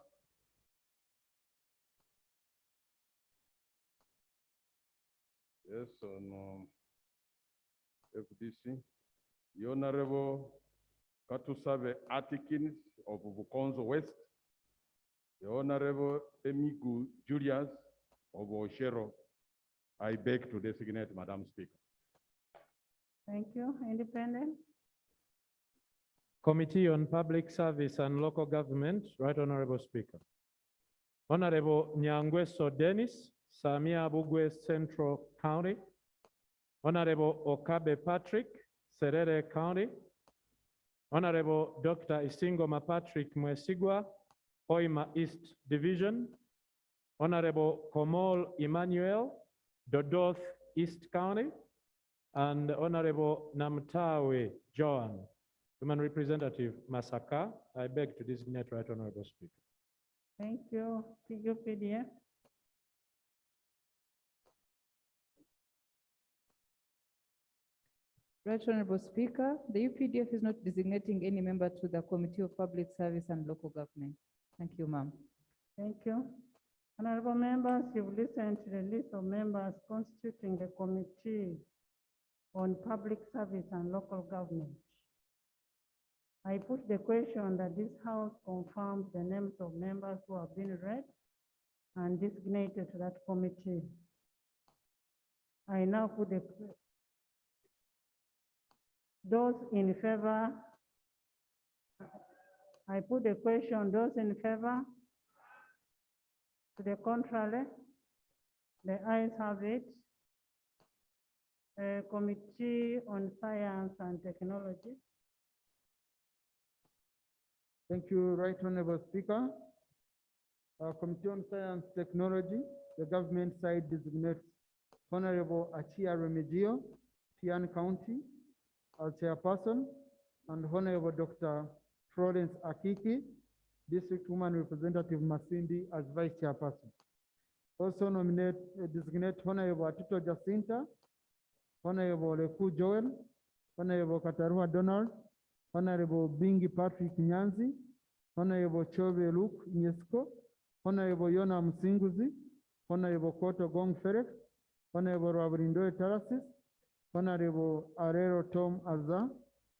yes, on FDC, the Honorable Katusabe Atikins of Bukonzo West, the Honorable Emigu Julius of Oshero. I beg to designate Madam Speaker. Thank you. Independent? Committee on Public Service and Local Government, Right Honorable Speaker. Honorable Nyangweso Dennis, Samia Bugwe Central County. Honorable Okabe Patrick, Serere County. Honorable Dr. Isingoma Patrick Mwesigwa, Hoima East Division. Honorable Komol Emmanuel, Dodoth East County. And Honorable Namtawe Joan, Women Representative Masaka. I beg to designate Right Honorable Speaker. Thank you. UPDF? Right Honorable Speaker, the UPDF is not designating any member to the Committee of Public Service and Local Government. Thank you, ma'am. Thank you. Honorable members, you've listened to the list of members constituting the Committee on Public Service and Local Government. I put the question that this House confirms the names of members who have been read and designated to that committee. I now put the those in favor. I put the question, those in favor? To the contrary? The ayes have it. Committee on Science and Technology. Thank you, Right Honorable Speaker. Committee on Science Technology, the government side designates Honorable Achia Remigio, Pian County, as chairperson, and Honorable Dr. Florence Akiki, District Woman Representative Masindi, as vice chairperson. Also designate Honorable Atito Jacinta, Honorable Leku Joel, Honorable Katarua Donald, Honorable Bingi Patrick Nyanzi, Honorable Chove Luke Nyesko, Honorable Yona Msinguzi, Honorable Koto Gong Felix, Honorable Rabrindo Tarasis, Honorable Arero Tom Azza,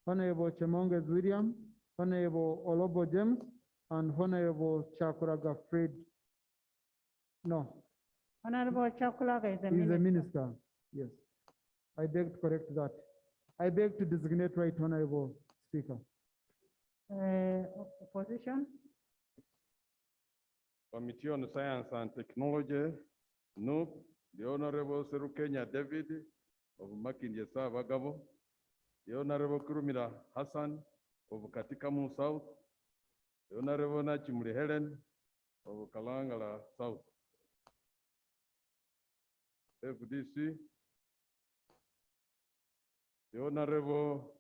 Honorable Chemonges William, Honorable Olobo James, and Honorable Chakuraga Fred. No. Honorable Chakulaga is a He's minister. a minister, yes. I beg to correct that. I beg to designate Right Honorable Speaker. Opposition? Committee on Science and Technology, no. The Honorable Serukenya David of Makindye Savagabo, the Honorable Kurumira Hassan of Katikamu South, the Honorable Nachimuri Helen of Kalangala South. FDC, the Honorable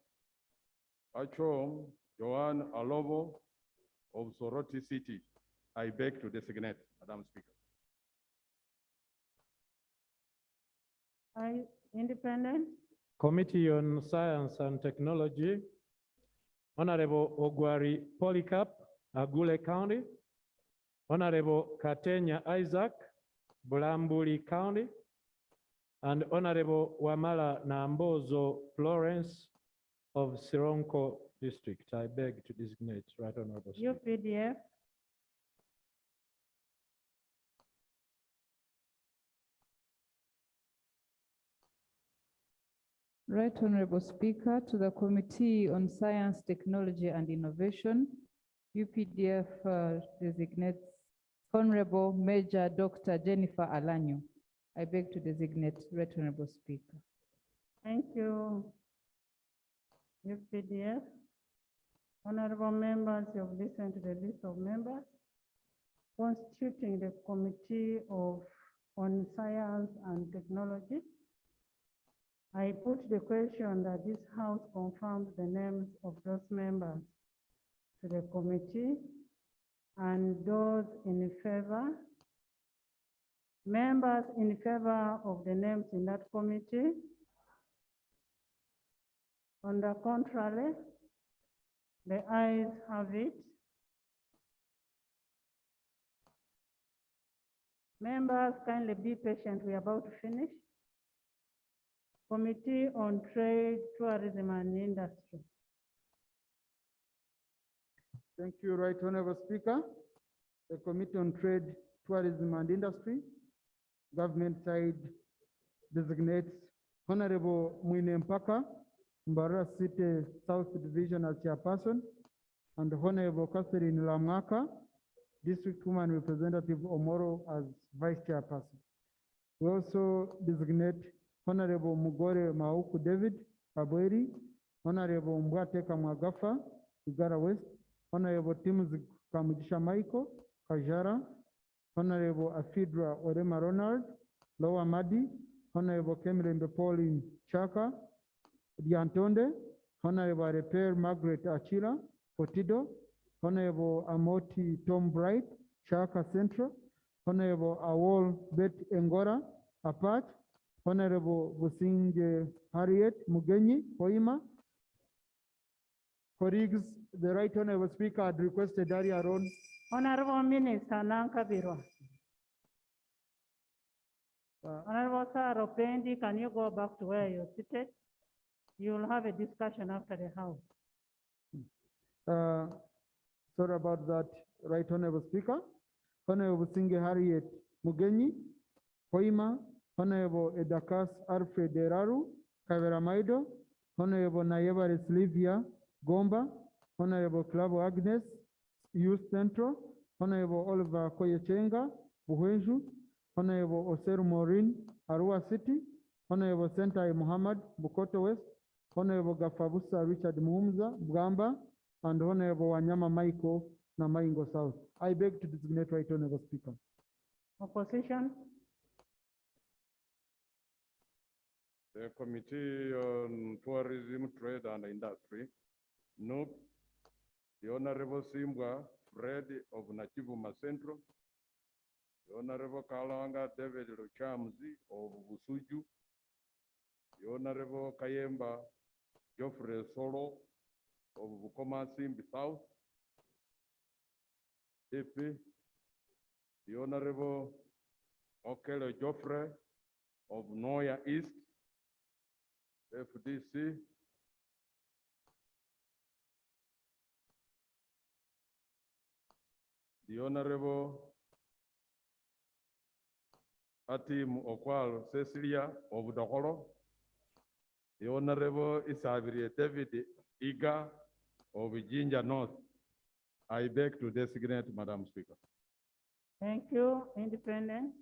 Achom Joan Alobo of Soroti City. I beg to designate, Madam Speaker. Independent? Committee on Science and Technology, Honorable Ogwari Polycarp, Agule County, Honorable Katenya Isaac, Bulambuli County, and Honorable Wamala Nambozo Florence of Sironko District. I beg to designate Right Honorable Speaker. UPDF? Right Honorable Speaker, to the Committee on Science, Technology and Innovation, UPDF designates Honorable Major Dr. Jennifer Alanyo. I beg to designate Right Honorable Speaker. Thank you. UPDF? Honorable members, you have listened to the list of members constituting the Committee on Science and Technology. I put the question that this House confirms the names of those members to the committee and those in favor. Members in favor of the names in that committee. On the contrary, the ayes have it. Members, kindly be patient. We are about to finish. Committee on Trade, Tourism and Industry. Thank you, Right Honorable Speaker. The Committee on Trade, Tourism and Industry, government side designates Honorable Mwine Mpaka, Mbarara City South Division as chairperson, and Honorable Catherine Lamaka, District Woman Representative Omoro as vice chairperson. We also designate Honorable Mugore Mauku David Abweri, Honorable Mbwateka Mwagafa, Igara West, Honorable Timothy Kamujisha Michael, Kajara, Honorable Afidra Orema Ronald, Lower Madi, Honorable Kemilembe Pauline Chaka, Diantonde, Honorable Repair Margaret Achila, Potido, Honorable Amoti Tom Bright, Chaka Central, Honorable Awol Bet Engora, Apat, Honorable Businge Harriet Mugenyi, Hoima. Colleagues, the Right Honorable Speaker had requested Daria Ron. Honorable Minister Nanka Biro. Honorable Saro Pendi, can you go back to where you're seated? You will have a discussion after the House. Sorry about that, Right Honorable Speaker. Honorable Singe Harriet Mugenyi, Hoima, Honorable Edakas Alfred Deraru, Kavera Maido, Honorable Nayeva Livia Gomba, Honorable Clavo Agnes, Youth Central, Honorable Oliver Koyechenga, Buhenju, Honorable Oseru Maureen, Arua City, Honorable Sentai Muhammad, Bukoto West, Honorable Gafabusa Richard Muhumza, Bugamba, and Honorable Wanyama Michael, Namaingo South. I beg to designate Right Honorable Speaker. Opposition? The Committee on Tourism, Trade and Industry, nope. The Honorable Simbwa Fred of Nachivuma Central, the Honorable Kalanga David Luchamzi of Busuju, the Honorable Kayemba Geoffrey Solo of Bukoma Simbi South, AP, the Honorable Okelo Geoffrey of Noya East, FDC, the Honorable Atim Okwal Cecilia of Dokoro, the Honorable Isaviri David Iga of Jinja North. I beg to designate Madam Speaker. Thank you. Independent?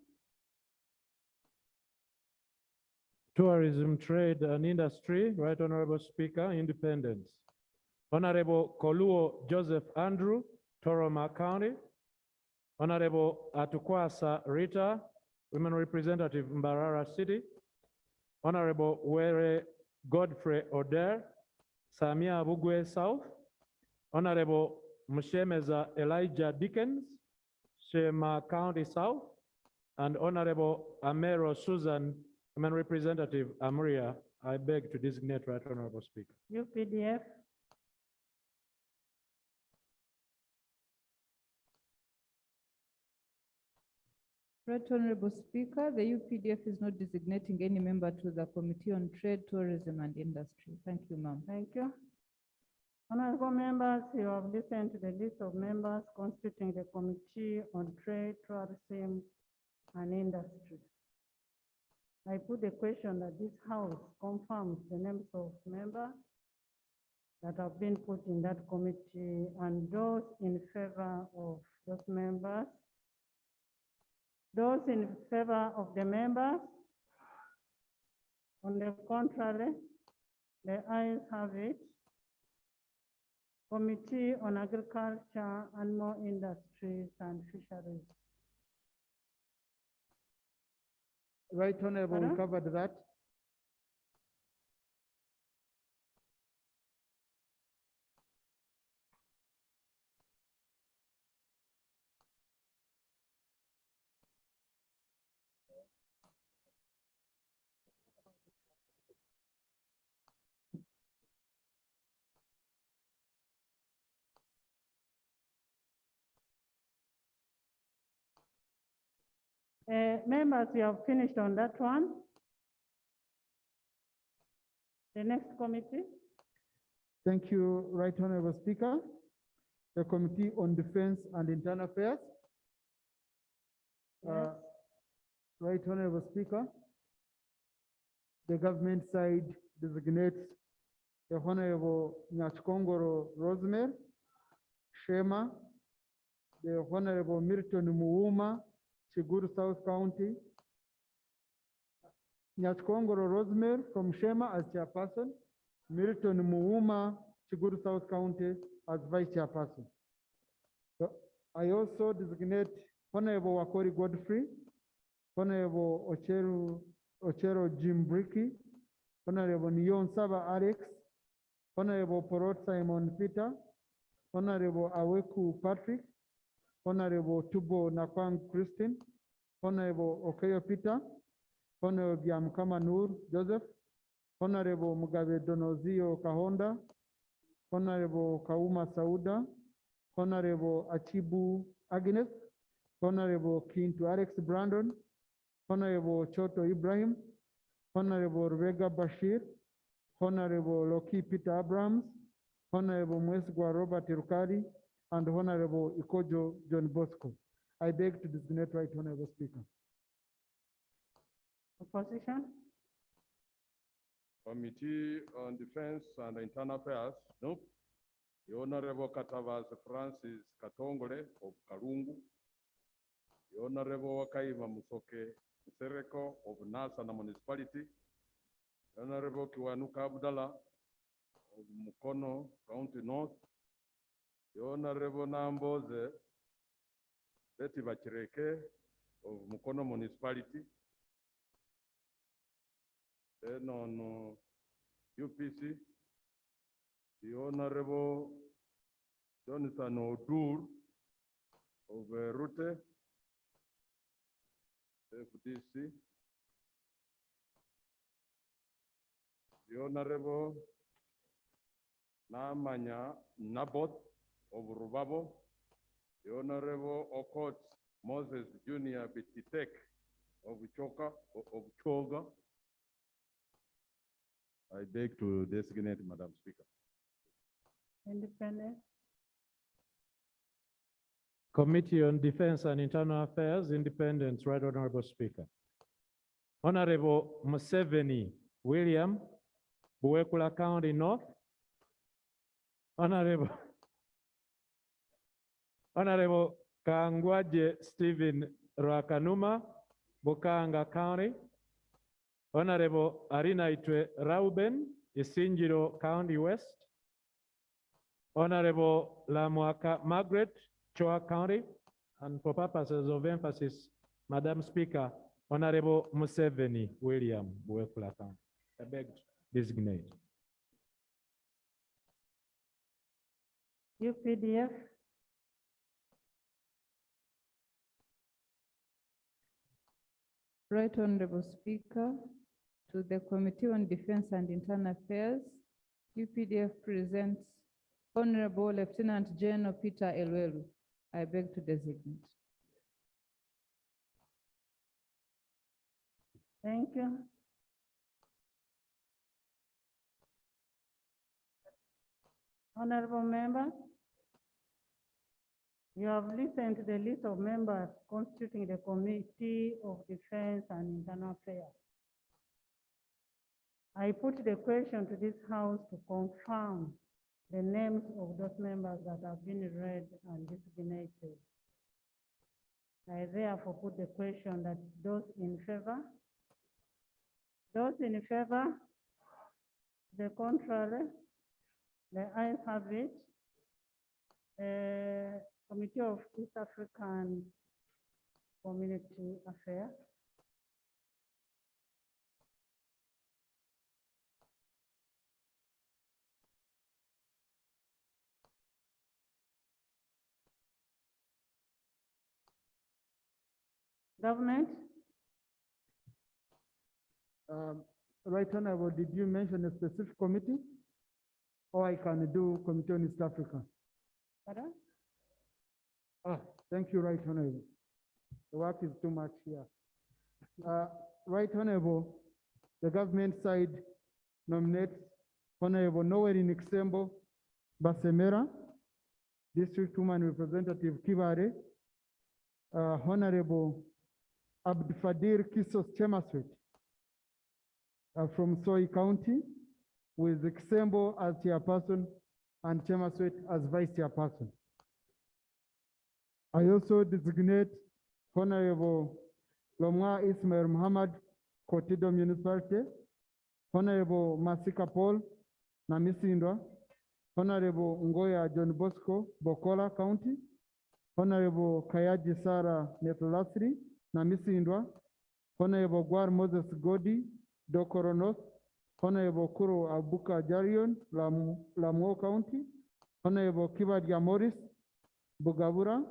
Tourism, Trade and Industry, Right Honorable Speaker, Independence. Honorable Koluo Joseph Andrew, Toroma County. Honorable Atukwasa Rita, Women Representative Mbarara City. Honorable Were Godfrey Oder, Samia Bugwe South. Honorable Mshemeza Elijah Dickens, Shema County South. And Honorable Amero Susan, Women Representative Amria. I beg to designate Right Honorable Speaker. UPDF? Right Honorable Speaker, the UPDF is not designating any member to the Committee on Trade, Tourism and Industry. Thank you, ma'am. Thank you. Honorable members, you have listened to the list of members constituting the Committee on Trade, Tourism and Industry. I put the question that this House confirms the names of members that have been put in that committee and those in favor of those members. Those in favor of the members? On the contrary, the ayes have it. Committee on Agriculture, Animal Industries and Fisheries. Right Honorable, we covered that. Members, you have finished on that one. The next committee. Thank you, Right Honorable Speaker. The Committee on Defense and Internal Affairs. Yes. Right Honorable Speaker, the government side designates the Honorable Nyachkongoro Rosemary Shema, the Honorable Milton Muuma, Chiguru South County, Nyachkongoro Rosemary from Shema as chairperson, Milton Muuma, Chiguru South County as vice chairperson. So I also designate Honorable Wakori Godfrey, Honorable Ochero Jim Bricky, Honorable Nyon Saba Alex, Honorable Porot Simon Peter, Honorable Aweku Patrick, Honorable Tubo Nakwang Christine, Honorable Okeyo Peter, Honorable Biamkama Nur Joseph, Honorable Mugabe Donozio Kahonda, Honorable Kauma Sauda, Honorable Achibu Agnes, Honorable Kintu Alex Brandon, Honorable Choto Ibrahim, Honorable Rebecca Bashir, Honorable Loki Peter Abrams, Honorable Mwesgwa Robert Rukari, and Honorable Ikojo John Bosco. I beg to designate Right Honorable Speaker. Opposition? Committee on Defense and Internal Affairs, nope. The Honorable Katavas Francis Katongole of Kalungu. The Honorable Wakaiva Musoke Sereko of Nasana Municipality. The Honorable Kiwanuka Abdallah of Mukono County North. The Honorable Namboze Betty Bachireke of Mukono Municipality. Then on UPC, the Honorable Jonathan Odur of Rute, FDC. The Honorable Namanya Nabot of Rubabo. The Honorable Okot Moses Jr. Betitek of Choga. I beg to designate Madam Speaker. Independent? Committee on Defense and Internal Affairs, Independence, Right Honorable Speaker. Honorable Museveni William, Buwekula County North. Honorable Kangwaje Stephen Rakanuma, Bukanga County. Honorable Arina Itwe Rauben, Isinjiro County West. Honorable Lamwaka Margaret, Choa County. And for purposes of emphasis, Madam Speaker, Honorable Museveni William, Buwekula County. I beg to designate. UPDF? Right Honorable Speaker, to the Committee on Defense and Internal Affairs, UPDF presents Honorable Lieutenant General Peter Elwelu. I beg to designate. Thank you. Honorable members, you have listened to the list of members constituting the Committee of Defense and Internal Affairs. I put the question to this House to confirm the names of those members that have been read and designated. I therefore put the question that those in favor, the contrary, the ayes have it. Committee of East African Community Affairs. Government? Right Honorable, did you mention a specific committee? Or I can do Committee on East Africa? Pardon? Thank you, Right Honorable. The work is too much here. Right Honorable, the government side nominates Honorable Noel Nixembo Basemera, District Woman Representative Kivare, Honorable Abdfadir Kisos Chemaswet from Soy County, with Nixembo as chairperson and Chemaswet as vice chairperson. I also designate Honorable Lomwa Ismail Muhammad, Kotido Municipality, Honorable Masika Paul, Namisindwa, Honorable Ngoya John Bosco, Bokola County, Honorable Kayaji Sara Netulasri, Namisindwa, Honorable Gwar Moses Godi, Dokoronos, Honorable Kuro Abuka Jarion, Lamuo County, Honorable Kibadia Morris, Bugabura,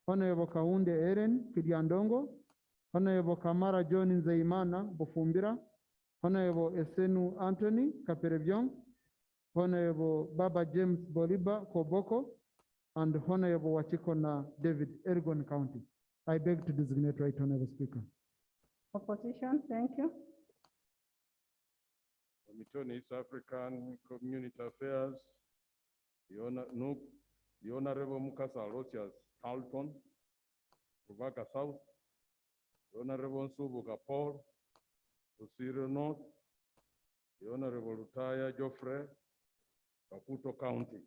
Honorable Kaunde Eren, Kidiandongo, Honorable Kamara John Nzeimana, Bufumbira, Honorable Esenu Anthony, Kaperevion, Honorable Baba James Boliba, Koboko, and Honorable Wachikona David, Ergon County. I beg to designate Right Honorable Speaker. Opposition, thank you. Committee on East African Community Affairs, the Honorable Mukasa Alotias Carlton, Ruvaka South, the Honorable Nsubuga Paul, Osiro North, the Honorable Rutaya Joffrey, Kaputo County.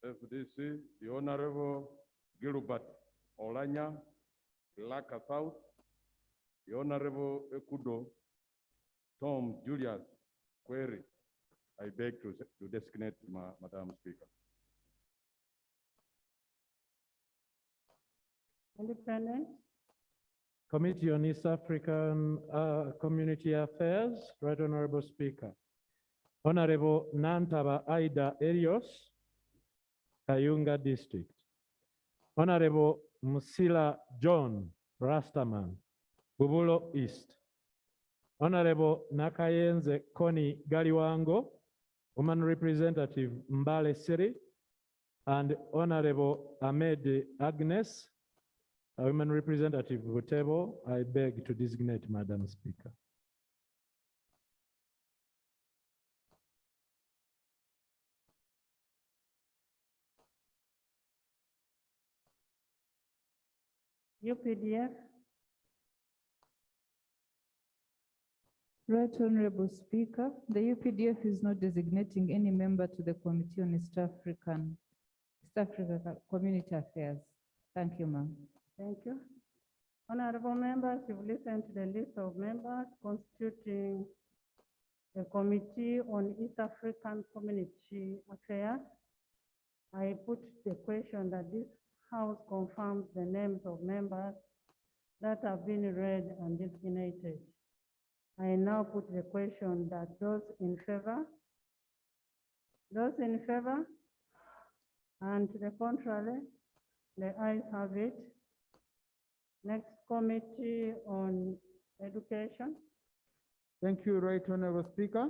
FDC, the Honorable Gilbert Olanya, Laka South, the Honorable Ekudo Tom Julius Query. I beg to designate Madam Speaker. Independent. Committee on East African Community Affairs, Right Honorable Speaker. Honorable Nantaba Aida Erios, Kayunga District. Honorable Musila John Rastaman, Bubulo East. Honorable Nakayenze Koni Galiwango, Woman Representative Mbale City, and Honorable Ahmed Agnes, Women Representative Butebo. I beg to designate Madam Speaker. UPDF. Right Honorable Speaker, the UPDF is not designating any member to the Committee on East Africa Community Affairs. Thank you, ma'am. Thank you. Honorable members, you've listened to the list of members constituting the Committee on East African Community Affairs. I put the question that this House confirms the names of members that have been read and designated. I now put the question that those in favor, and to the contrary, the ayes have it. Next, Committee on Education. Thank you, Right Honorable Speaker.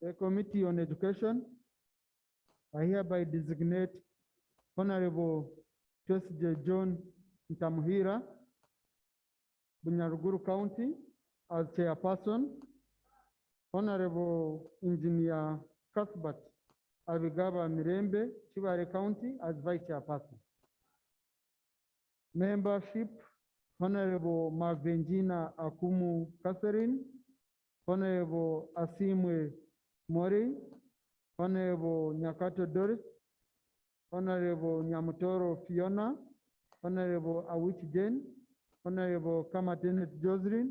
The Committee on Education, I hereby designate Honorable Joseph John Ntamuhira, Bunyaruguru County, as chairperson, Honorable Engineer Cuthbert Abigaba Mirembe, Chivare County, as vice chairperson. Membership, Honorable Mavenjina Akumu Catherine, Honorable Asimwe Mori, Honorable Nyakato Doris, Honorable Nyamutoro Fiona, Honorable Awich Jane, Honorable Kamatenet Josephine,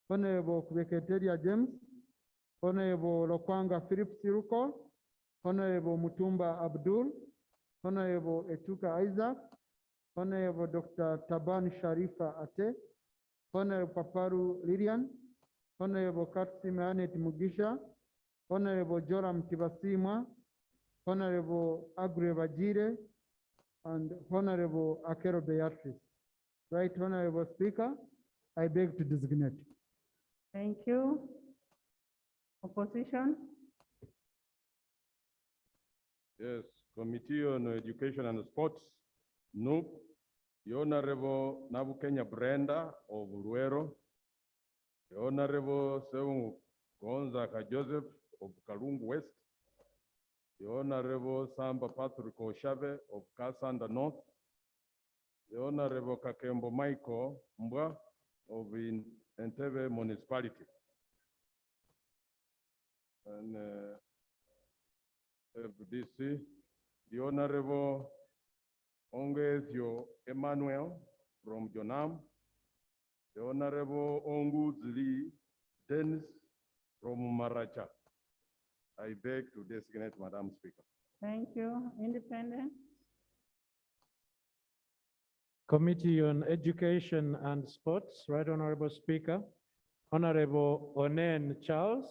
Honorable Kubekteria James, Honorable Lokwanga Philip Siruko, Honorable Mutumba Abdul, Honorable Etuka Isaac, Honorable Dr. Taban Sharifa Ate, Honorable Paparu Lilian, Honorable Katsimanet Mugisha, Honorable Joram Tibasimwa, Honorable Agre Vajire, and Honorable Akero Beatrice. Right Honorable Speaker, I beg to designate. Thank you. Opposition? Yes, Committee on Education and Sports, no. the Honorable Nabukenya Brenda of Ruero, the Honorable Seung Gonzaga Joseph of Kalungu West, the Honorable Samba Patrick Oshave of Kasanda North, the Honorable Kakembo Michael Mbwa of Entebbe Municipality. And FDC, the Honorable Ongezio Emmanuel from Jonam, the Honorable Ongu Zli Dennis from Maracha. I beg to designate Madam Speaker. Thank you. Independent? Committee on Education and Sports, Right Honorable Speaker. Honorable Onen Charles,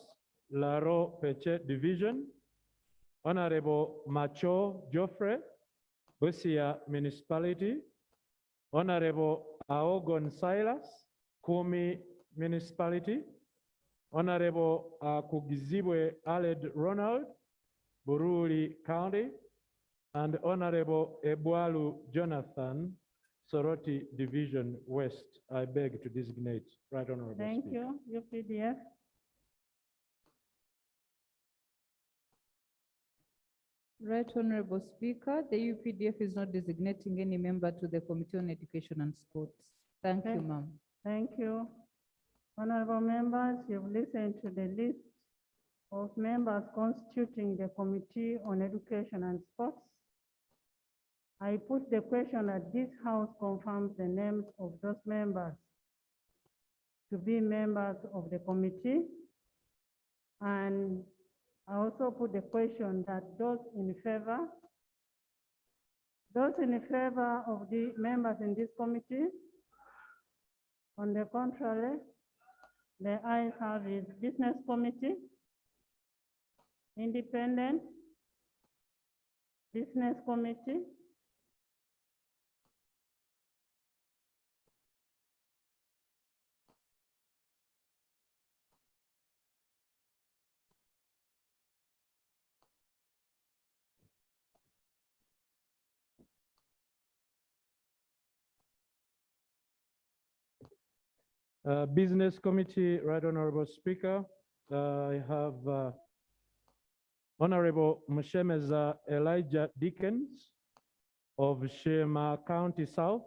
Laro Peche Division. Honorable Macho Joffre, Busia Municipality. Honorable Aogon Silas, Kumi Municipality. Honorable Kugizibwe Aled Ronald, Bururi County. And Honorable Ebwalu Jonathan, Soroti Division West. I beg to designate Right Honorable Thank Speaker. you. UPDF? Right Honorable Speaker, the UPDF is not designating any member to the Committee on Education and Sports. Thank you, Okay. ma'am. Thank you. Honorable members, you've listened to the list of members constituting the Committee on Education and Sports. I put the question that this House confirms the names of those members to be members of the committee. And I also put the question that those in favor of the members in this committee, on the contrary, the ayes have it. Business Committee, Independent, Business Committee, Business Committee, Right Honorable Speaker. I have Honorable Mshemeza Elijah Dickens of Shema County South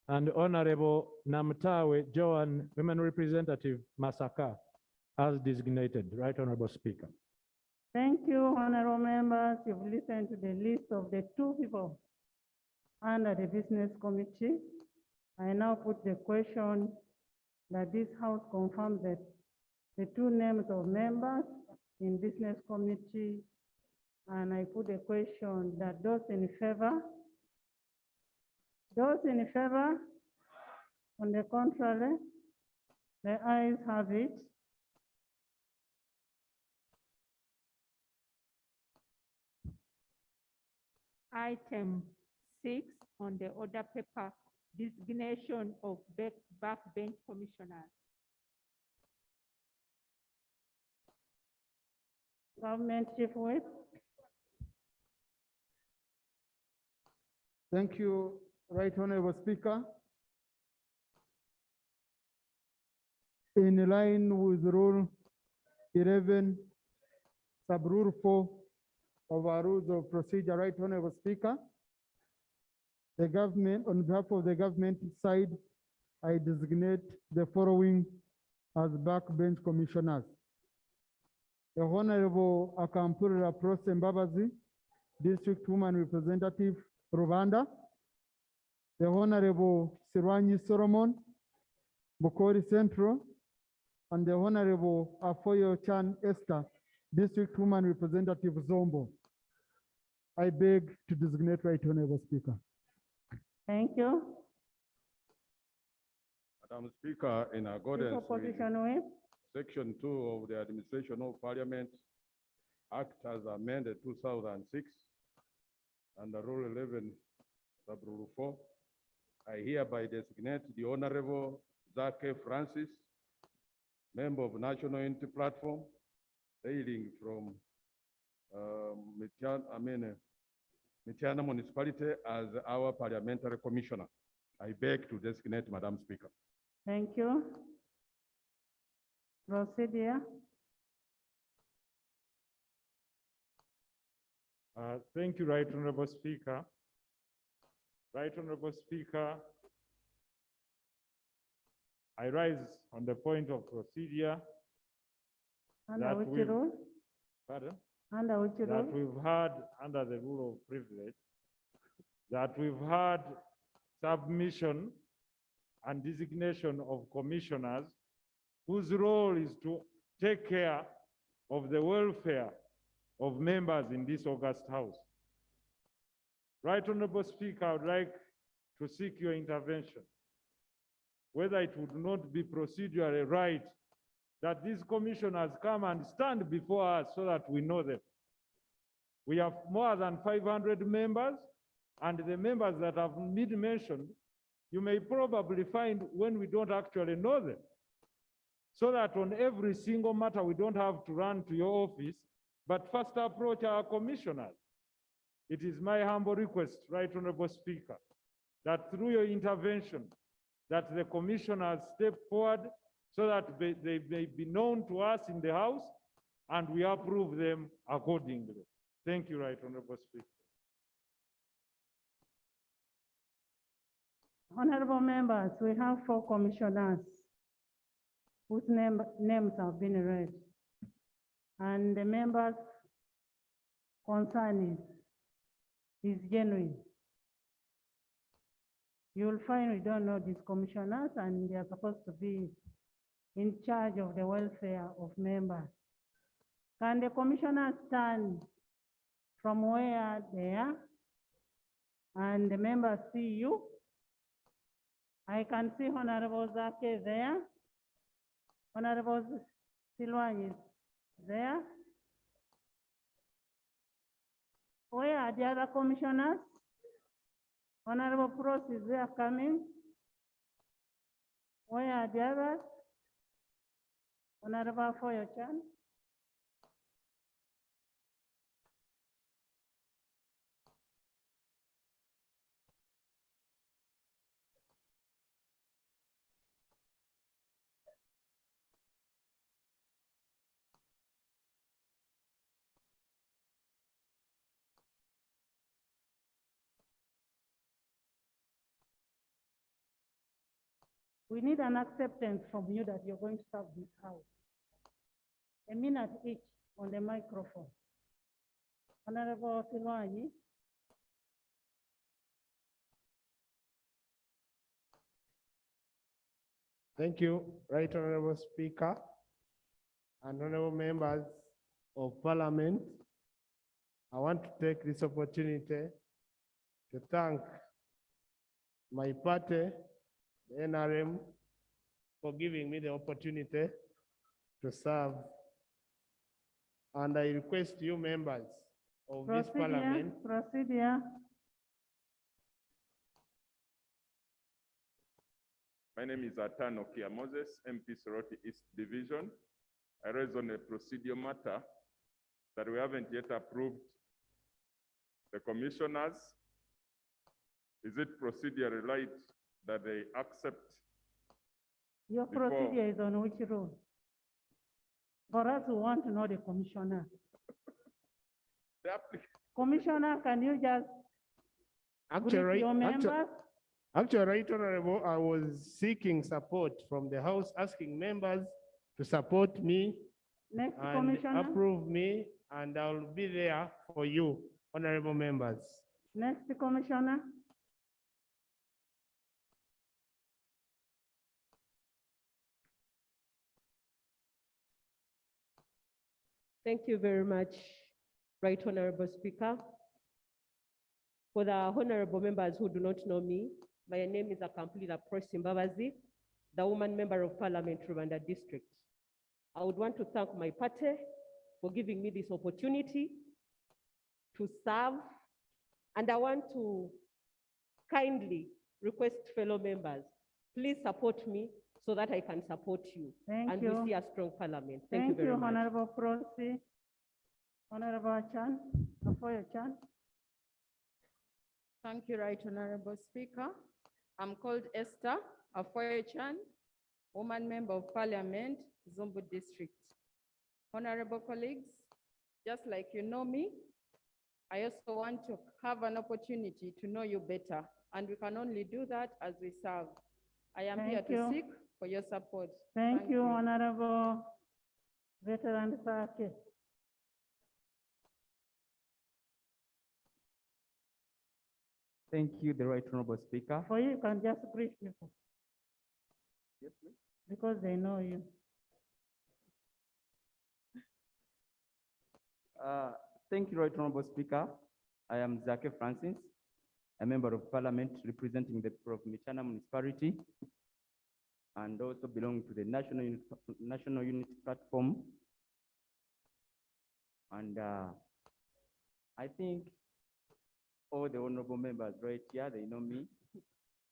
and Honorable Namtawe Joan, Women Representative Masaka, as designated. Right Honorable Speaker. Thank you, honorable members. You've listened to the list of the two people under the Business Committee. I now put the question that this House confirms that the two names of members in Business Committee, and I put the question that those in favor, on the contrary, the ayes have it. Item 6 on the order paper, designation of backbench commissioners. Government Chief Whip. Thank you, Right Honorable Speaker. In line with Rule 11, Sub-Rule 4 of our Rules of Procedure, Right Honorable Speaker, the government, on behalf of the government side, I designate the following as backbench commissioners. The Honorable Akampurira Prose Mbabazi, District Woman Representative, Rwanda. The Honorable Sirwanyi Solomon, Bukori Central. And the Honorable Afoyo Chan Esther, District Woman Representative, Zombo. I beg to designate Right Honorable Speaker. Thank you. Madam Speaker, in accordance with Opposition Whip. Section 2 of the Administration of Parliament Act as amended 2006 under Rule 11, Sub-Rule 4, I hereby designate the Honorable Zake Francis, member of National Unity Platform, hailing from Mityana Municipality as our parliamentary commissioner. I beg to designate Madam Speaker. Thank you. Procedure. Thank you, Right Honorable Speaker. Right Honorable Speaker, I rise on the point of procedure Under that which we've, rule? pardon? Under which That rule? we've had under the rule of privilege, that we've had submission and designation of commissioners whose role is to take care of the welfare of members in this august house. Right Honorable Speaker, I would like to seek your intervention, whether it would not be procedurally right that these commissioners come and stand before us so that we know them. We have more than 500 members, and the members that have been mentioned, you may probably find when we don't actually know them. So that on every single matter, we don't have to run to your office, but first approach our commissioners. It is my humble request, Right Honorable Speaker, that through your intervention, that the commissioners step forward so that they may be known to us in the House and we approve them accordingly. Thank you, Right Honorable Speaker. Honorable members, we have 4 commissioners whose names have been read. And the members' concern is genuine. You'll find we don't know these commissioners and they are supposed to be in charge of the welfare of members. Can the commissioners stand from where they are and the members see you? I can see Honorable Zake there. Honorable Silwan is there. Where are the other commissioners? Honorable Pross is there coming. Where are the others? Honorable Foyochan. We need an acceptance from you that you're going to serve this house. A minute each on the microphone. Honorable Silwanyi. Thank you, Right Honorable Speaker and honorable members of Parliament. I want to take this opportunity to thank my party, the NRM, for giving me the opportunity to serve. And I request you members of this Parliament. Procedure. My name is Atano Kia Moses, MP Soroti East Division. I raise on a procedure matter that we haven't yet approved the commissioners. Is it procedurally right that they accept? Your procedure is on which rule? For us, we want to know the commissioner. Commissioner, can you just Actually, your members? Actually, Right Honorable, I was seeking support from the House, asking members to support me Next and commissioner. approve me, and I'll be there for you, honorable members. Next commissioner. Thank you very much, Right Honorable Speaker. For the honorable members who do not know me, my name is Akamplila Prosimbabazi, the woman member of Parliament, Rwanda District. I would want to thank my party for giving me this opportunity to serve, and I want to kindly request fellow members, please support me so that I can support you. Thank and you. we see a strong Parliament. Thank you very much. Honorable Prosi. Honorable Chan, Afoya Chan. Thank you, Right Honorable Speaker. I'm called Esther Afoyechan, woman member of Parliament, Zumbu District. Honorable colleagues, just like you know me, I also want to have an opportunity to know you better, and we can only do that as we serve. I am here Thank to you. seek for your support. Thank you, Honorable Veteran Sake. Thank you, the Right Honorable Speaker. For you can just brief people. Yes, please. Because they know you. Thank you, Right Honorable Speaker. I am Zake Francis, a member of Parliament representing the people of Michana municipality and also belong to the National Unity Platform. And I think all the honorable members right here, they know me.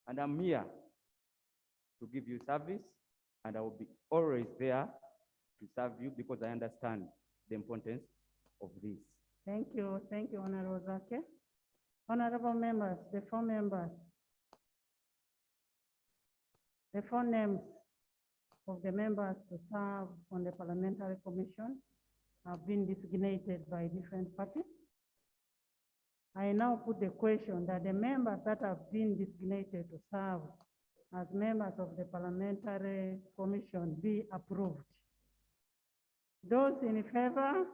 And I'm here to give you service, and I will be always there to serve you because I understand the importance of this. Thank you, Honorable Zake. Honorable members, the four members. The four names of the members to serve on the Parliamentary Commission have been designated by different parties. I now put the question that the members that have been designated to serve as members of the Parliamentary Commission be approved. Those in favor?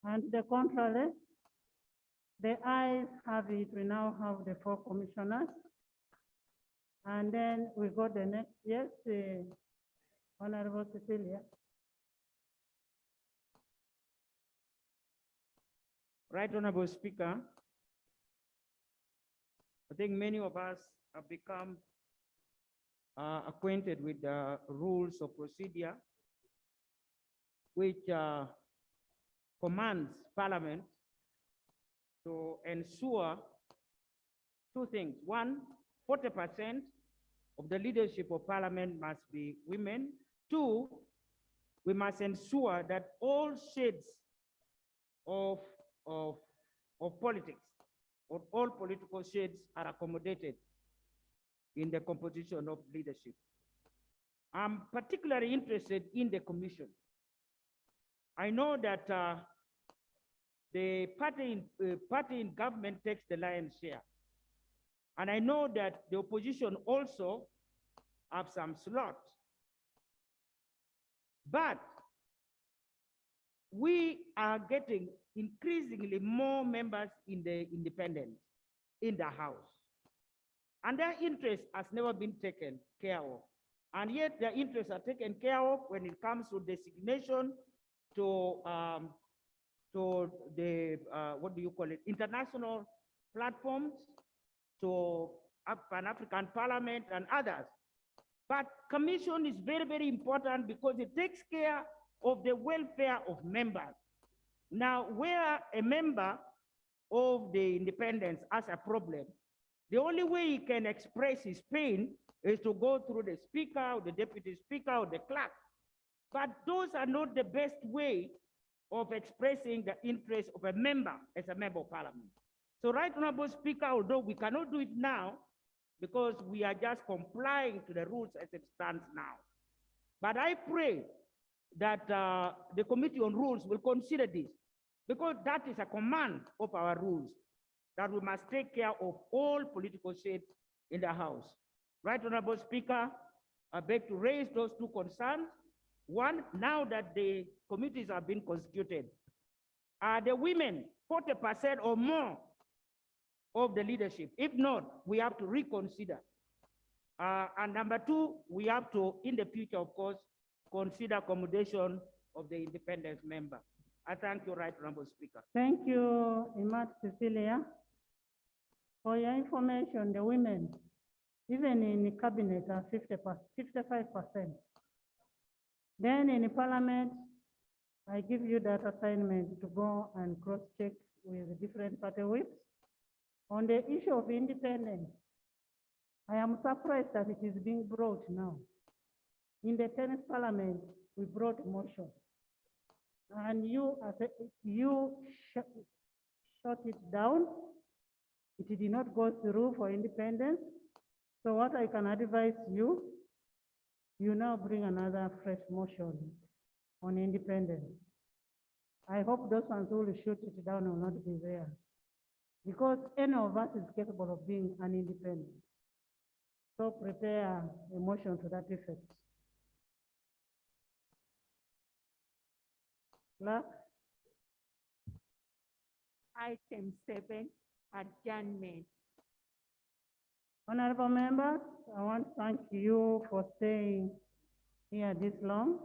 And the contrary? The ayes have it. We now have the four commissioners. And then we go the next, yes, Honorable Cecilia. Right Honorable Speaker, I think many of us have become acquainted with the rules of procedure, which commands Parliament to ensure two things. One, 40% of the leadership of Parliament must be women. Two, we must ensure that all shades of politics, or all political shades are accommodated in the composition of leadership. I'm particularly interested in the commission. I know that the party in government takes the lion's share. And I know that the opposition also have some slots. But we are getting increasingly more members in the independents in the House. And their interest has never been taken care of. And yet their interests are taken care of when it comes to designation to the, what do you call it, international platforms, to Pan-African Parliament and others. But commission is very, very important because it takes care of the welfare of members. Now, where a member of the independents has a problem, the only way he can express his pain is to go through the speaker, or the deputy speaker, or the clerk. But those are not the best way of expressing the interest of a member as a member of Parliament. So, Right Honorable Speaker, although we cannot do it now because we are just complying to the rules as it stands now, but I pray that the Committee on Rules will consider this, because that is a command of our rules, that we must take care of all political shades in the House. Right Honorable Speaker, I beg to raise those two concerns. One, now that the committees have been constituted, are the women 40% or more of the leadership? If not, we have to reconsider. And number two, we have to, in the future, of course, consider accommodation of the independent member. I thank you, Right Honorable Speaker. Thank you, Imat Cecilia. For your information, the women, even in the cabinet, are 55%. Then in the Parliament, I give you that assignment to go and cross-check with different party whips. On the issue of independence, I am surprised that it is being brought now. In the 10th Parliament, we brought a motion. And you shut it down It did not go through for independence. So what I can advise you, you now bring another fresh motion on independence. I hope those ones who will shoot it down will not be there, because any of us is capable of being an independent. So prepare a motion to that effect. Clerk? Item 7, adjournment. Honorable members, I want to thank you for staying here this long.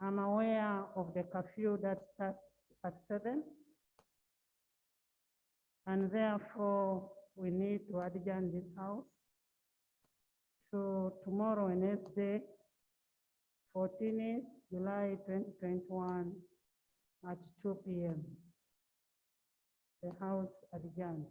I'm aware of the curfew that starts at 7. And therefore, we need to adjourn this house to tomorrow, Wednesday, 14th July 2021 at 2 p.m. The house adjourned.